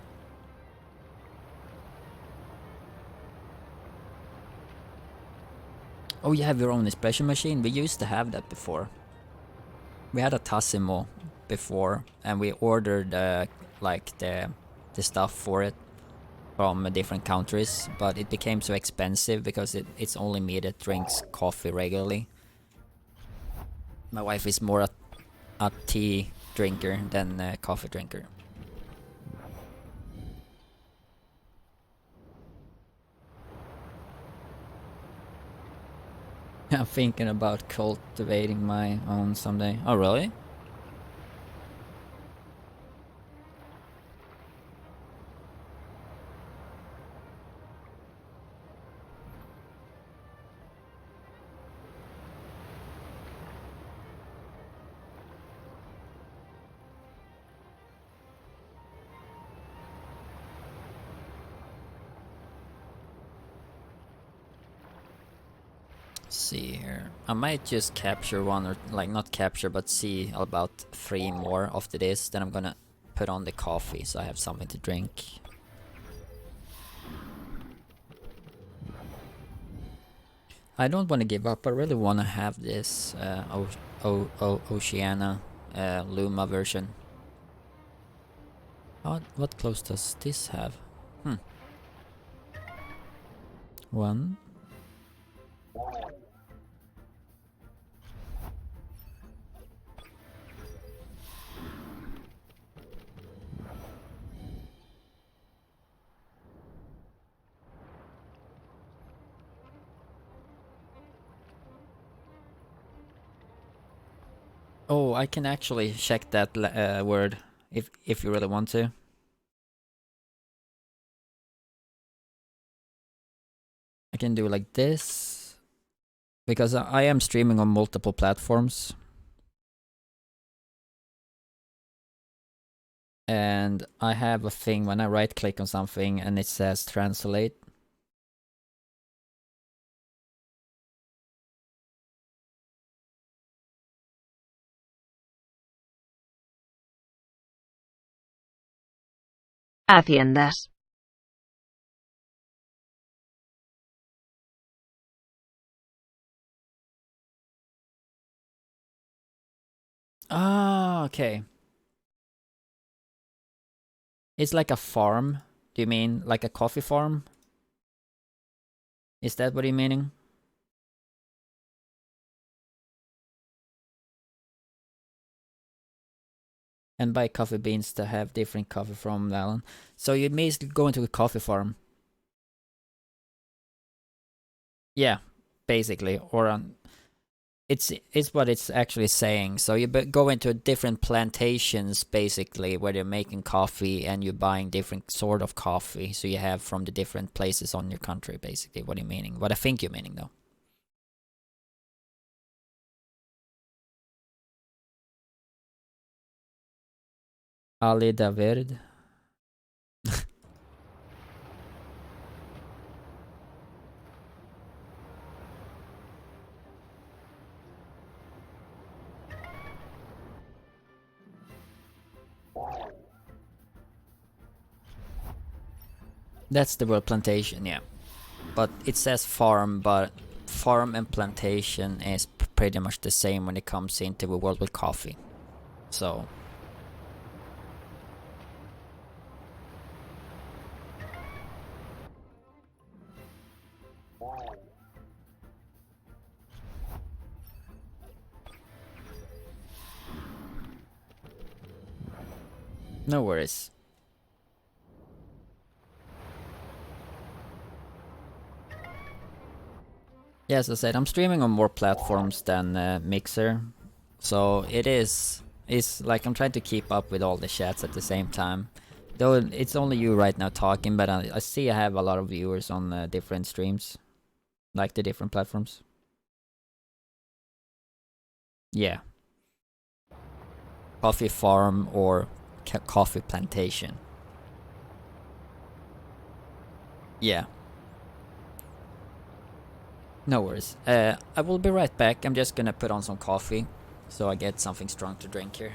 Oh, you have your own espresso machine? We used to have that before. We had a Tassimo before, and we ordered like the stuff for it from different countries, but it became so expensive because it's only me that drinks coffee regularly. My wife is more a tea drinker than a coffee drinker. I'm thinking about cultivating my own someday. Oh, really? See here. I might just capture one, or like not capture, but see about 3 more after this. Then I'm gonna put on the coffee so I have something to drink. I don't want to give up. I really want to have this Oceana Luma version. What close does this have? One. Oh, I can actually check that word if you really want to. I can do like this because I am streaming on multiple platforms. And I have a thing when I right click on something and it says translate. Haciendas. Ah, okay. It's like a farm. Do you mean like a coffee farm? Is that what you're meaning? And buy coffee beans to have different coffee from Valen. So you basically go into a coffee farm. Yeah, basically, or on. It's what it's actually saying. So you go into different plantations, basically, where they're making coffee, and you're buying different sort of coffee. So you have from the different places on your country, basically. What you're meaning? What I think you're meaning, though. Ali David. That's the word plantation, yeah. But it says farm, but farm and plantation is pretty much the same when it comes into a world with coffee. So no worries. Yeah, as I said, I'm streaming on more platforms than Mixer, so it's like I'm trying to keep up with all the chats at the same time. Though it's only you right now talking, but I see I have a lot of viewers on different streams, like the different platforms. Yeah, coffee farm or coffee plantation. Yeah. No worries. I will be right back. I'm just gonna put on some coffee so I get something strong to drink here.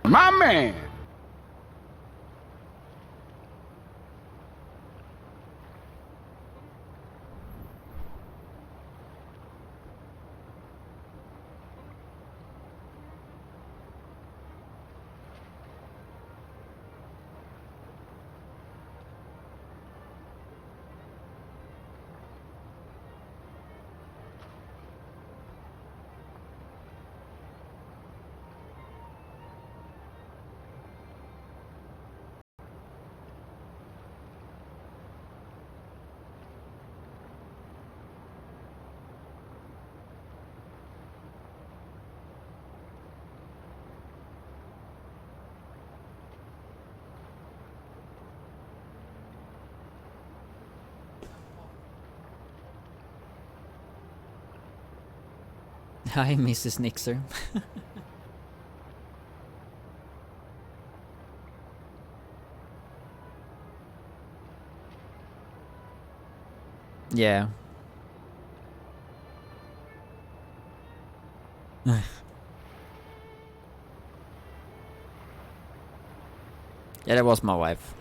My man. Hi, Mrs. Nixer. Yeah. Yeah, that was my wife.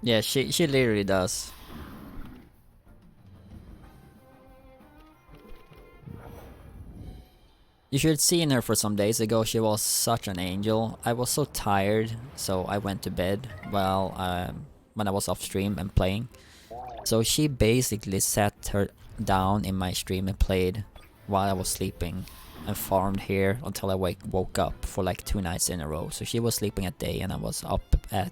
Yeah, she literally does. You should seen her for some days ago. She was such an angel. I was so tired, so I went to bed while when I was off stream and playing. So she basically sat her down in my stream and played while I was sleeping and farmed here until I woke up for like 2 nights in a row. So she was sleeping at day and I was up at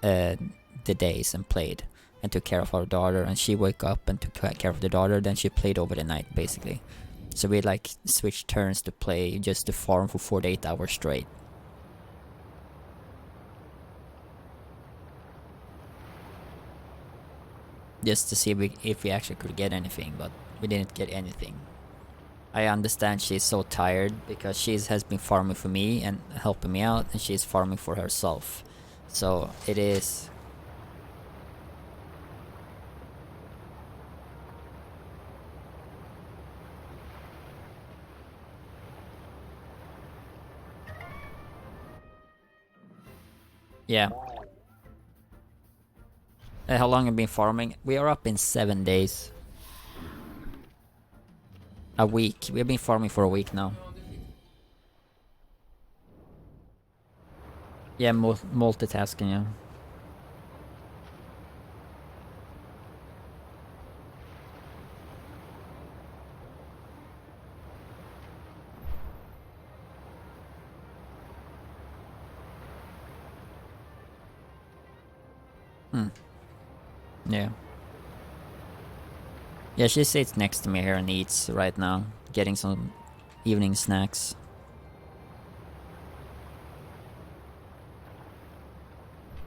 the days and played and took care of our daughter, and she woke up and took care of the daughter, then she played over the night basically. So we like switched turns to play just to farm for 48 hours straight. Just to see if we actually could get anything, but we didn't get anything. I understand she's so tired because she has been farming for me and helping me out, and she's farming for herself. So it is Yeah. How long have you been farming? We are up in 7 days. A week. We've been farming for a week now. Yeah, multitasking, yeah. Yeah. Yeah, she sits next to me here and eats right now, getting some evening snacks.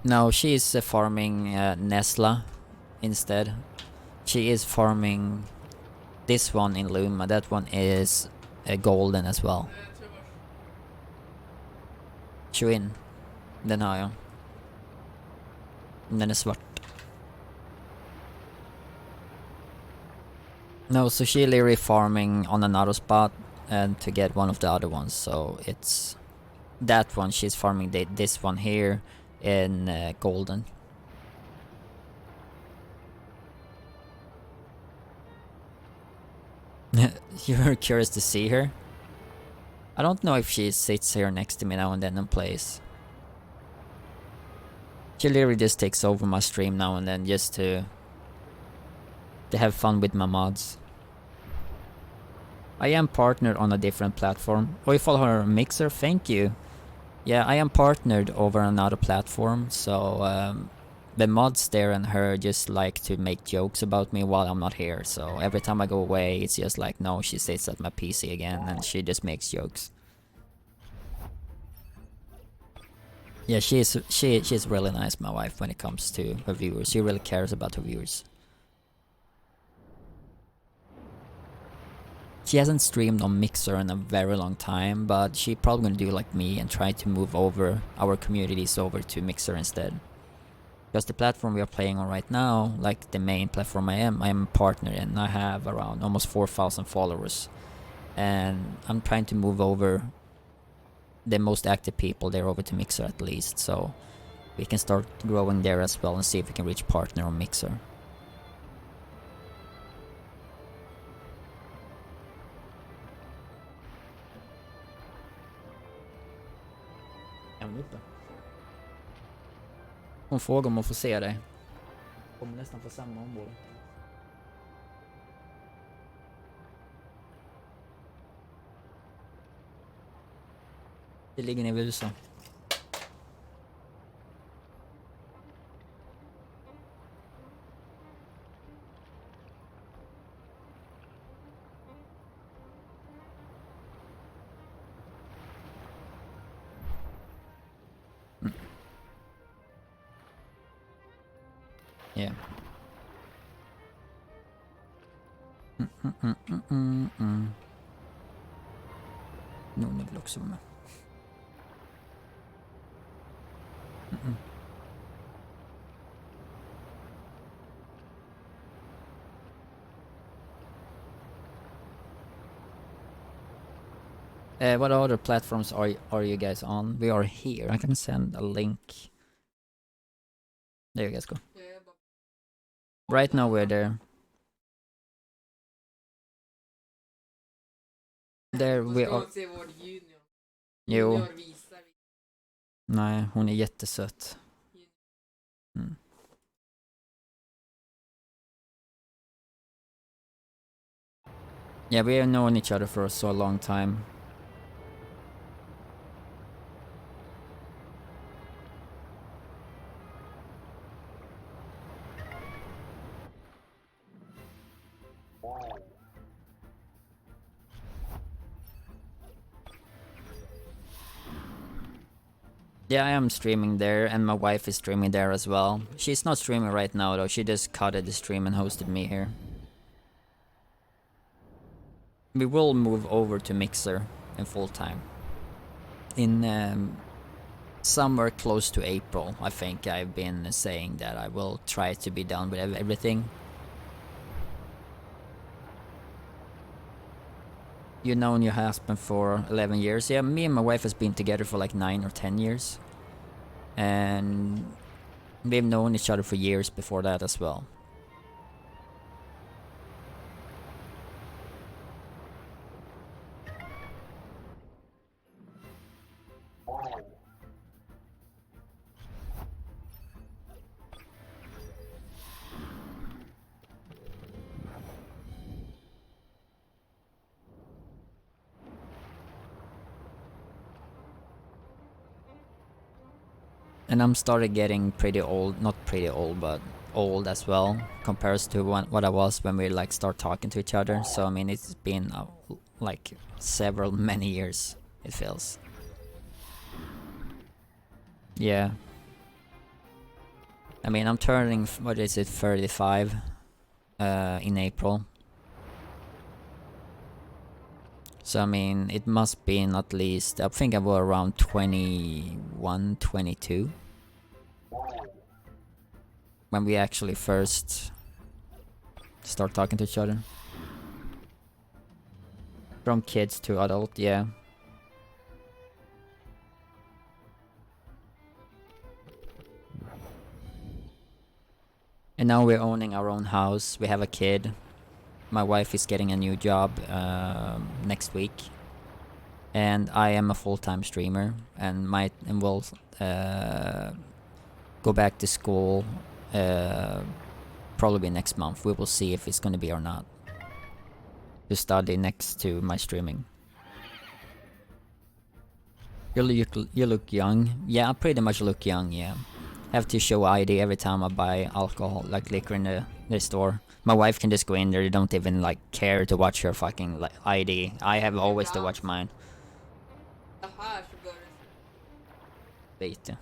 No, she is farming Nesla instead. She is farming this one in Luma. That one is golden as well. Chuin. Den har jag. Den är svart. No, so she literally farming on another spot and to get one of the other ones. So it's that one. She's farming this one here in golden. You're curious to see her? I don't know if she sits here next to me now and then and plays. She literally just takes over my stream now and then just to have fun with my mods. I am partnered on a different platform. Oh, you follow her Mixer? Thank you. Yeah, I am partnered over another platform, so the mods there and her just like to make jokes about me while I'm not here. So every time I go away, it's just like, no, she sits at my PC again and she just makes jokes. Yeah, she's really nice, my wife, when it comes to her viewers. She really cares about her viewers. She hasn't streamed on Mixer in a very long time, but she probably gonna do like me and try to move over our communities over to Mixer instead. Because the platform we are playing on right now, like the main platform I am a partner in. I have around almost 4,000 followers. And I'm trying to move over the most active people there over to Mixer at least, so we can start growing there as well and see if we can reach partner on Mixer. Hon frågar om hon får se dig. Kommer nästan på samma område. Det ligger nere vid USA. Yeah. Nonne vill också vara med. What other platforms are you guys on? We are here. I can send a link. There you guys go. Right now we're there. There we are. Jo. Nej, hon är jättesöt. Yeah, we have known each other for so long time. Yeah, I am streaming there, and my wife is streaming there as well. She's not streaming right now though, she just cutted the stream and hosted me here. We will move over to Mixer in full time. In somewhere close to April, I think I've been saying that I will try to be done with everything. You known your husband for 11 years? Yeah, me and my wife has been together for like 9 or 10 years. And we've known each other for years before that as well. And I'm started getting pretty old, not pretty old, but old as well, compared to what I was when we like start talking to each other. So I mean, it's been like several, many years, it feels. Yeah. I mean, I'm turning, what is it, 35 in April. So I mean, it must be at least, I think I was around 21, 22 when we actually first start talking to each other. From kids to adult, yeah. And now we're owning our own house, we have a kid. My wife is getting a new job next week. And I am a full-time streamer and will go back to school probably next month. We will see if it's gonna be or not. To study next to my streaming. You look young. Yeah, I pretty much look young, yeah. Have to show ID every time I buy alcohol, like liquor in the store. My wife can just go in there, they don't even like care to watch her fucking ID. I have always to watch mine. Aha, så bör det. Lite.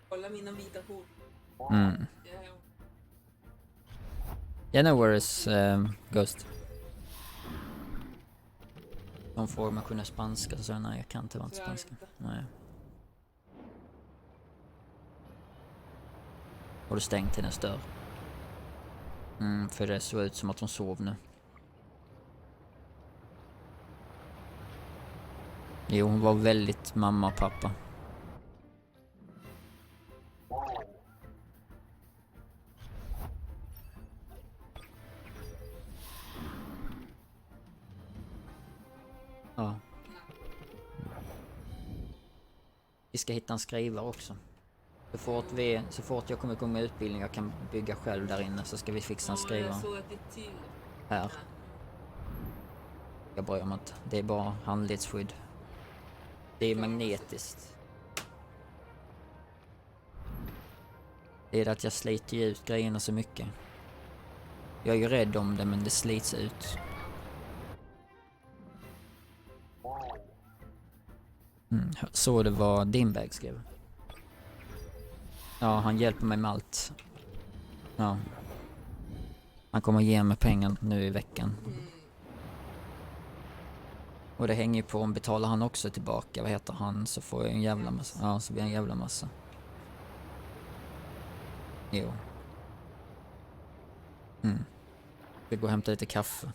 Kolla mina vita kort. Mm. Yeah, no worries, Ghost. De får mig kunna spanska, så nej, jag kan inte vara spanska. Nej. Har du stängt hennes dörr? För det såg ut som att hon sov nu. Jo, hon var väldigt mamma och pappa. Ja. Vi ska hitta en skrivare också. Så fort jag kommer igång med utbildning jag kan bygga själv där inne, så ska vi fixa en skrivare. Jag såg att det är till. Här. Jag bryr mig inte. Det är bara handledsskydd. Det är magnetiskt. Det är att jag sliter ut grejerna så mycket. Jag är ju rädd om det, men det slits ut. Så det var din bag skrev. Ja, han hjälper mig med allt. Ja. Han kommer ge mig pengar nu i veckan. Och det hänger ju på om betalar han också tillbaka. Vad heter han? Så får jag en jävla massa. Ja, så blir en jävla massa. Jo. Vi går och hämtar lite kaffe.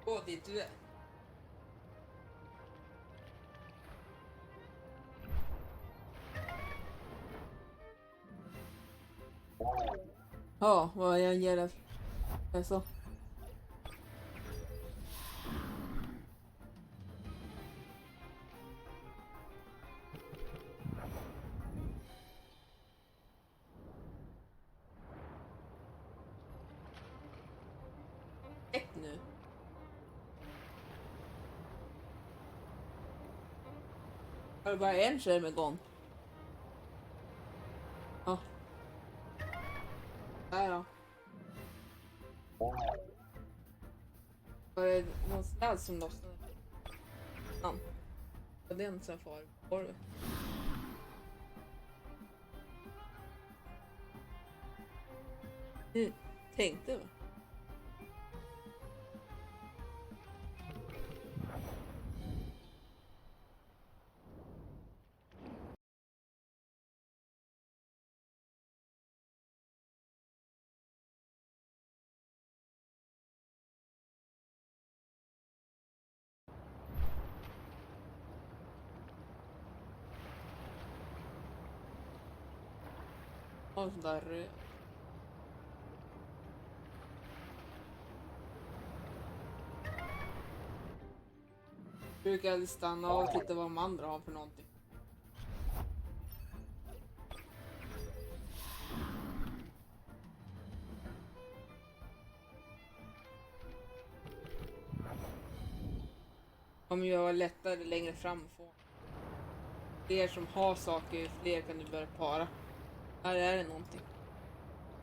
Åh, dit du är. Ja, vad jag ger det. Så. Äck nu. Har du bara en skärm igång? Ja. Där då. Var det någon sladd som lossnade? Ja. Var den som var det? Tänkte va? Och så där. Brukar aldrig stanna och titta vad de andra har för någonting. Kommer ju vara lättare längre fram att få. Fler som har saker, fler kan du börja para. Här är det någonting.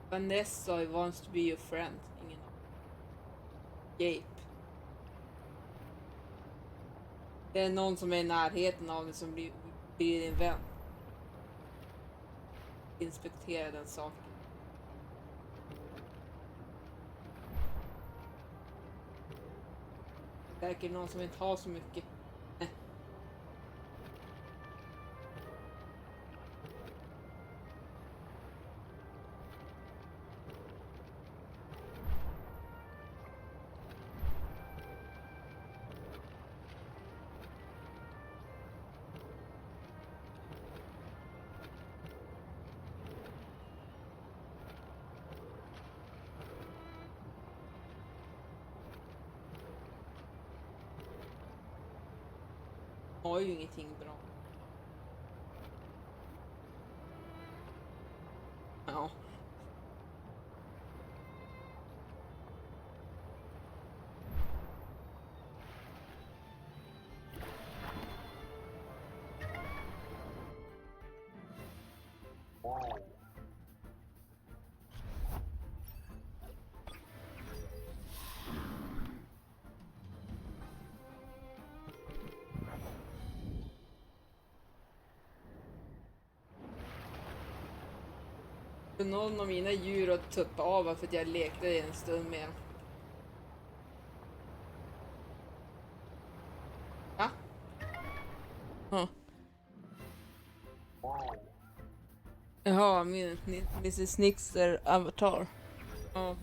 Vanessa wants to be your friend. Ingen Gape. Det är någon som är i närheten av dig som blir din vän. Inspektera den saken. Säkert någon som inte har så mycket. Har ju ingenting bra. Ja. Någon av mina djur har tuppat av för att jag lekte en stund med dem. Va? Ja. Jaha, min Mrs. Nixer avatar. Ja.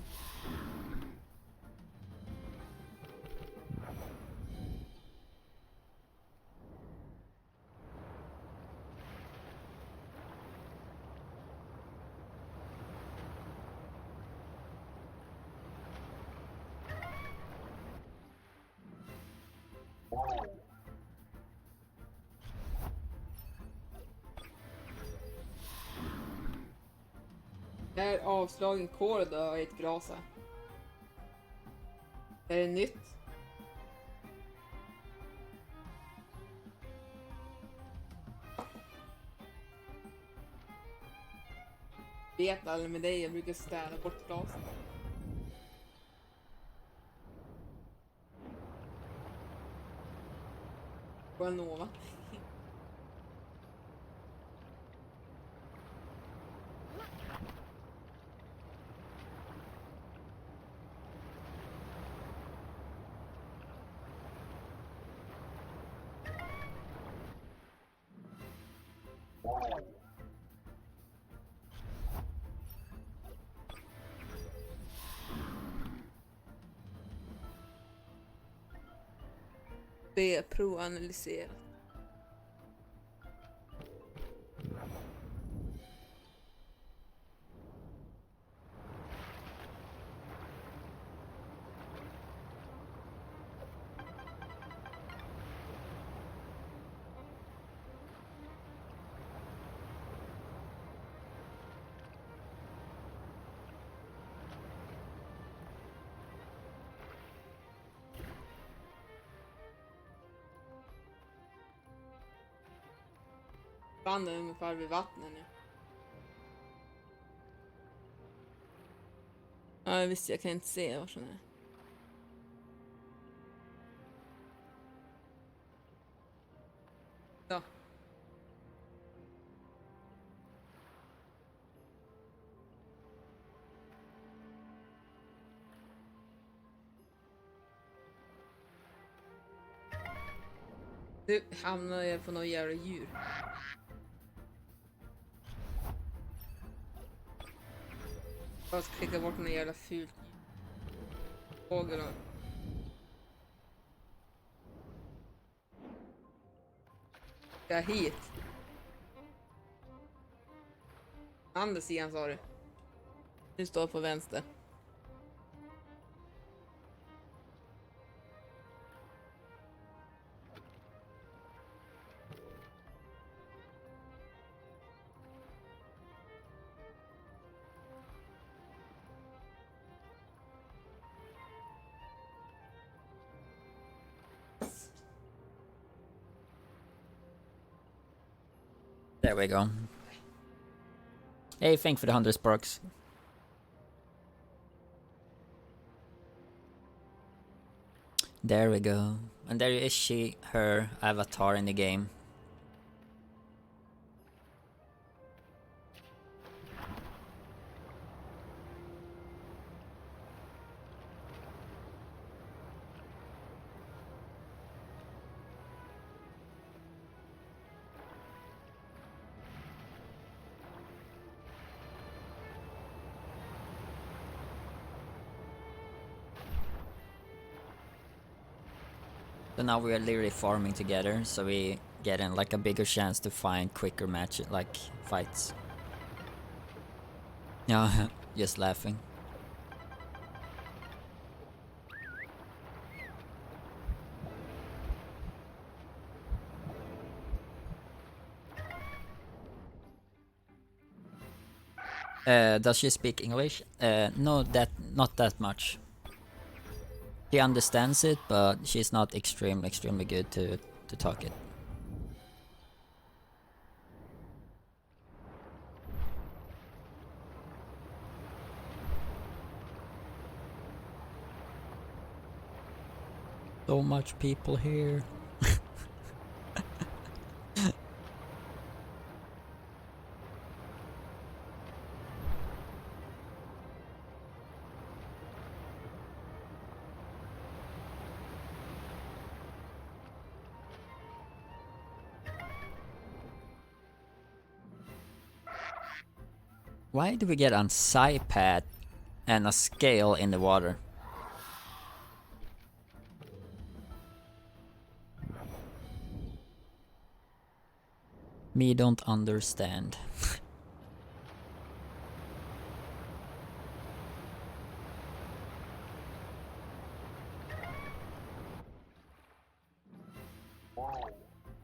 Det är avslagen kod och ett glas här. Är det nytt? Vet aldrig med dig, jag brukar städa bort glasen. Får jag nova? B-proanalyserat. Stranden är ungefär vid vattnet nu. Ja, visst, jag kan inte se var som är. Så. Nu hamnar jag på något jävla djur. Jag ska klicka bort något jävla fult fågel. Ska jag hit? Andra sidan sa du. Du står på vänster. There we go. Hey, thank for the 100 sparks. There we go. And there is she, her avatar in the game. So now we are literally farming together, so we get in like a bigger chance to find quicker matches, like fights. Yeah, just laughing. Does she speak English? No, not that much. She understands it, but she's not extremely good to talk it. So much people here. Why do we get on side pad and a scale in the water? Me don't understand.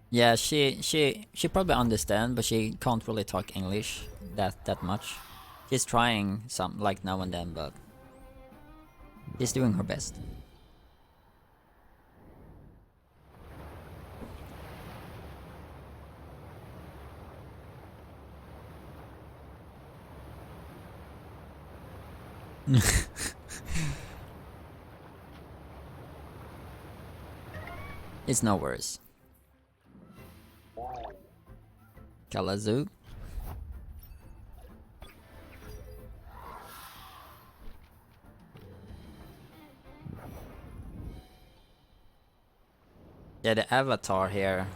Yeah, she probably understand, but she can't really talk English that much. She's trying some like now and then, but she's doing her best. It's no worse. Kalazoo. Yeah, the avatar here.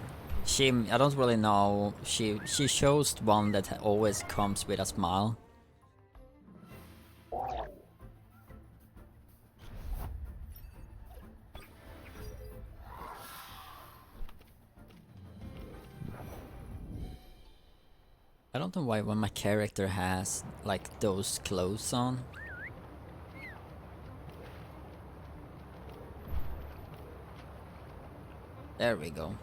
I don't really know. She chose one that always comes with a smile. I don't know why when my character has like those clothes on. There we go.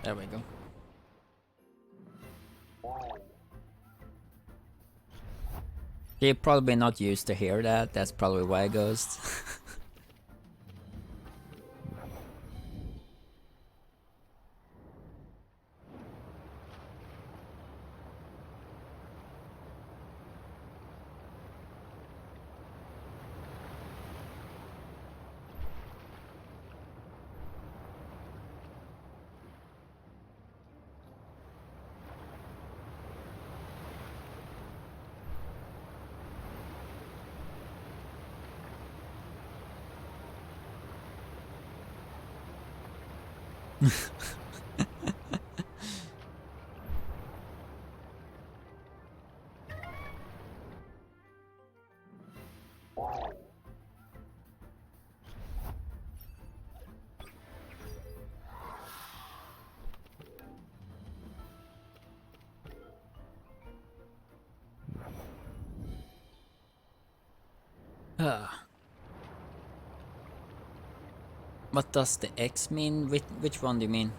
There we go. You're probably not used to hear that, that's probably why it goes. What does the X mean? Which one do you mean?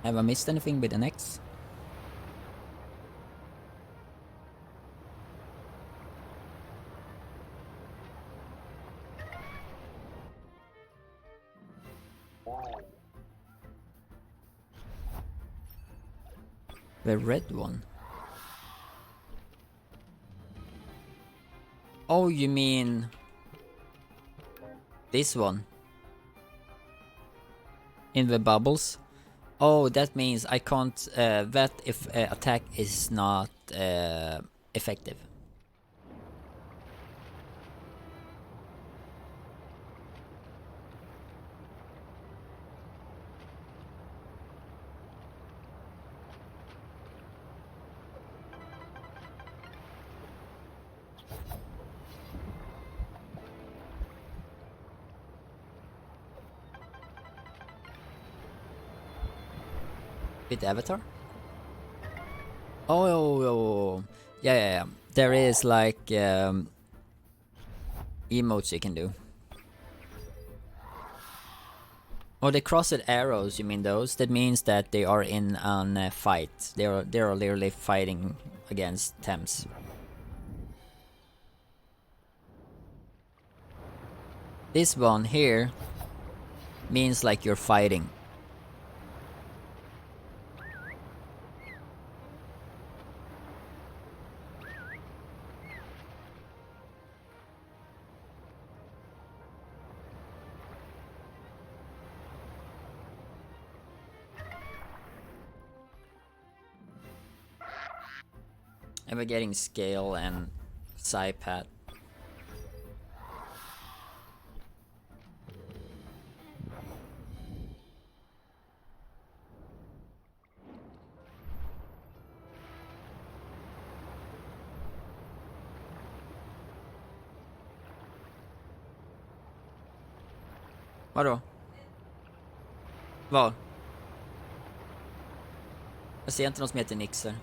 Have I missed anything with an X? The red one? Oh, you mean this one? In the bubbles? Oh, that means I can't, that if attack is not effective. With Avatar? Oh, yeah. There is like emotes you can do. Oh, the crossed arrows, you mean those? That means that they are in a fight. They are literally fighting against Thames. This one here means like you're fighting. And we're getting scale and Psypat. Vadå? Vad? Jag ser inte någon som heter Nixer.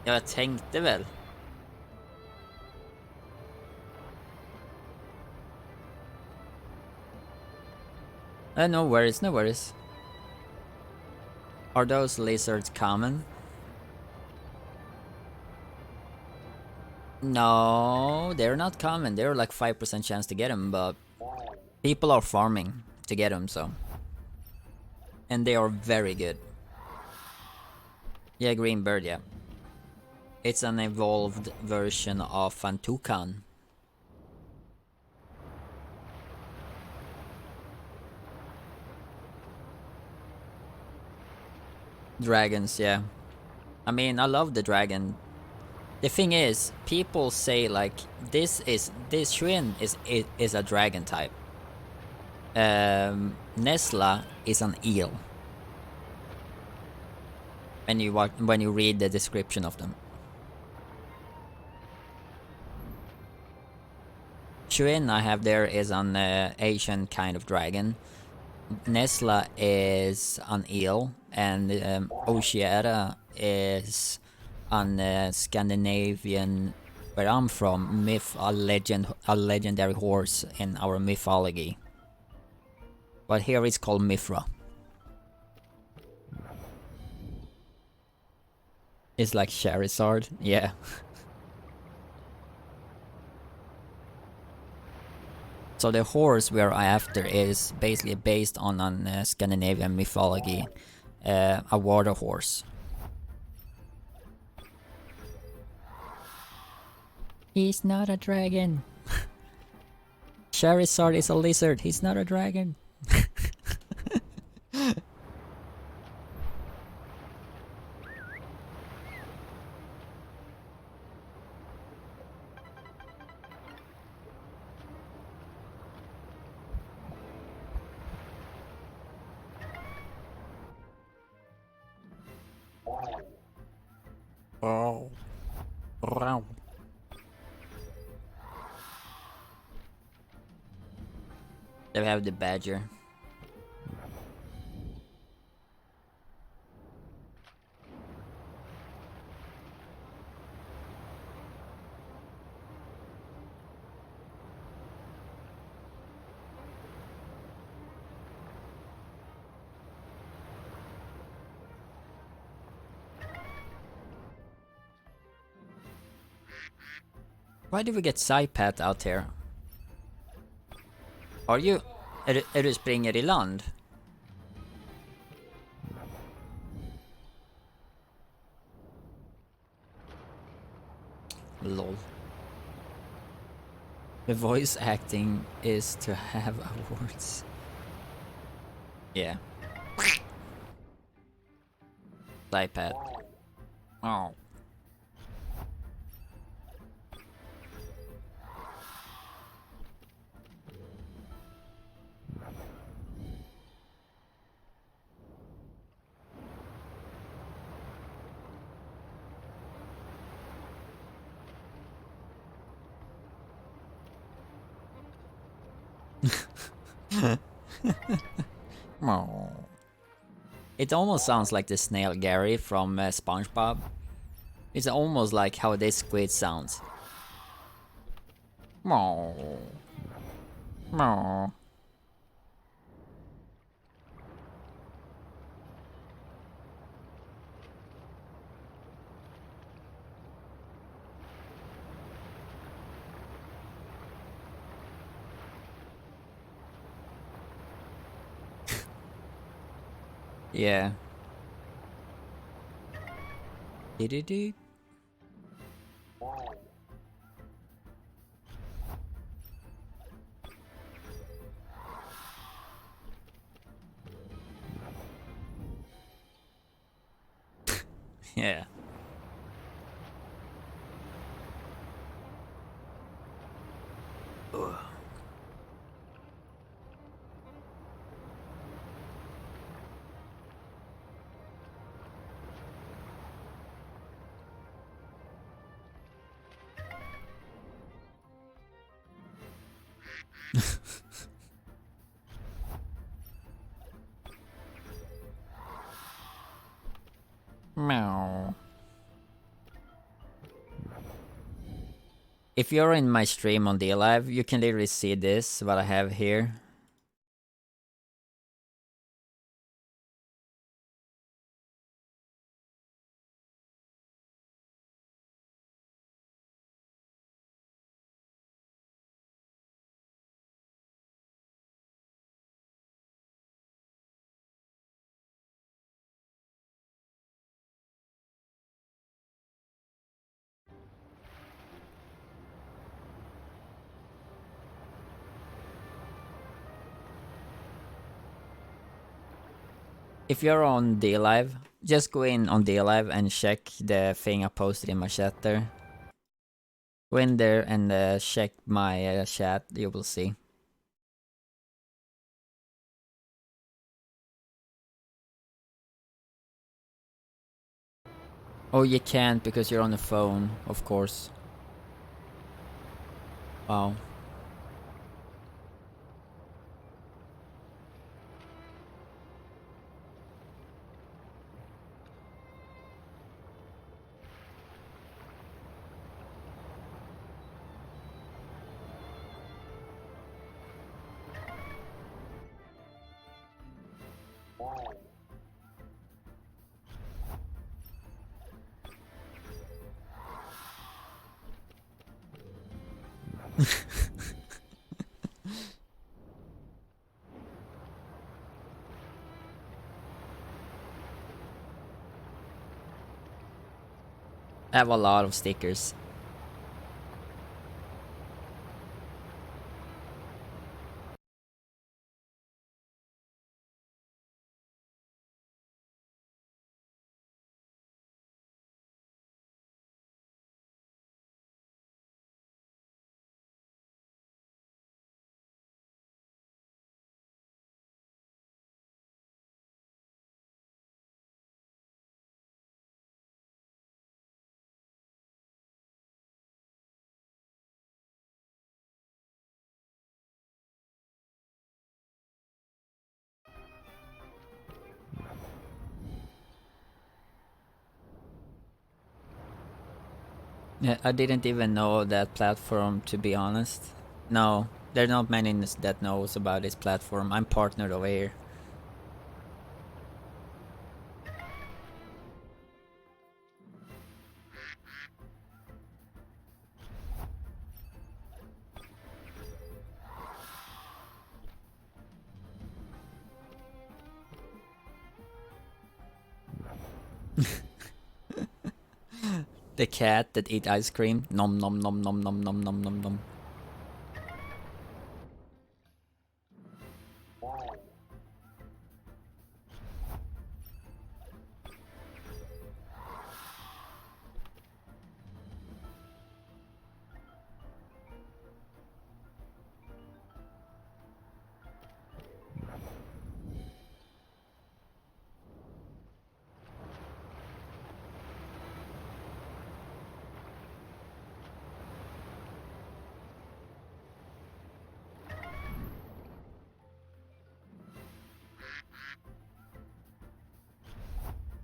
Ja, jag tänkte väl. No worries, no worries. Are those lizards common? No, they're not common. They're like 5% chance to get them, but people are farming to get them, so. And they are very good. Yeah, green bird, yeah. It's an evolved version of an toucan. Dragons, yeah. I mean, I love the dragon. The thing is, people say like this Shuin is a dragon type. Nesla is an eel. When you read the description of them. Shuin I have there is an Asian kind of dragon. Nesla is an eel, and Oceara is an Scandinavian, where I'm from, a legendary horse in our mythology. But here it's called Mithra. It's like Charizard, yeah. So the horse we're after is basically based on an Scandinavian mythology, a water horse. He's not a dragon. Charizard is a lizard, he's not a dragon. Oh. Wow. They have the badger. Why do we get Saipat out here? Are you... Är du springer i land? Lol. The voice acting is to have awards. Yeah. Saipat. Oh. Oh. It almost sounds like the snail Gary from SpongeBob. It's almost like how this squid sounds. Oh. Oh. Yeah. Dee-dee-dee. Yeah. Meow. If you're in my stream on D Live, you can literally see this, what I have here. If you're on D Live, just go in on DLive and check the thing I posted in my chat there. Go in there and check my chat, you will see. Oh, you can't because you're on the phone, of course. Wow. I have a lot of stickers. Yeah, I didn't even know that platform, to be honest. No, there are not many that knows about this platform. I'm partnered over here. The cat that eat ice cream. Nom nom nom nom nom nom nom nom nom.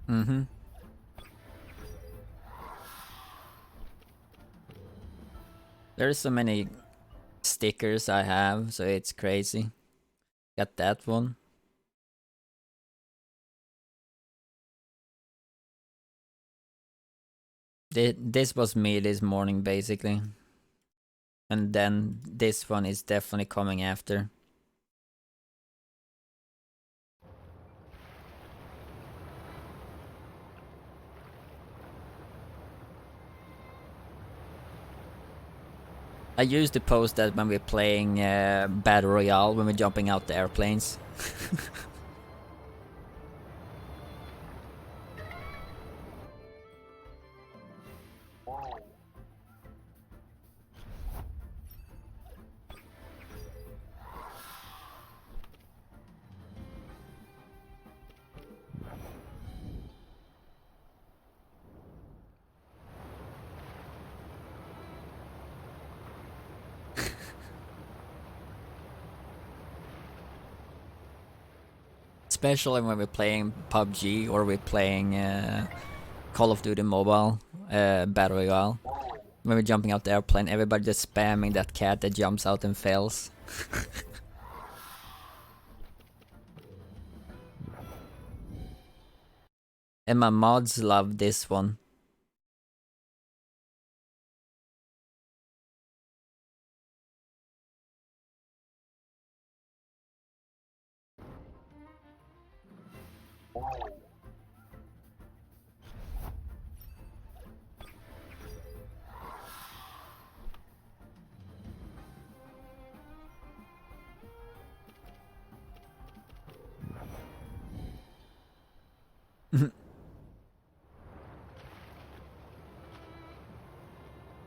Mm-hmm. There's so many stickers I have, so it's crazy. Got that one. This was me this morning, basically. And then this one is definitely coming after. I used to post that when we're playing Battle Royale, when we're jumping out the airplanes. Especially when we're playing PUBG or we're playing Call of Duty Mobile, Battle Royale. When we're jumping out the airplane, everybody just spamming that cat that jumps out and fails. And my mods love this one.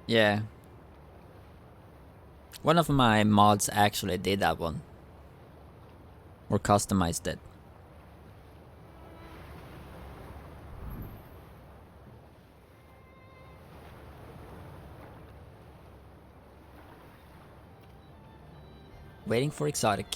Yeah. One of my mods actually did that one. Or customized it. Waiting for exotic.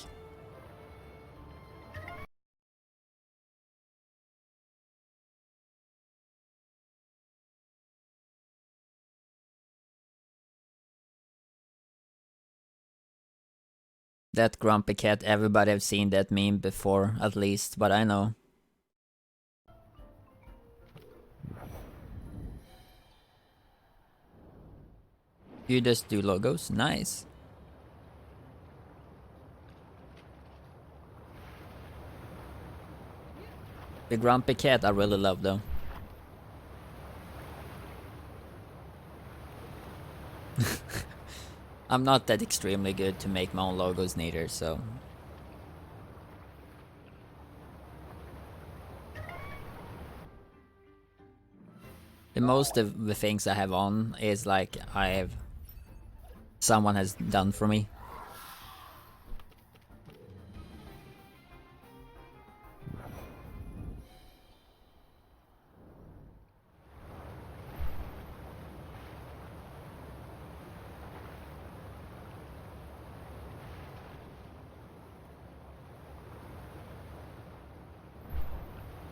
That grumpy cat, everybody have seen that meme before, at least, but I know. You just do logos? Nice. The grumpy cat I really love though. I'm not that extremely good to make my own logos neither, so. The most of the things I have on is like someone has done for me.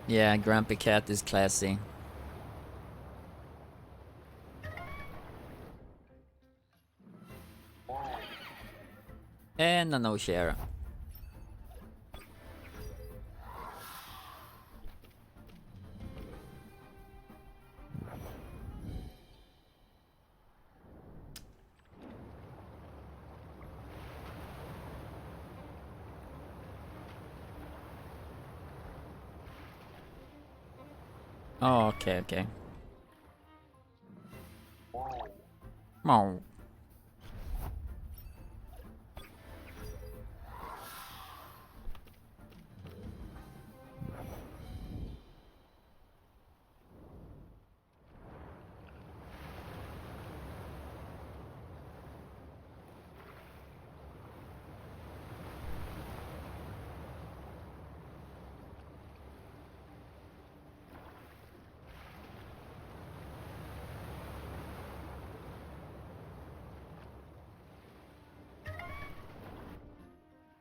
Yeah, grumpy cat is classy. And an Oceara. Oh, okay, okay. Oh.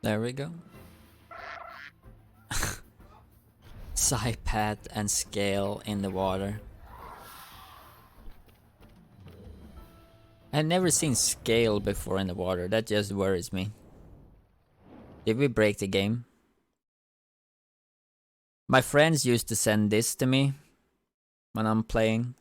There we go. Scypad and scale in the water. I've never seen scale before in the water, that just worries me. Did we break the game? My friends used to send this to me when I'm playing.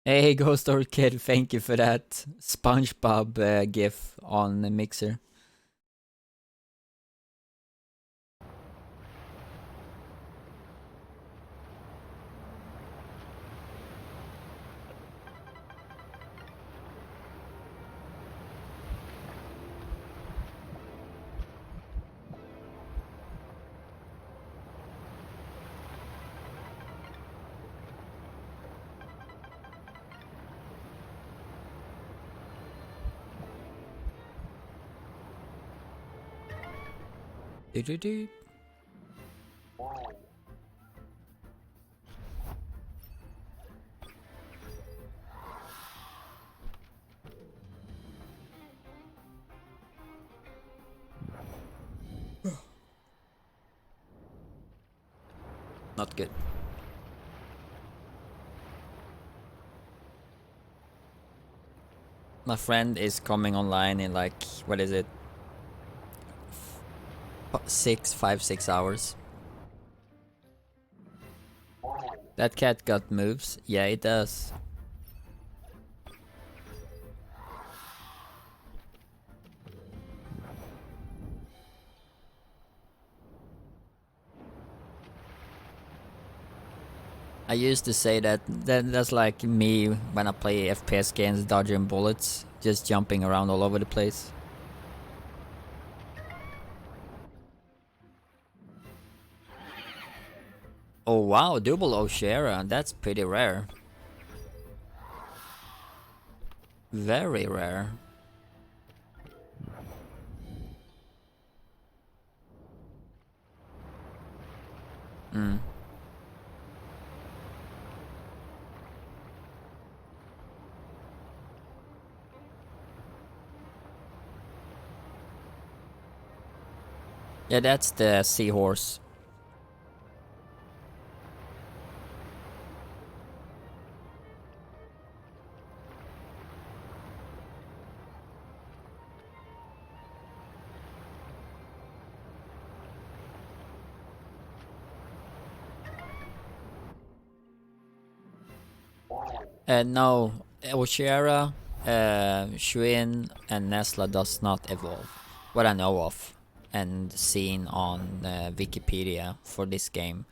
Hey, Ghost Orchid, thank you for that SpongeBob gif on the mixer. Do do do. Not good. My friend is coming online in like, what is it? 6 hours. That cat got moves? Yeah, it does. I used to say that's like me when I play FPS games, dodging bullets, just jumping around all over the place. Oh wow, double Oceara, that's pretty rare. Very rare. Mm. Yeah, that's the seahorse. No, Oceara, Shuin, and Nesla does not evolve. What I know of, and seen on Wikipedia for this game,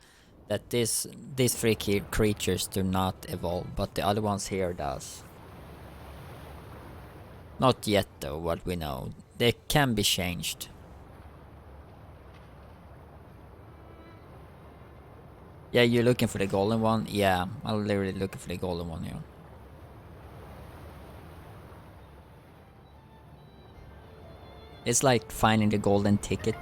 that these three creatures do not evolve, but the other ones here does. Not yet though, what we know. They can be changed. Yeah, you're looking for the golden one? Yeah, I'm literally looking for the golden one here. It's like finding the golden ticket.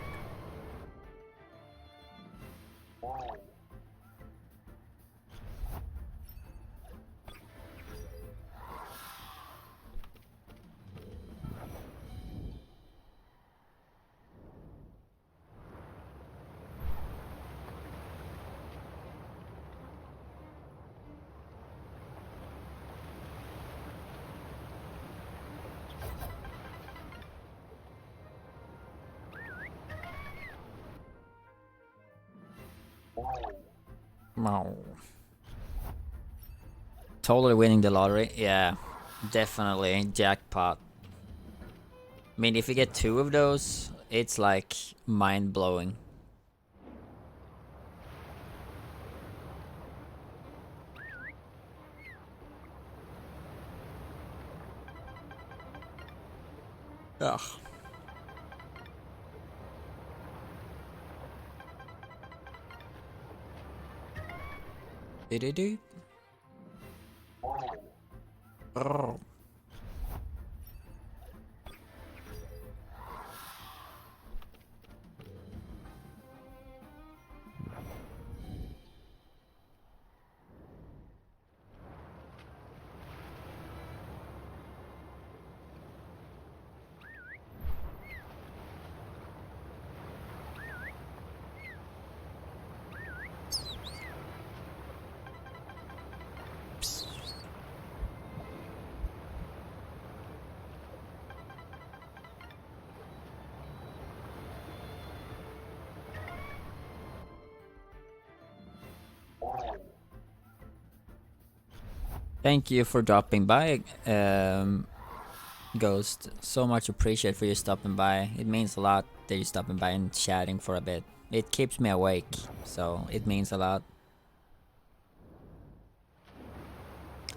Wow. Totally winning the lottery? Yeah, definitely. Jackpot. I mean, if you get 2 of those, it's like mind-blowing. Ugh. Do. Oh. Thank you for dropping by, Ghost. So much appreciated for you stopping by. It means a lot that you're stopping by and chatting for a bit. It keeps me awake, so it means a lot.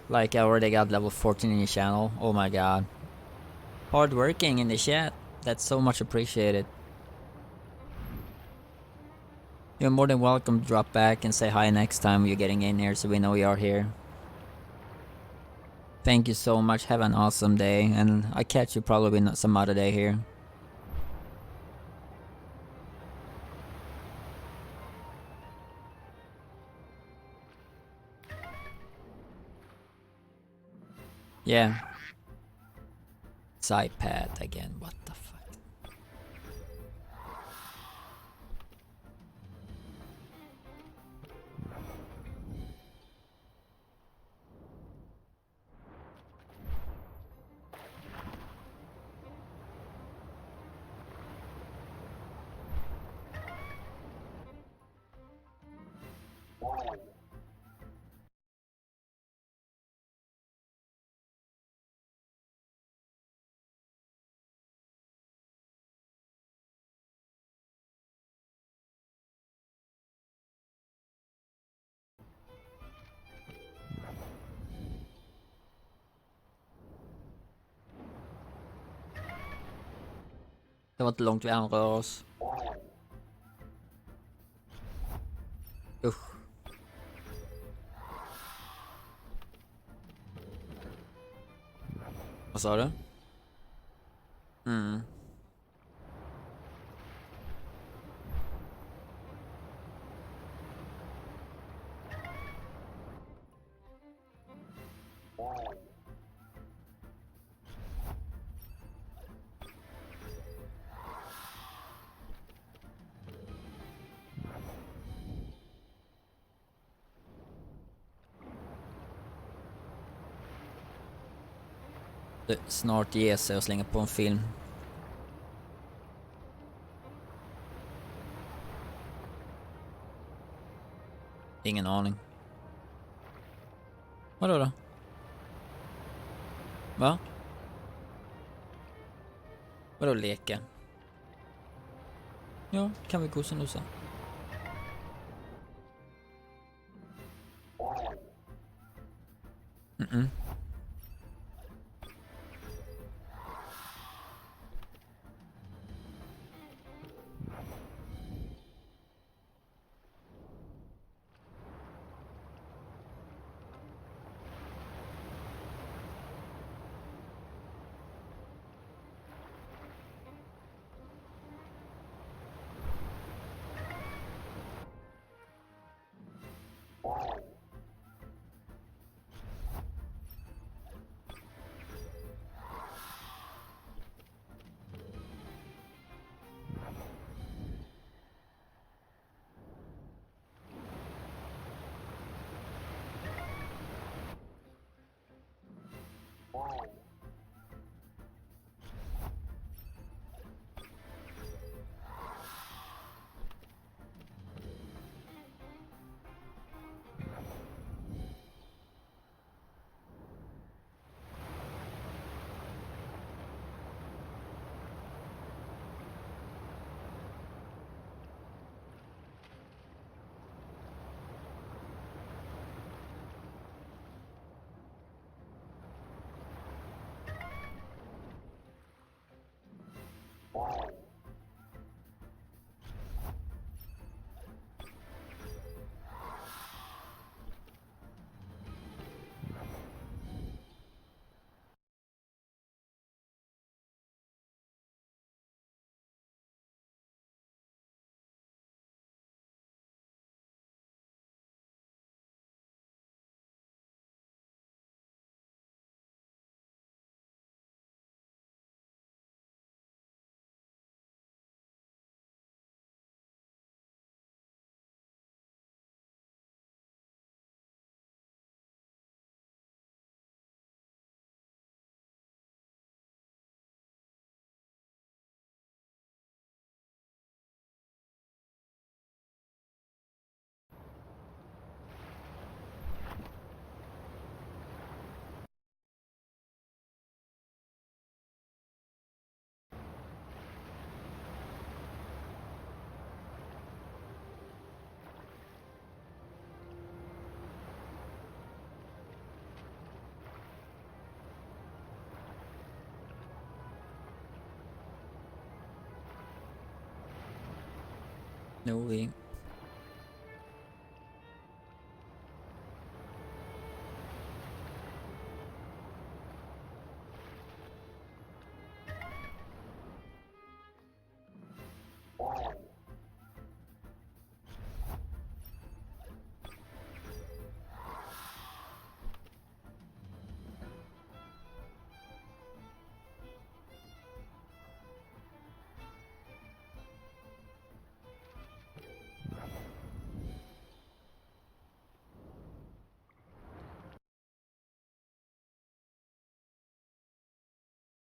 Like, I already got level 14 in your channel. Oh my god. Hard working in the chat. That's so much appreciated. You're more than welcome to drop back and say hi next time you're getting in here so we know you are here. Thank you so much. Have an awesome day, and I'll catch you probably some other day here. Yeah. It's iPad again. What the fuck? Det var inte långt vi hann röra oss. Usch. Vad sa du? Mm. Snart ge sig och slänga på en film. Ingen aning. Vadå då? Va? Vadå leka? Ja, kan vi gosa nosa? Mm-mm. No,